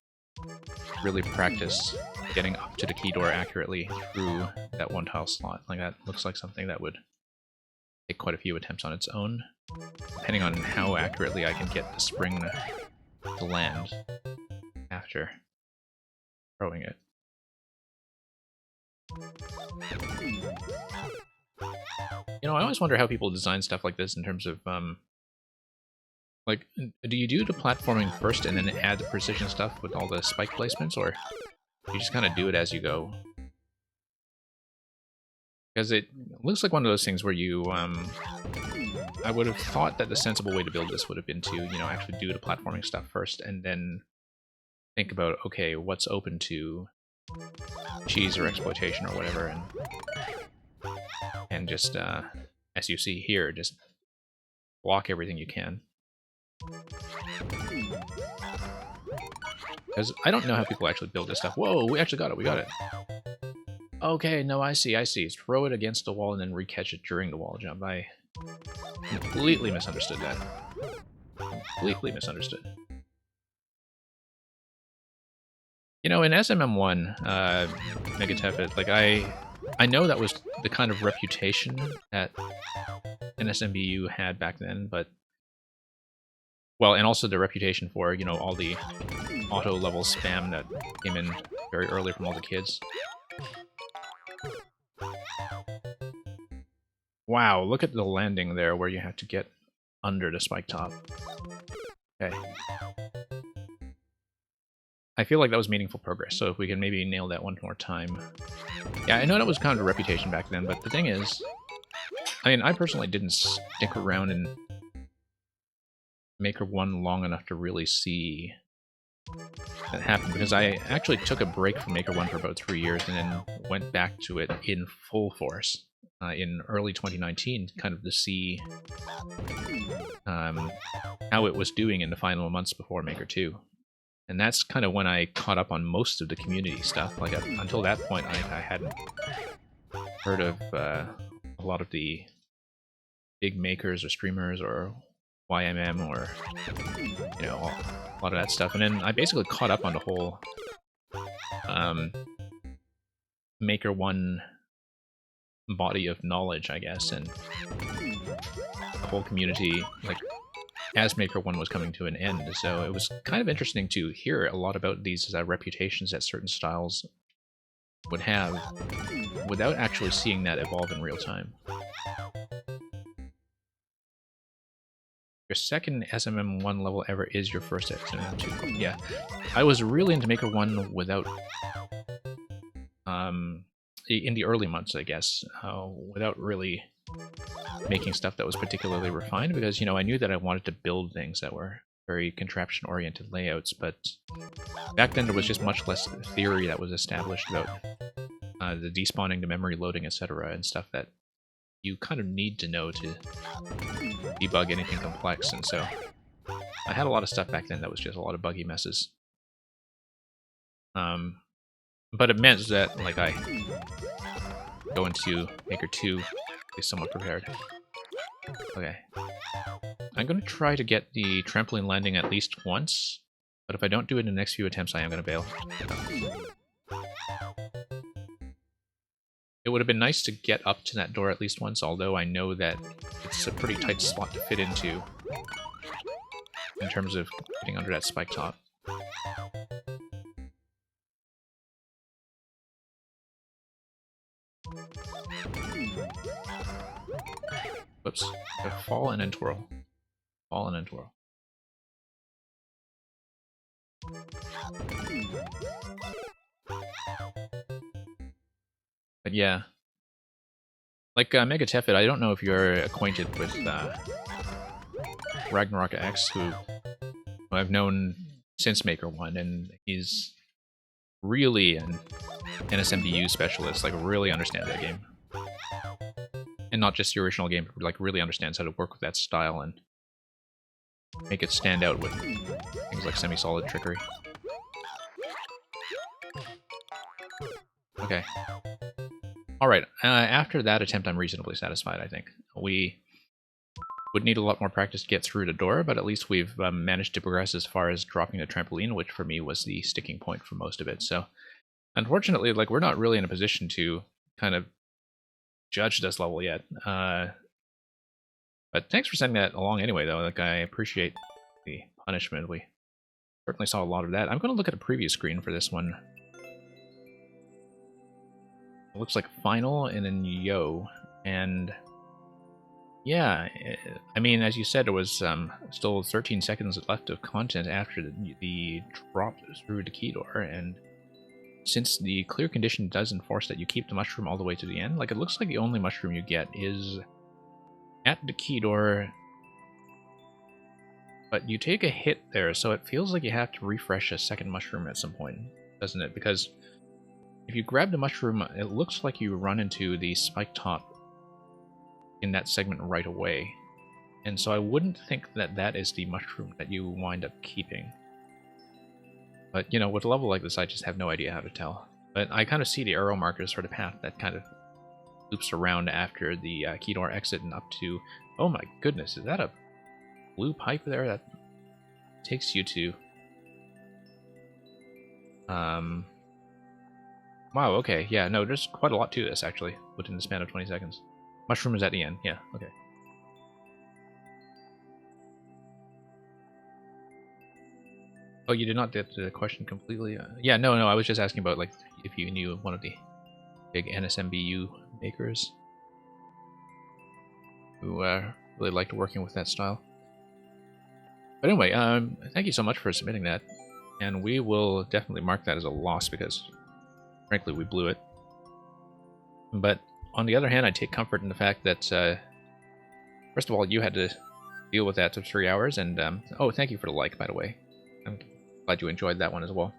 really practice getting up to the key door accurately through that one tile slot. Like, that looks like something that would take quite a few attempts on its own, depending on how accurately I can get the spring to land after throwing it. You know, I always wonder how people design stuff like this in terms of, like, do you do the platforming first and then add the precision stuff with all the spike placements, or you just kind of do it as you go? Because it looks like one of those things where you, I would have thought that the sensible way to build this would have been to, you know, actually do the platforming stuff first and then think about, okay, what's open to cheese or exploitation or whatever, and just, as you see here, just block everything you can. Because I don't know how people actually build this stuff. Whoa, we actually got it, we got it. Okay, no, I see. Throw it against the wall and then re-catch it during the wall jump. I completely misunderstood that. Completely misunderstood. You know, in SMM1, Megatefit, like, I know that was the kind of reputation that NSMBU had back then, but... Well, and also the reputation for, you know, all the auto-level spam that came in very early from all the kids. Wow, look at the landing there where you have to get under the spike top. Okay. I feel like that was meaningful progress, so if we can maybe nail that one more time. Yeah, I know that was kind of a reputation back then, but the thing is... I mean, I personally didn't stick around in Maker 1 long enough to really see that happen, because I actually took a break from Maker 1 for about 3 years and then went back to it in full force in early 2019, kind of to see how it was doing in the final months before Maker 2. And that's kind of when I caught up on most of the community stuff. Like, until that point, I hadn't heard of a lot of the big makers or streamers or YMM or, you know, a lot of that stuff. And then I basically caught up on the whole Maker 1 body of knowledge, I guess, and the whole community, like, as Maker 1 was coming to an end. So it was kind of interesting to hear a lot about these reputations that certain styles would have without actually seeing that evolve in real time. Your second SMM1 level ever is your first SMM2. Yeah, I was really into Maker 1 without, in the early months, I guess, without really making stuff that was particularly refined, because, you know, I knew that I wanted to build things that were very contraption-oriented layouts, but back then there was just much less theory that was established about the despawning, the memory loading, etc., and stuff that you kind of need to know to debug anything complex, and so I had a lot of stuff back then that was just a lot of buggy messes. But it meant that, like, I go into Maker 2 is somewhat prepared. Okay. I'm going to try to get the trampoline landing at least once. But if I don't do it in the next few attempts, I am going to bail. It would have been nice to get up to that door at least once, although I know that it's a pretty tight spot to fit into in terms of getting under that spike top. Whoops. Fall and then twirl. Fall and then twirl. But yeah. Like Mega Tepid, I don't know if you're acquainted with Ragnarok X, who I've known since Maker 1, and he's really an NSMBU specialist, like really understands that game. And not just the original game, but like really understands how to work with that style and make it stand out with things like semi-solid trickery. Okay. Alright, after that attempt I'm reasonably satisfied, I think. We would need a lot more practice to get through the door, but at least we've managed to progress as far as dropping the trampoline, which for me was the sticking point for most of it. So, unfortunately, like, we're not really in a position to kind of judge this level yet. But thanks for sending that along anyway, though. Like, I appreciate the punishment. We certainly saw a lot of that. I'm going to look at a preview screen for this one. It looks like Final and then Yo, and yeah, I mean, as you said, there was still 13 seconds left of content after the drop through the key door, and since the clear condition does enforce that you keep the mushroom all the way to the end, like, it looks like the only mushroom you get is at the key door, but you take a hit there, so it feels like you have to refresh a second mushroom at some point, doesn't it? Because if you grab the mushroom, it looks like you run into the spike top in that segment right away. And so I wouldn't think that that is the mushroom that you wind up keeping. But, you know, with a level like this, I just have no idea how to tell. But I kind of see the arrow markers for the path that kind of loops around after the key door exit and up to... Oh my goodness, is that a blue pipe there that takes you to... Wow, okay, yeah, no, there's quite a lot to this, actually, within the span of 20 seconds. Mushroom is at the end, yeah, okay. Oh, you did not get the question completely? Yeah, no, I was just asking about, like, if you knew one of the big NSMBU makers who really liked working with that style. But anyway, thank you so much for submitting that, and we will definitely mark that as a loss because, frankly, we blew it. But on the other hand, I take comfort in the fact that, first of all, you had to deal with that for 3 hours, and, oh, thank you for the like, by the way. I'm glad you enjoyed that one as well.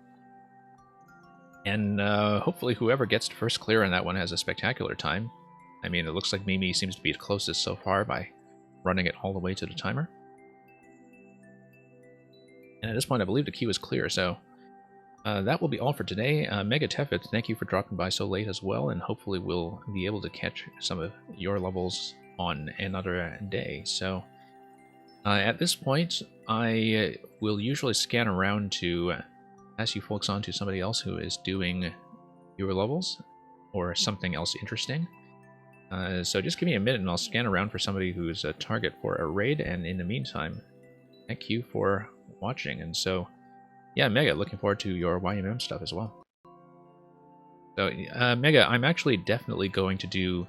And hopefully whoever gets to first clear on that one has a spectacular time. I mean, it looks like Mimi seems to be the closest so far by running it all the way to the timer. And at this point, I believe the queue is clear, so that will be all for today. Mega Tepid, thank you for dropping by so late as well, and hopefully we'll be able to catch some of your levels on another day. So at this point, I will usually scan around to pass you folks on to somebody else who is doing your levels or something else interesting. So just give me a minute and I'll scan around for somebody who's a target for a raid, and in the meantime, thank you for watching. And so, yeah, Mega, looking forward to your YMM stuff as well. So, Mega, I'm actually definitely going to do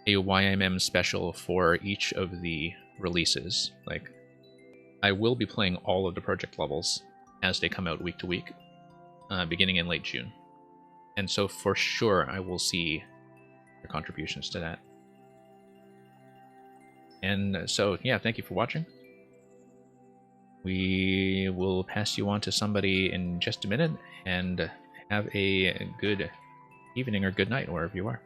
a YMM special for each of the releases. Like, I will be playing all of the project levels as they come out week to week, beginning in late June. And so for sure I will see your contributions to that. And so, yeah, thank you for watching. We will pass you on to somebody in just a minute, and have a good evening or good night wherever you are.